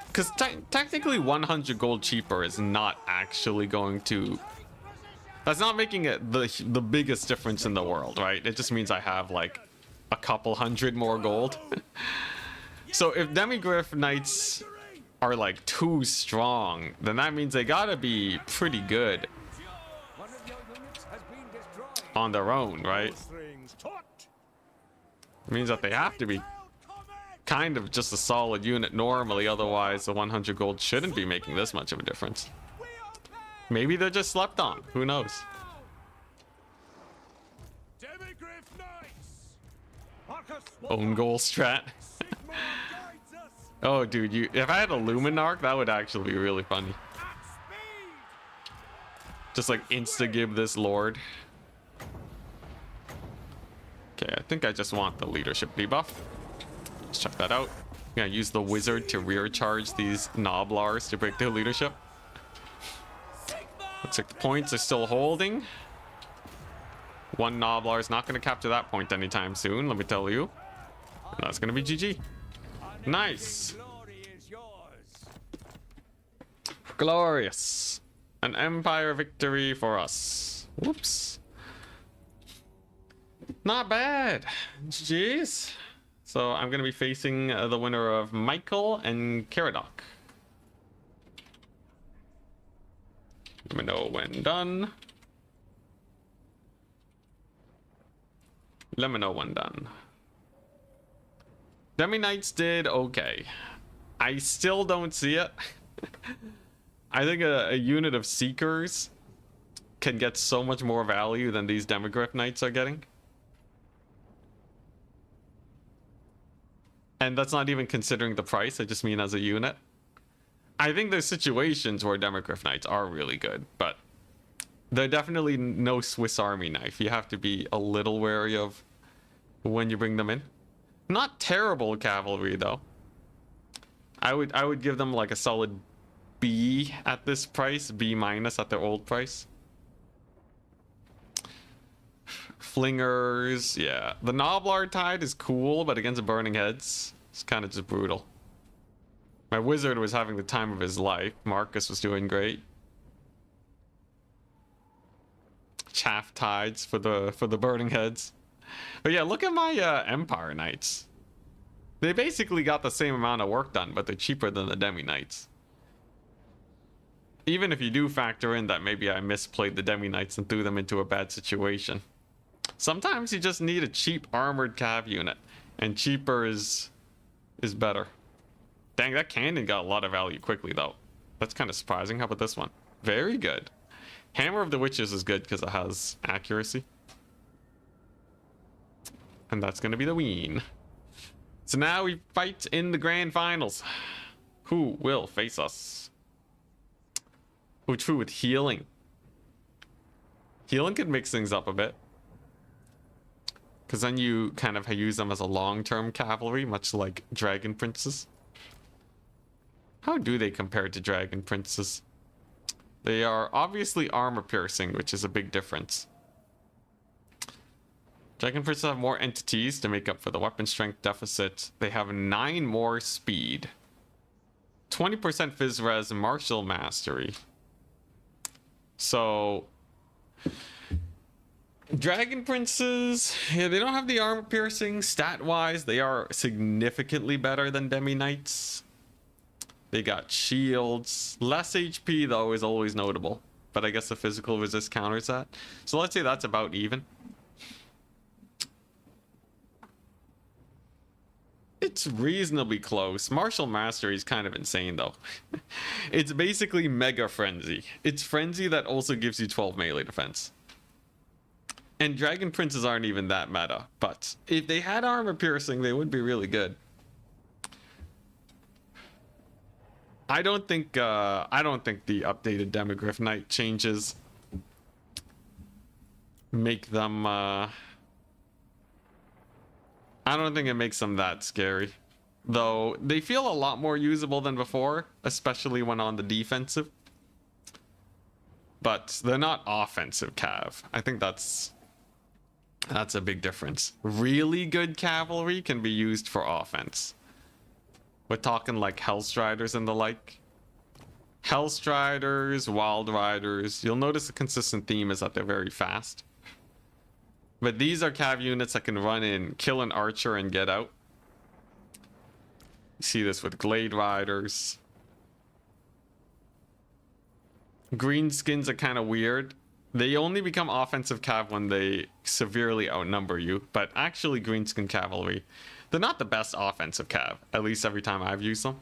Because technically 100 gold cheaper is not actually going to... That's not making it the biggest difference in the world, right? It just means I have like a couple hundred more gold. So if Demogryph Knights are like too strong, then that means they gotta be pretty good on their own, right? It means that they have to be kind of just a solid unit normally, otherwise the 100 gold shouldn't be making this much of a difference. Maybe they're just slept on, who knows? Own goal strat. Oh dude, if I had a Luminarch, that would actually be really funny. Just like insta-give this lord. Okay, I think I just want the leadership debuff. Let's check that out. I'm gonna use the wizard to rear charge these Noblars to break their leadership. Looks like the points are still holding. One Noblar is not gonna capture that point anytime soon, let me tell you. And that's gonna be GG. Nice. Glorious. An empire victory for us. Whoops. Not bad. Jeez. So I'm going to be facing the winner of Michael and Caradoc. Let me know when done. Let me know when done. Demi Knights did okay. I still don't see it. I think a unit of Seekers can get so much more value than these Demigryph Knights are getting. And that's not even considering the price, I just mean as a unit. I think there's situations where Demigryph Knights are really good, but they're definitely no Swiss Army knife. You have to be a little wary of when you bring them in. Not terrible cavalry though. I would give them like a solid B at this price, B minus at their old price. Flingers, yeah. The Noblar Tide is cool, but against Burning Heads, it's kind of just brutal. My wizard was having the time of his life. Marcus was doing great. Chaff Tides for the Burning Heads. But yeah, look at my Empire Knights. They basically got the same amount of work done, but they're cheaper than the Demi Knights. Even if you do factor in that maybe I misplayed the Demi Knights and threw them into a bad situation. Sometimes you just need a cheap armored cav unit, and cheaper is better. Dang, that cannon got a lot of value quickly though. That's kind of surprising. How about this one? Very good. Hammer of the Witches is good because it has accuracy. And that's going to be the ween. So now we fight in the grand finals. Who will face us? Oh, true, with healing. Healing could mix things up a bit. Because then you kind of use them as a long-term cavalry, much like Dragon Princes. How do they compare to Dragon Princes? They are obviously armor piercing, which is a big difference. Dragon Princes have more entities to make up for the weapon strength deficit. They have 9 more speed. 20% phys res and martial mastery. So Dragon Princes, yeah, they don't have the armor piercing. Stat-wise, they are significantly better than Demi Knights. They got shields. Less HP, though, is always notable. But I guess the physical resist counters that. So let's say that's about even. It's reasonably close. Martial Mastery is kind of insane, though. It's basically Mega Frenzy. It's Frenzy that also gives you 12 melee defense. And Dragon Princes aren't even that meta. But if they had armor piercing, they would be really good. I don't think the updated Demigryph Knight changes make them I don't think it makes them that scary. Though they feel a lot more usable than before, especially when on the defensive. But they're not offensive cav. I think that's a big difference. Really good cavalry can be used for offense. We're talking like Hellstriders and the like. Hellstriders, Wild Riders. You'll notice the consistent theme is that they're very fast. But these are cav units that can run in, kill an archer and get out. You see this with Glade Riders. Greenskins are kind of weird. They only become offensive cav when they severely outnumber you. But actually Greenskin Cavalry, they're not the best offensive cav, at least every time I've used them.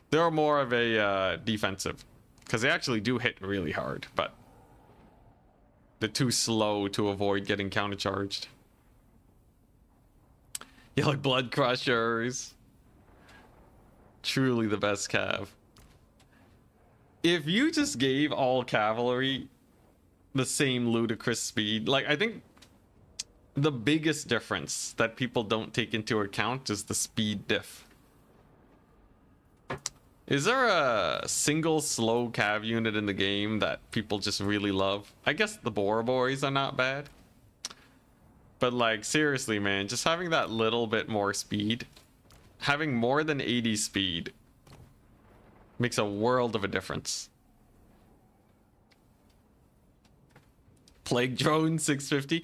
They're more of a defensive, because they actually do hit really hard, but they're too slow to avoid getting countercharged. Yeah, like Blood Crushers. Truly the best cav. If you just gave all cavalry the same ludicrous speed, like I think the biggest difference that people don't take into account is the speed diff. Is there a single slow cav unit in the game that people just really love? I guess the Boar Boys are not bad. But like, seriously, man, just having that little bit more speed, having more than 80 speed makes a world of a difference. Plague drone 650.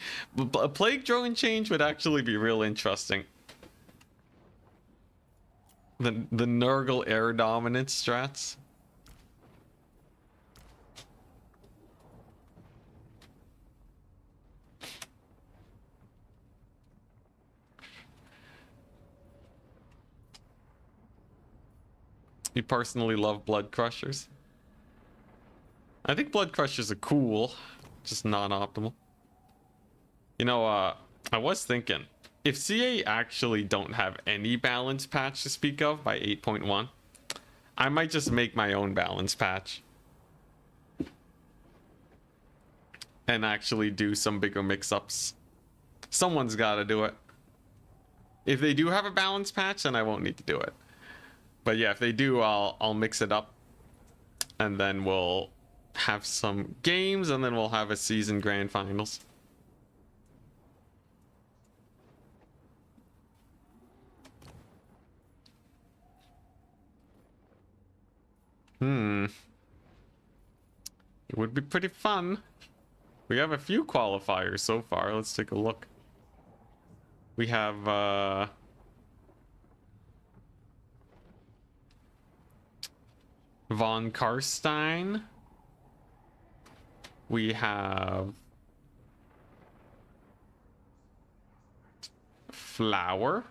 A plague drone change would actually be real interesting. The Nurgle air dominance strats. You personally love Blood Crushers? I think Blood Crushers are cool, just non-optimal. You know, I was thinking, if CA actually don't have any balance patch to speak of by 8.1, I might just make my own balance patch. And actually do some bigger mix-ups. Someone's gotta do it. If they do have a balance patch, then I won't need to do it. But yeah, if they do, I'll mix it up. And then we'll have some games, and then we'll have a season grand finals. It would be pretty fun. We have a few qualifiers so far. Let's take a look. We have Von Karstein. We have Flower.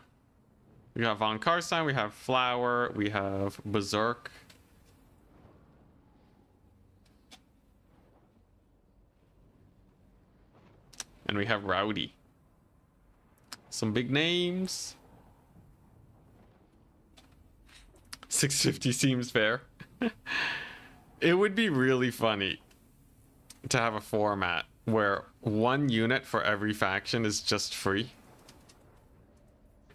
We have Von Karstein, we have Flower, we have Berserk. And we have Rowdy. Some big names. 650 seems fair. It would be really funny to have a format where one unit for every faction is just free.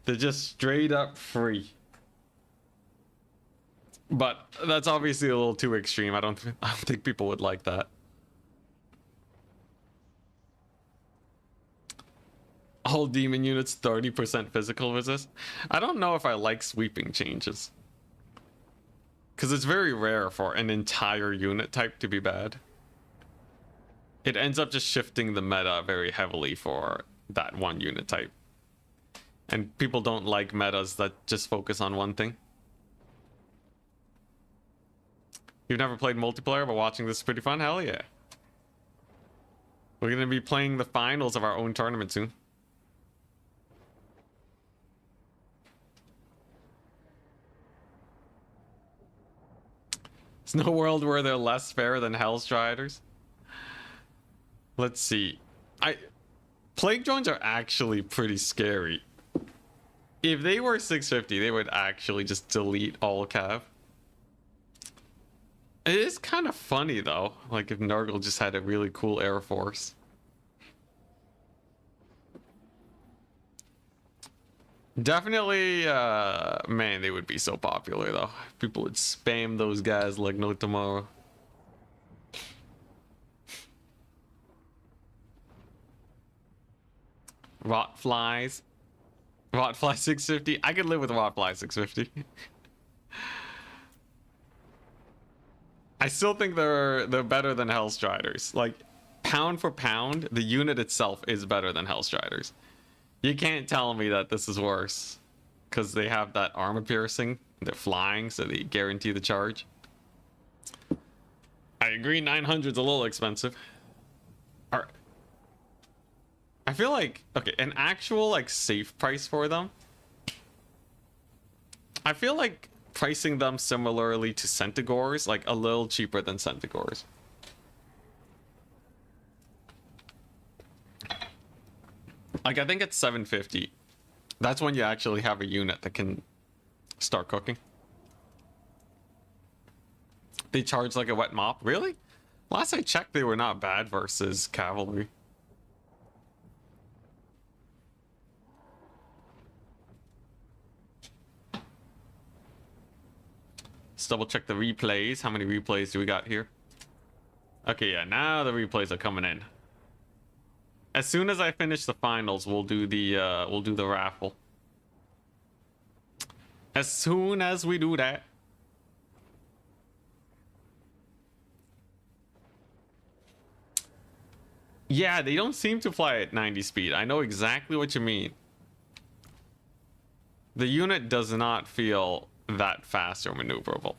They're just straight up free. But that's obviously a little too extreme. I don't think people would like that. All demon units 30% physical resist. I don't know if I like sweeping changes. Because it's very rare for an entire unit type to be bad. It ends up just shifting the meta very heavily for that one unit type. And people don't like metas that just focus on one thing. You've never played multiplayer, but watching this is pretty fun? Hell yeah. We're going to be playing the finals of our own tournament soon. There's no world where they're less fair than Hellstriders. Let's see. Plague drones are actually pretty scary. If they were 650, they would actually just delete all cav. It is kind of funny though, like if Nurgle just had a really cool air force. Definitely, man, they would be so popular though. People would spam those guys like no tomorrow. Rotflies. Rotfly 650. I could live with Rotfly 650. I still think they're better than Hellstriders. Like, pound for pound, the unit itself is better than Hellstriders. You can't tell me that this is worse. Because they have that armor piercing. They're flying, so they guarantee the charge. I agree, 900's a little expensive. I feel like, okay, an actual, like, safe price for them. I feel like pricing them similarly to Centigores, like, a little cheaper than Centigores. Like, I think it's 750. That's when you actually have a unit that can start cooking. They charge like a wet mop. Really? Last I checked, they were not bad versus cavalry. Let's double check the replays. How many replays do we got here? Okay, yeah, now the replays are coming in. As soon as I finish the finals, we'll do the raffle. As soon as we do that. Yeah, they don't seem to fly at 90 speed. I know exactly what you mean. The unit does not feel that fast or maneuverable.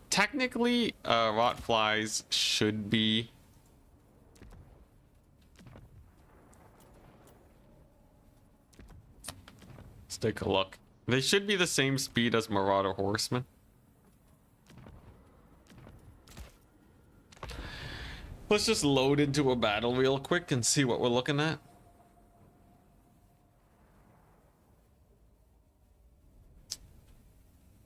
Technically, rot flies should be... Let's take a look. They should be the same speed as Marauder Horsemen. Let's just load into a battle real quick and see what we're looking at.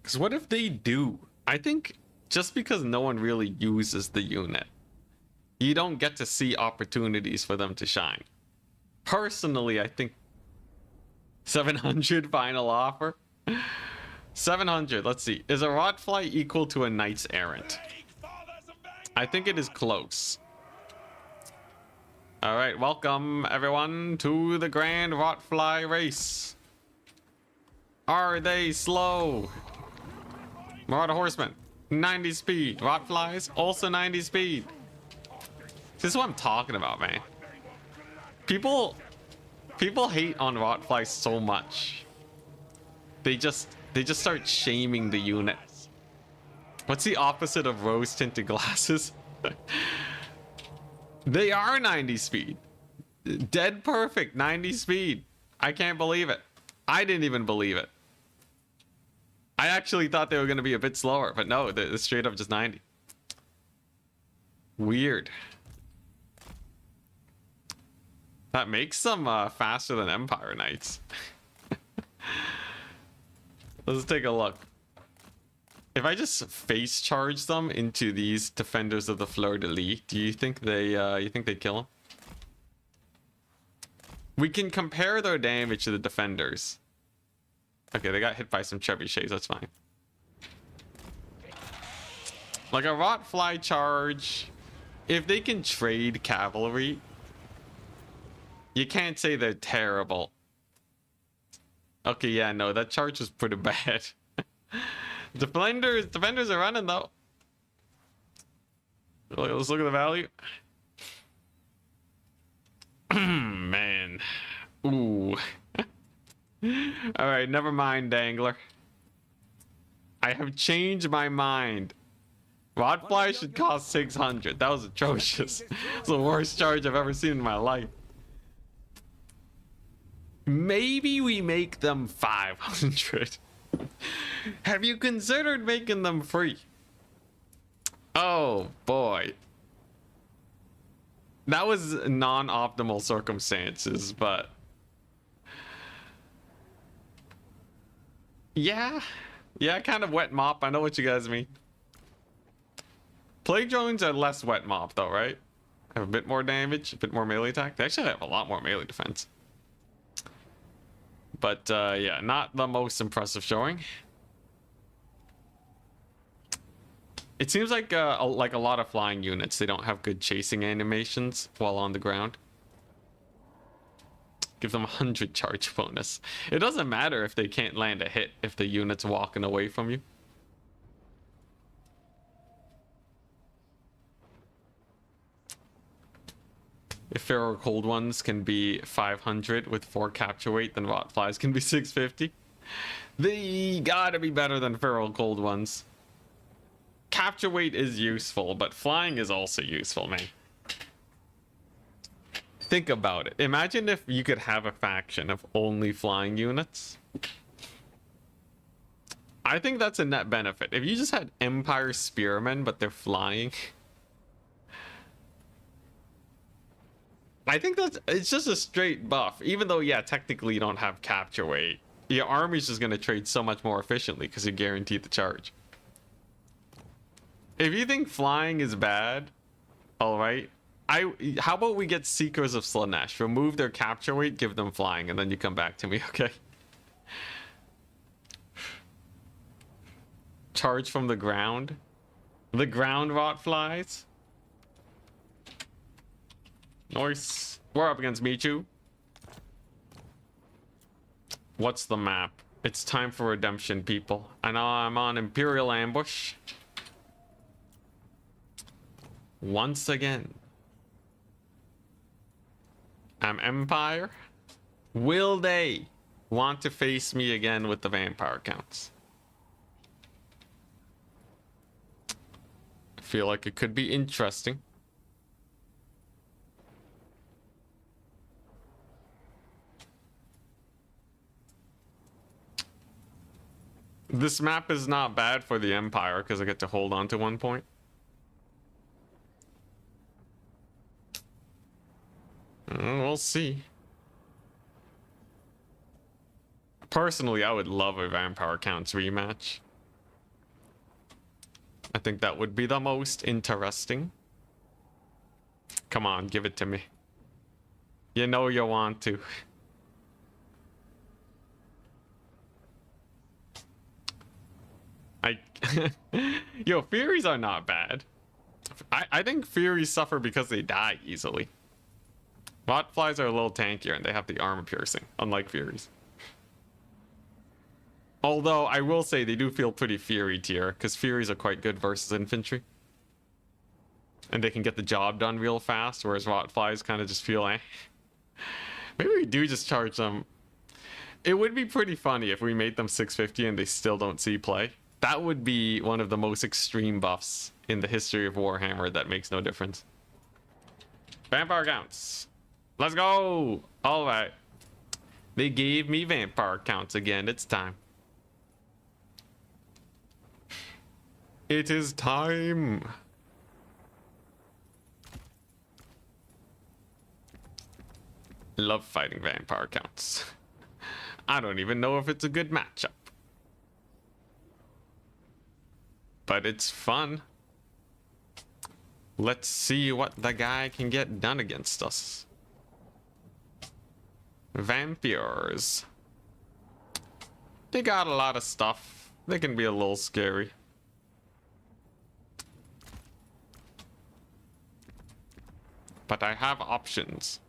Because what if they do? I think just because no one really uses the unit, you don't get to see opportunities for them to shine. Personally, I think 700 final offer. 700, let's see. Is a Rotfly equal to a Knight's Errant? I think it is close. All right, welcome everyone to the Grand Rotfly race. Are they slow? Marauder Horseman, 90 speed. Rotflies, also 90 speed. This is what I'm talking about, man. People hate on Rotflies so much. They just start shaming the unit. What's the opposite of rose tinted glasses? They are 90 speed. Dead perfect 90 speed. I can't believe it. I didn't even believe it. I actually thought they were going to be a bit slower, but no, they're straight up just 90. Weird. That makes them faster than Empire Knights. Let's take a look. If I just face charge them into these defenders of the fleur-de-lis, do you think they kill them? We can compare their damage to the defenders. Okay, they got hit by some trebuchets, that's fine. Like a Rotfly charge, if they can trade cavalry, you can't say they're terrible. Okay, yeah, no, that charge was pretty bad. Defenders are running though. Let's look at the value. Man. Ooh. All right, never mind, Dangler. I have changed my mind. Rotfly should cost 600. That was atrocious. It's the worst charge I've ever seen in my life. Maybe we make them 500. Have you considered making them free? Oh boy. That was non-optimal circumstances, but yeah, kind of wet mop. I know what you guys mean. Plague drones are less wet mop though, right? Have a bit more damage, a bit more melee attack. They actually have a lot more melee defense. But yeah, not the most impressive showing. It seems like a lot of flying units, they don't have good chasing animations while on the ground. Give them 100 charge bonus. It doesn't matter if they can't land a hit if the unit's walking away from you. If Feral Cold Ones can be 500 with 4 capture weight, then Rotflies can be 650. They gotta be better than Feral Cold Ones. Capture weight is useful, but flying is also useful, man. Think about it. Imagine if you could have a faction of only flying units. I think that's a net benefit. If you just had Empire Spearmen, but they're flying, I think it's just a straight buff. Even though, yeah, technically you don't have capture weight. Your army's just going to trade so much more efficiently because you're guaranteed the charge. If you think flying is bad, all right. How about we get Seekers of Slanesh? Remove their capture weight, give them flying, and then you come back to me, okay? Charge from the ground. The ground Rotflies. Nice. We're up against Michu. What's the map? It's time for redemption, people. I know I'm on Imperial Ambush. Once again. Empire. Will they want to face me again with the vampire counts? I feel like it could be interesting. This map is not bad for the Empire because I get to hold on to 1 point. We'll see. Personally, I would love a Vampire Counts rematch. I think that would be the most interesting. Come on, give it to me. You know you want to. Yo, Furies are not bad. I think Furies suffer because they die easily. Botflies are a little tankier and they have the armor piercing, unlike Furies. Although I will say they do feel pretty Fury tier, because Furies are quite good versus infantry. And they can get the job done real fast, whereas Botflies kind of just feel eh. Maybe we do just charge them. It would be pretty funny if we made them 650 and they still don't see play. That would be one of the most extreme buffs in the history of Warhammer that makes no difference. Vampire counts. Let's go! Alright. They gave me vampire counts again. It's time. It is time. Love fighting vampire counts. I don't even know if it's a good matchup. But it's fun. Let's see what the guy can get done against us. Vampires. They got a lot of stuff. They can be a little scary. But I have options.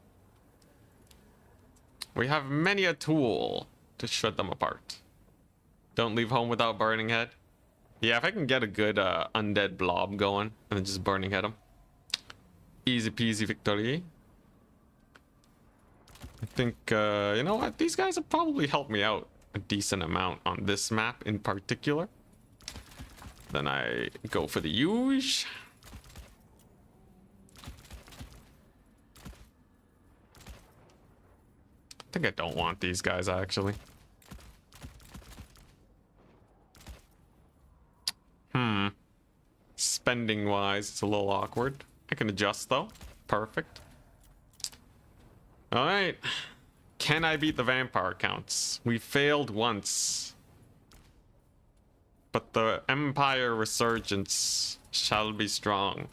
We have many a tool to shred them apart. Don't leave home without burning head. Yeah, if I can get a good undead blob going and then just burning head them. Easy peasy victory. I think, you know what? These guys have probably helped me out a decent amount on this map in particular. Then I go for the huge. I think I don't want these guys actually. Spending wise, it's a little awkward. I can adjust though. Perfect. All right. Can I beat the vampire counts? We failed once. But the Empire resurgence shall be strong.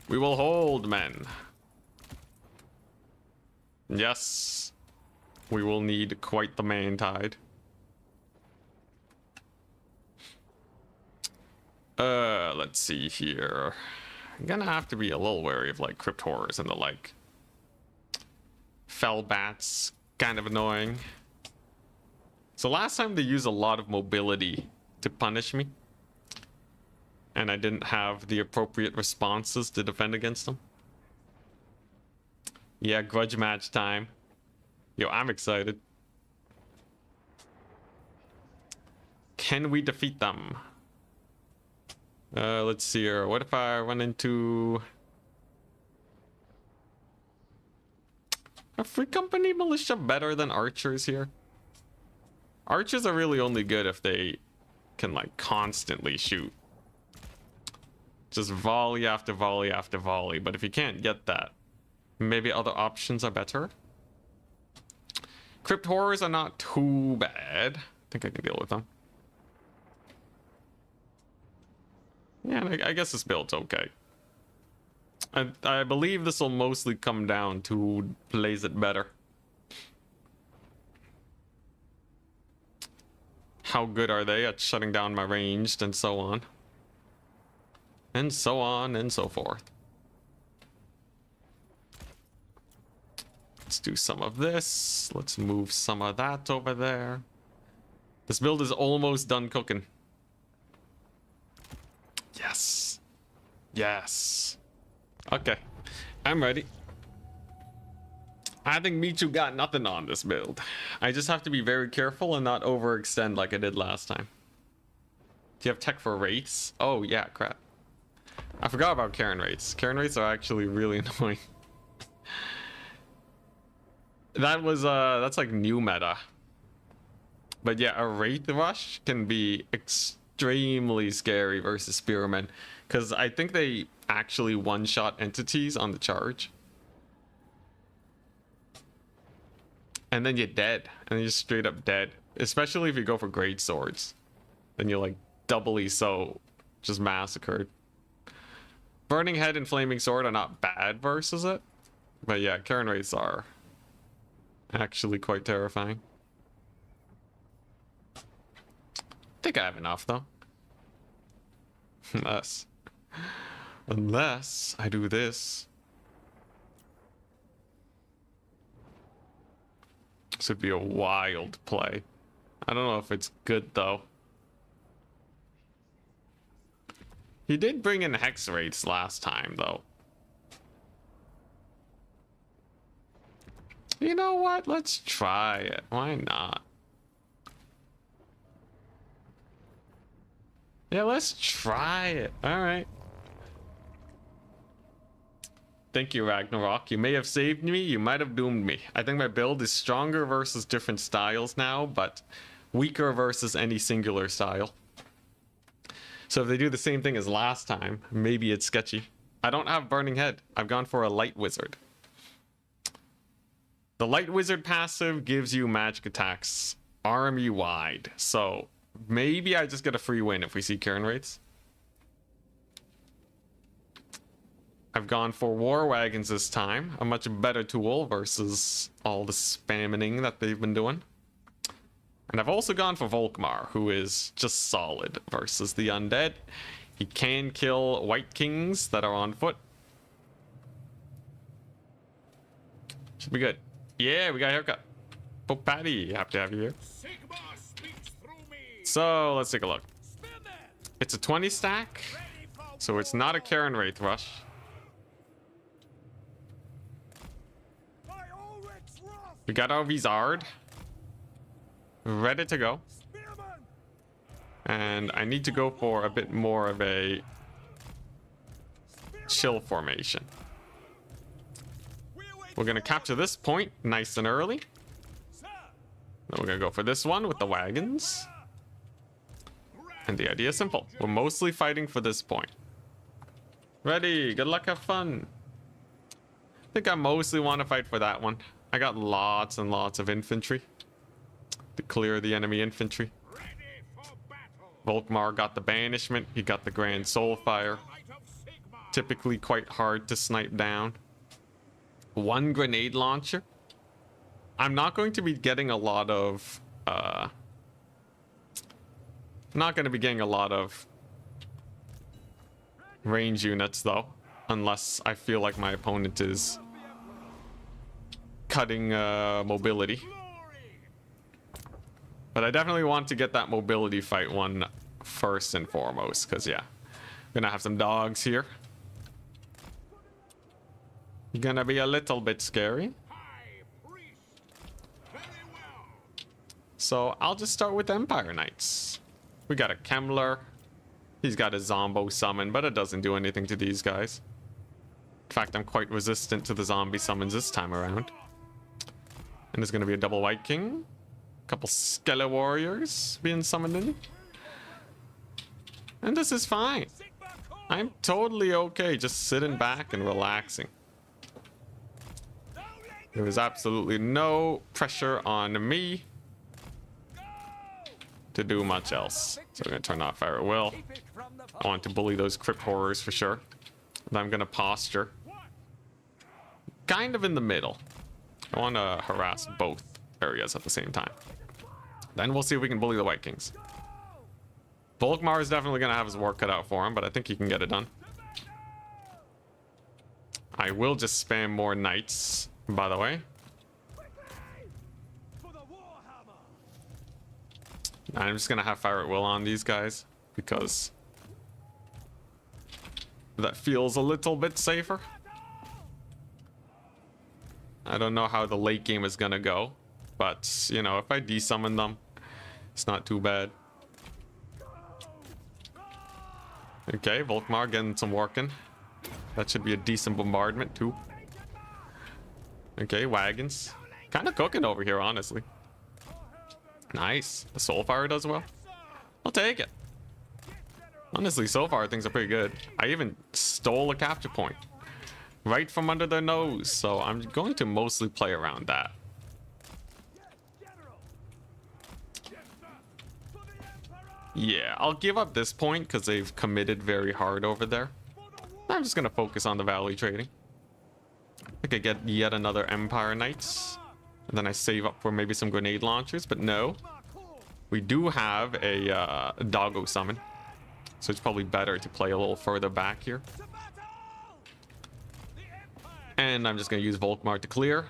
We will hold, men. Yes. We will need quite the main tide. Let's see here. I'm gonna have to be a little wary of like crypt horrors and the like. Fell bats, kind of annoying. So last time they used a lot of mobility to punish me. And I didn't have the appropriate responses to defend against them. Yeah, grudge match time. Yo, I'm excited. Can we defeat them? Let's see here. What if I run into a free company militia better than archers here? Archers are really only good if they can like constantly shoot. Just volley after volley after volley. But if you can't get that, maybe other options are better. Crypt horrors are not too bad. I think I can deal with them. Yeah, I guess this build's okay. I believe this will mostly come down to who plays it better. How good are they at shutting down my ranged and so on. And so on and so forth. Let's do some of this. Let's move some of that over there. This build is almost done cooking. Yes. Yes. Okay. I'm ready. I think Michu got nothing on this build. I just have to be very careful and not overextend like I did last time. Do you have tech for rates? Oh yeah, crap. I forgot about Karen rates. Karen rates are actually really annoying. That's like new meta. But yeah, a rate rush can be extremely scary versus spearmen, because I think they actually one-shot entities on the charge. And then you're dead. And you're straight up dead. Especially if you go for great swords. Then you're like doubly so just massacred. Burning Head and Flaming Sword are not bad versus it. But yeah, Karen rates are actually quite terrifying. I think I have enough though. Unless I do this. This would be a wild play. I don't know if it's good though. He did bring in hex rates last time though. You know what? Let's try it. Why not? Yeah, let's try it. All right. Thank you, Ragnarok. You may have saved me. You might have doomed me. I think my build is stronger versus different styles now, but weaker versus any singular style. So if they do the same thing as last time, maybe it's sketchy. I don't have Burning Head. I've gone for a Light Wizard. The Light Wizard passive gives you magic attacks army wide. So maybe I just get a free win if we see Karen rates. I've gone for War Wagons this time. A much better tool versus all the spamming that they've been doing. And I've also gone for Volkmar, who is just solid versus the undead. He can kill White Kings that are on foot. Should be good. Yeah, we got a haircut. Pope Patty, happy to have you here. So let's take a look. It's a 20 stack, so it's not a Karen Wraith rush. We got our Vizard ready to go, and I need to go for a bit more of a chill formation. We're gonna capture this point nice and early. Then we're gonna go for this one with the wagons. And the idea is simple. We're mostly fighting for this point. Ready, good luck, have fun. I think I mostly want to fight for that one. I got lots and lots of infantry to clear the enemy infantry. Volkmar got the banishment, he got the Grand Soulfire. Typically quite hard to snipe down. One grenade launcher. I'm not going to be getting a lot of range units though, unless I feel like my opponent is cutting mobility. But I definitely want to get that mobility fight one first and foremost, because yeah, we're gonna have some dogs here. Gonna be a little bit scary. So I'll just start with Empire Knights. We got a Kemmler. He's got a Zombo summon, but it doesn't do anything to these guys. In fact, I'm quite resistant to the zombie summons this time around. And there's gonna be a double White King. A couple Skele Warriors being summoned in. And this is fine. I'm totally okay just sitting back and relaxing. There was absolutely no pressure on me to do much else. So I'm gonna turn off Fire at Will. I want to bully those Crypt Horrors for sure. And I'm gonna posture kind of in the middle. I want to harass both areas at the same time. Then we'll see if we can bully the White Kings. Volkmar is definitely gonna have his work cut out for him, but I think he can get it done. I will just spam more knights, by the way. I'm just gonna have Fire at Will on these guys because that feels a little bit safer. I don't know how the late game is gonna go, but you know, if I desummon them, it's not too bad. Okay, Volkmar getting some working. That should be a decent bombardment too. Okay, wagons. Kind of cooking over here, honestly. Nice. The Soulfire does well. I'll take it. Honestly, so far things are pretty good. I even stole a capture point right from under their nose, so I'm going to mostly play around that. Yeah, I'll give up this point because they've committed very hard over there. I'm just gonna focus on the valley trading. I could get yet another Empire Knights, and then I save up for maybe some grenade launchers, but no. We do have a doggo summon, so it's probably better to play a little further back here. And I'm just gonna use Volkmar to clear.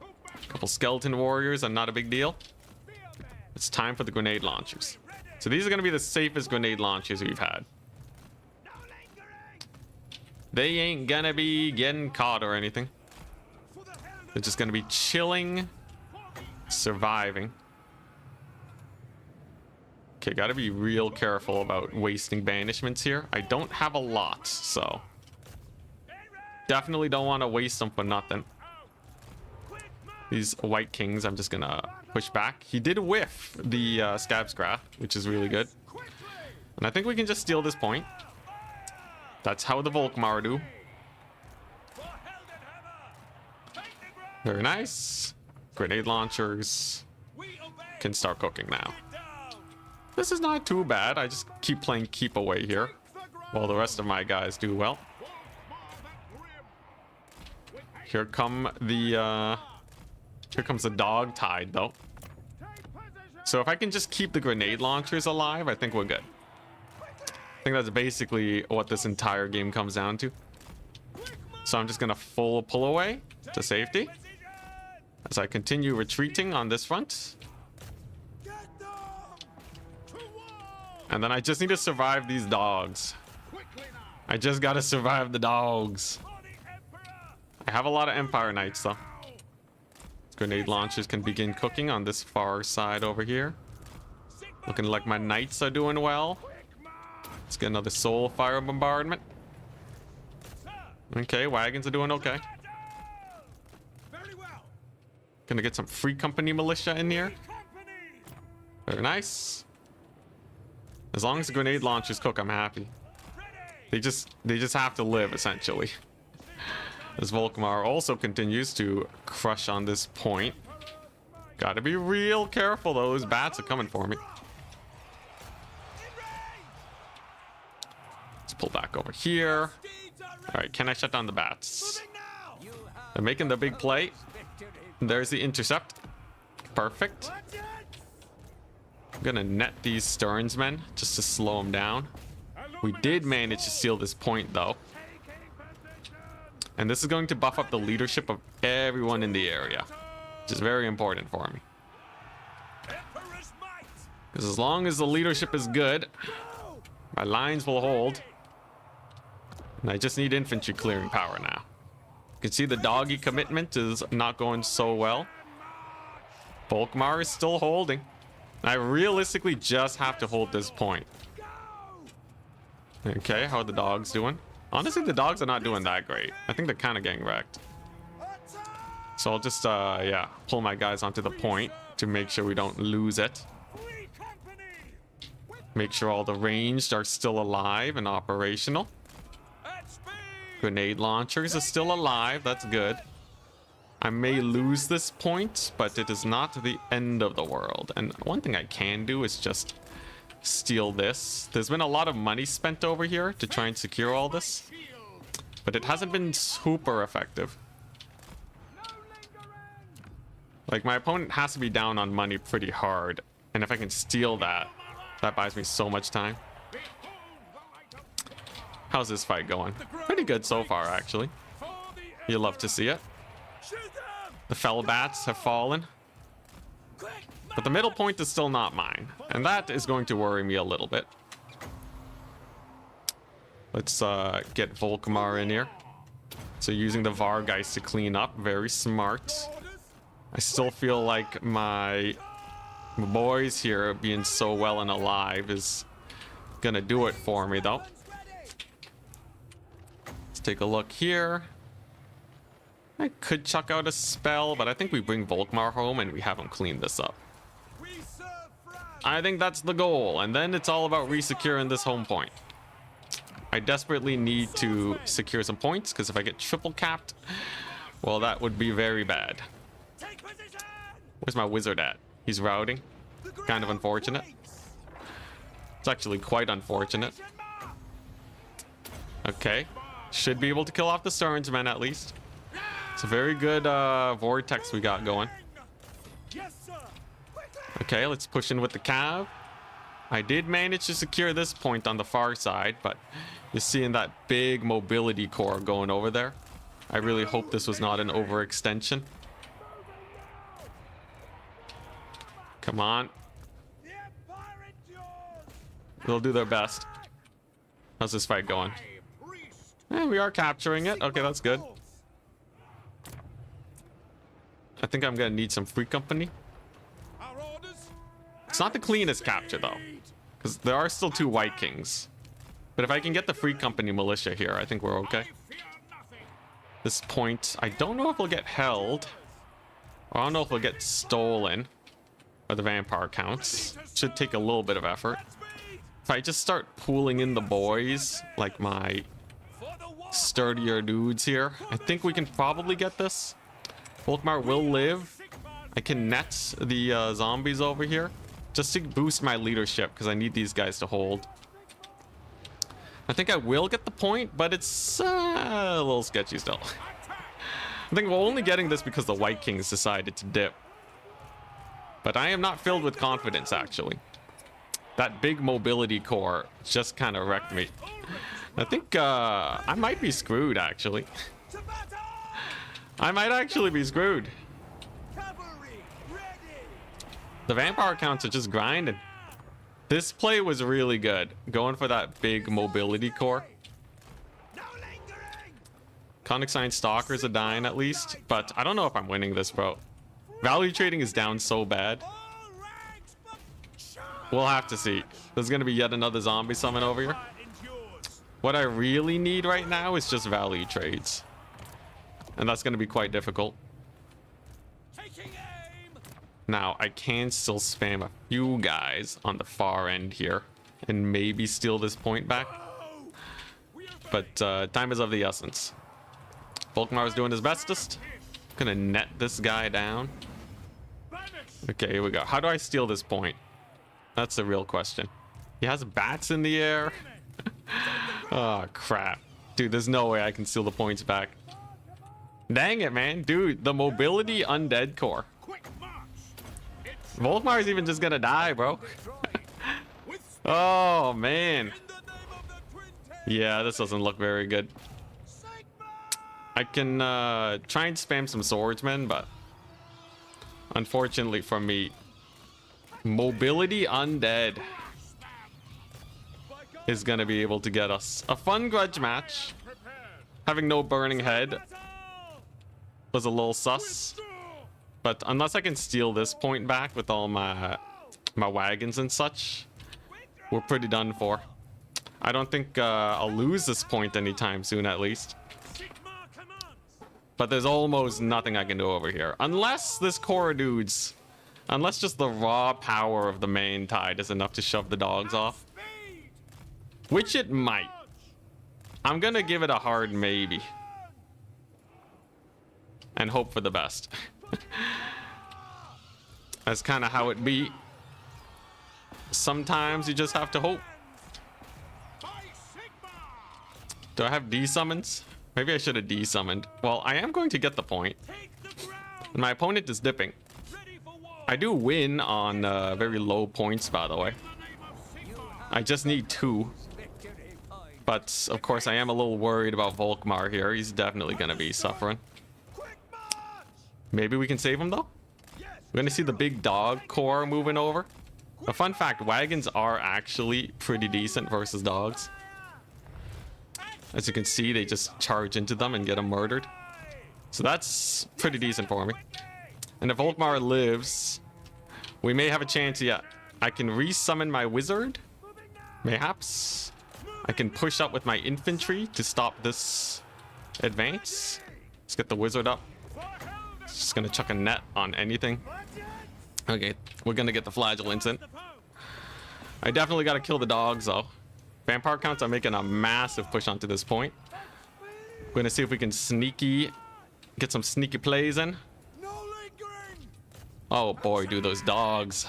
A couple skeleton warriors are not a big deal. It's time for the grenade launchers. So these are gonna be the safest grenade launchers we've had. They ain't gonna be getting caught or anything. They're just gonna be chilling, surviving. Okay, gotta be real careful about wasting banishments here. I don't have a lot, so definitely don't want to waste them for nothing. These White Kings, I'm just gonna push back. He did whiff the Scabscraft, which is really good. And I think we can just steal this point. That's how the Volkmar do. Very nice. Grenade launchers can start cooking now. This is not too bad. I just keep playing keep away here while the rest of my guys do well. Here comes the dog tide though. So if I can just keep the grenade launchers alive, I think we're good. I think that's basically what this entire game comes down to. So I'm just gonna full pull away to safety as I continue retreating on this front. And then I just need to survive these dogs. I just gotta survive the dogs. I have a lot of Empire Knights though. Grenade launchers can begin cooking on this far side over here. Looking like my knights are doing well. Let's get another soul fire bombardment. Okay, wagons are doing okay. Gonna get some free company militia in here. Very nice. As long as the grenade launchers cook, I'm happy. They just have to live essentially. As Volkmar also continues to crush on this point. Gotta be real careful though, those bats are coming for me. Let's pull back over here. Alright, can I shut down the bats? They're making the big play. There's the intercept. Perfect. I'm gonna net these Stearnsmen just to slow them down. We did manage to steal this point though. And this is going to buff up the leadership of everyone in the area, which is very important for me. Because as long as the leadership is good, my lines will hold. And I just need infantry clearing power now. You can see the doggy commitment is not going so well. Volkmar is still holding. I realistically just have to hold this point. Okay, how are the dogs doing? Honestly, the dogs are not doing that great. I think they're kind of getting wrecked. So I'll just, yeah, pull my guys onto the point to make sure we don't lose it. Make sure all the ranged are still alive and operational. Grenade launchers are still alive. That's good. I may lose this point, but it is not the end of the world. And one thing I can do is just steal this. There's been a lot of money spent over here to try and secure all this, but it hasn't been super effective. Like, my opponent has to be down on money pretty hard, and if I can steal that, that buys me so much time. How's this fight going? Pretty good so far, actually. You love to see it. The fell bats have fallen, but the middle point is still not mine, and that is going to worry me a little bit. Let's get Volkmar in here. So using the Vargeist to clean up, very smart. I still feel like my boys here being so well and alive is gonna do it for me though. Let's take a look here. I could chuck out a spell, but I think we bring Volkmar home and we have him clean this up. I think that's the goal, and then it's all about resecuring this home point. I desperately need to secure some points, because if I get triple capped, well, that would be very bad. Where's my wizard at? He's routing. Kind of unfortunate. It's actually quite unfortunate. Okay. Should be able to kill off the Stearns men at least. It's a very good vortex we got going. Okay, let's push in with the Cav. I did manage to secure this point on the far side, but you're seeing that big mobility core going over there. I really hope this was not an overextension. Come on. They'll do their best. How's this fight going? We are capturing it. Okay, that's good. I think I'm gonna need some free company. It's not the cleanest capture though, because there are still 2 White Kings. But if I can get the free company militia here, I think we're okay. This point, I don't know if we'll get held. Or I don't know if we'll get stolen. Or the vampire counts. Should take a little bit of effort. If I just start pooling in the boys, like my sturdier dudes here, I think we can probably get this. Volkmar will live. I can net the zombies over here just to boost my leadership, because I need these guys to hold. I think I will get the point, but it's a little sketchy still. I think we're only getting this because the White Kings decided to dip. But I am not filled with confidence, actually. That big mobility core just kind of wrecked me. I think I might be screwed, actually. I might actually be screwed. The vampire counts are just grinding. This play was really good. Going for that big mobility core. Conic Sign Stalkers are dying at least. But I don't know if I'm winning this, bro. Value trading is down so bad. We'll have to see. There's going to be yet another zombie summon over here. What I really need right now is just value trades. And that's going to be quite difficult. Now, I can still spam a few guys on the far end here and maybe steal this point back. But time is of the essence. Volkmar is doing his bestest. Gonna net this guy down. Okay, here we go. How do I steal this point? That's the real question. He has bats in the air. Oh, crap. Dude, there's no way I can steal the points back. Dang it, man. Dude, the mobility undead core. Volkmar is even just gonna die, bro. Oh, man. Yeah, this doesn't look very good. I can try and spam some swordsmen, but unfortunately for me, mobility undead is gonna be able to get us a fun grudge match. Having no burning head was a little sus, but unless I can steal this point back with all my wagons and such, we're pretty done for. I don't think I'll lose this point anytime soon, at least. But there's almost nothing I can do over here. Unless this core of dudes, unless just the raw power of the main tide is enough to shove the dogs off. Which it might. I'm gonna give it a hard maybe. And hope for the best. That's kind of how it be. Sometimes you just have to hope. Do I have D-summons? Maybe I should have D-summoned. Well, I am going to get the point. And my opponent is dipping. I do win on very low points, by the way. I just need 2. But, of course, I am a little worried about Volkmar here. He's definitely going to be suffering. Maybe we can save him, though? We're going to see the big dog core moving over. A fun fact, wagons are actually pretty decent versus dogs. As you can see, they just charge into them and get them murdered. So that's pretty decent for me. And if Volkmar lives, we may have a chance yet. I can resummon my wizard. Mayhaps. I can push up with my infantry to stop this advance. Let's get the wizard up. Just gonna chuck a net on anything. Okay, we're gonna get the flagellants in. I definitely gotta kill the dogs though. Vampire counts are making a massive push onto this point. We're gonna see if we can get some sneaky plays in. Oh boy, do those dogs.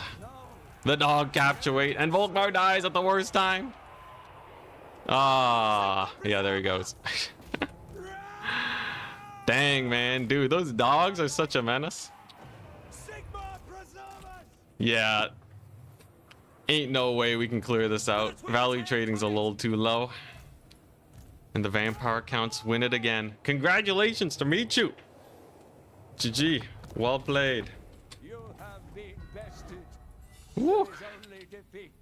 The dog capture weight, and Volkmar dies at the worst time. Ah, yeah, there he goes. Dang, man, dude, those dogs are such a menace. Yeah, ain't no way we can clear this out. Value trading's a little too low. And the vampire counts win it again. Congratulations to meet you. GG, well played. You have been bested. Woo. There is only defeat.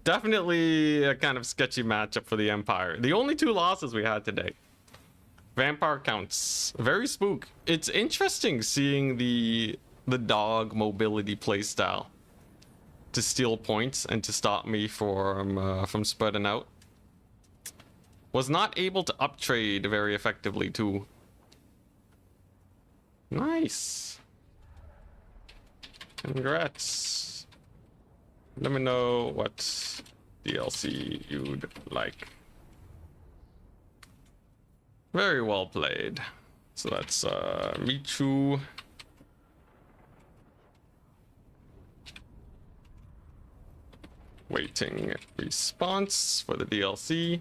Definitely a kind of sketchy matchup for the Empire. The only 2 losses we had today. Vampire counts. Very spook. It's interesting seeing the dog mobility playstyle to steal points and to stop me from spreading out. Was not able to uptrade very effectively too. Nice. Congrats. Let me know what DLC you'd like. Very well played. So that's Michu. Waiting response for the DLC.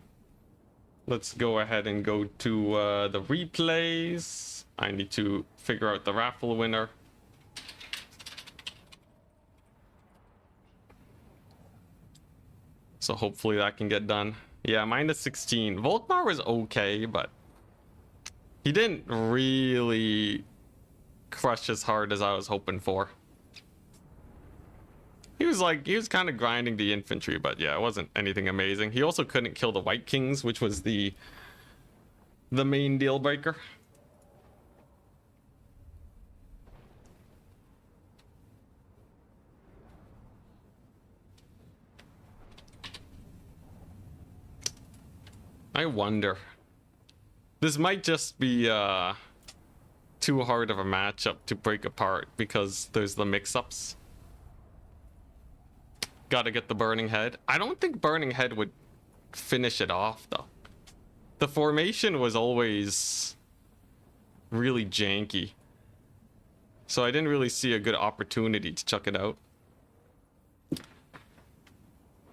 Let's go ahead and go to the replays. I need to figure out the raffle winner. So hopefully that can get done. Yeah, -16. Volkmar was okay, but he didn't really crush as hard as I was hoping for. He was kind of grinding the infantry, but yeah, it wasn't anything amazing. He also couldn't kill the White Kings, which was the main deal breaker. I wonder. This might just be too hard of a matchup to break apart because there's the mix-ups. Gotta get the Burning Head. I don't think Burning Head would finish it off though. The formation was always really janky. So I didn't really see a good opportunity to chuck it out.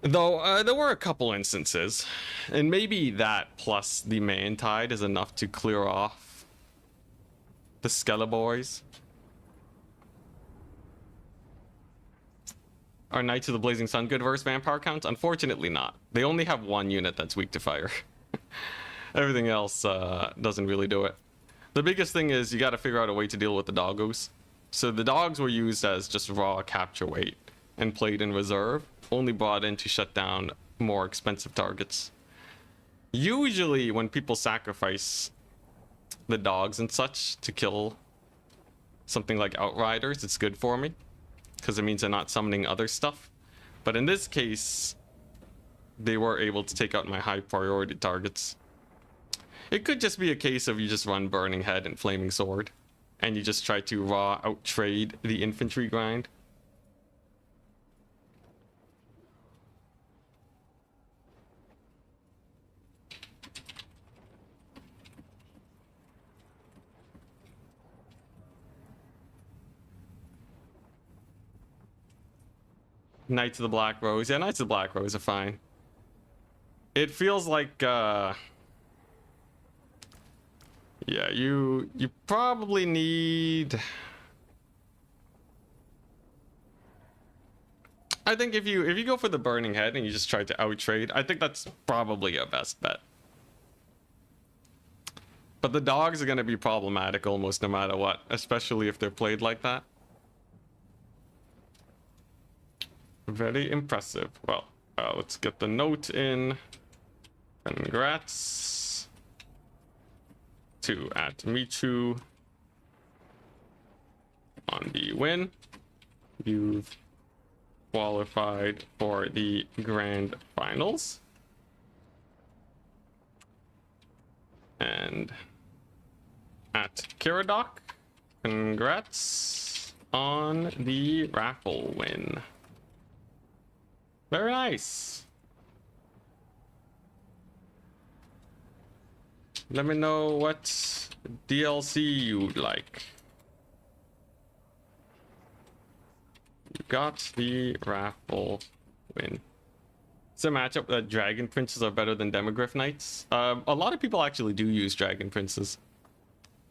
Though there were a couple instances, and maybe that plus the Mantide is enough to clear off the Skeleborgs. Are Knights of the Blazing Sun good versus vampire counts? Unfortunately not. They only have 1 unit that's weak to fire. Everything else doesn't really do it. The biggest thing is you got to figure out a way to deal with the doggos. So the dogs were used as just raw capture weight and played in reserve, only brought in to shut down more expensive targets. Usually when people sacrifice the dogs and such to kill something like Outriders, it's good for me because it means they're not summoning other stuff. But in this case, they were able to take out my high priority targets. It could just be a case of you just run Burning Head and Flaming Sword and you just try to raw outtrade the infantry grind. Knights of the Black Rose. Yeah, Knights of the Black Rose are fine. It feels like yeah, you probably need, I think if you go for the Burning Head and you just try to outtrade, I think that's probably your best bet. But the dogs are going to be problematic almost no matter what, especially if they're played like that. Very impressive. Well, let's get the note in. Congrats to Atmichu on the win. You've qualified for the grand finals. And at Kiradok, congrats on the raffle win. Very nice. Let me know what DLC you'd like. You got the raffle win. It's a matchup that Dragon Princes are better than Demogryph Knights. A lot of people actually do use Dragon Princes.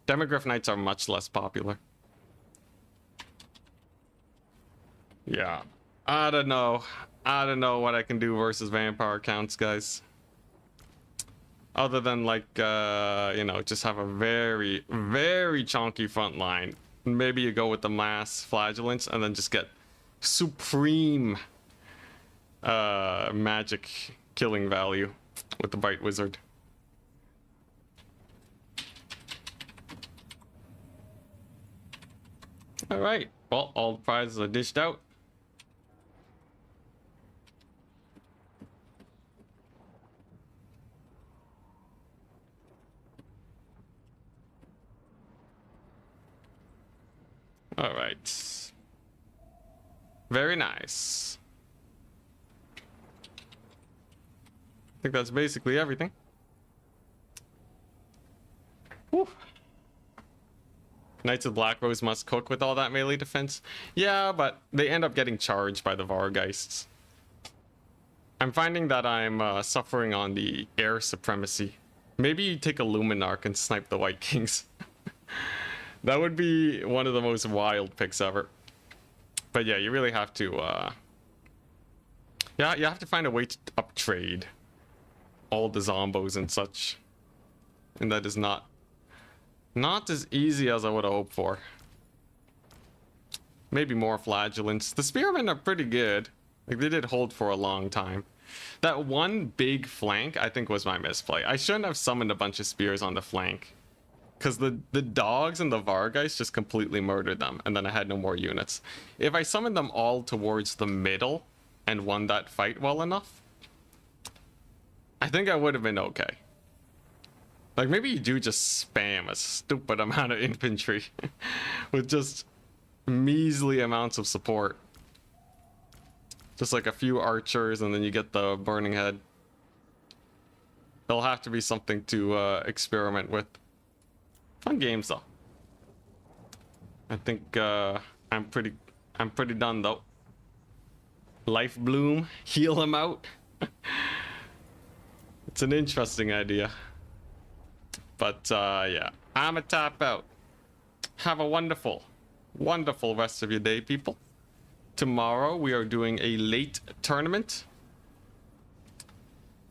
Demogryph Knights are much less popular. Yeah. I don't know. I don't know what I can do versus vampire counts, guys. Other than, like, you know, just have a very, very chunky front line. Maybe you go with the mass flagellants and then just get supreme magic killing value with the Bite Wizard. Alright, well, all the prizes are dished out. Alright. Very nice. I think that's basically everything. Whew. Knights of Black Rose must cook with all that melee defense. Yeah, but they end up getting charged by the Vargeists. I'm finding that I'm suffering on the air supremacy. Maybe you take a Luminarch and snipe the White Kings. That would be one of the most wild picks ever. But yeah, you really have to, yeah, you have to find a way to uptrade all the zombos and such. And that is not as easy as I would have hoped for. Maybe more flagellants. The spearmen are pretty good. Like, they did hold for a long time. That one big flank, I think, was my misplay. I shouldn't have summoned a bunch of spears on the flank. Because the dogs and the Vargeist just completely murdered them, and then I had no more units. If I summoned them all towards the middle and won that fight well enough, I think I would have been okay. Like, maybe you do just spam a stupid amount of infantry with just measly amounts of support. Just like a few archers, and then you get the burning head. There'll have to be something to experiment with. Fun games though. I think I'm pretty done though. Life Bloom, heal him out. It's an interesting idea. But yeah, I'ma tap out. Have a wonderful, wonderful rest of your day, people. Tomorrow we are doing a late tournament.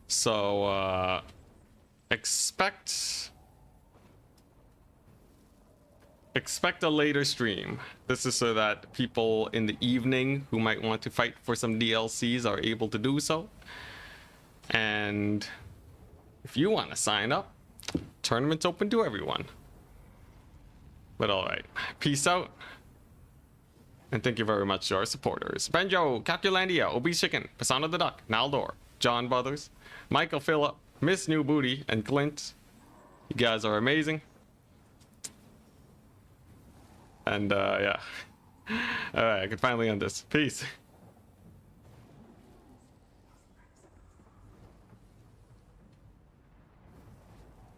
So expect a later stream. This is so that people in the evening who might want to fight for some DLCs are able to do so. And if you want to sign up, tournament's open to everyone. But alright, peace out. And thank you very much to our supporters. Benjo, Calculandia, Obese Chicken, Pisano the Duck, Naldor, John Brothers, Michael Phillip, Miss New Booty, and Clint. You guys are amazing. And yeah. Alright, I can finally end this. Peace.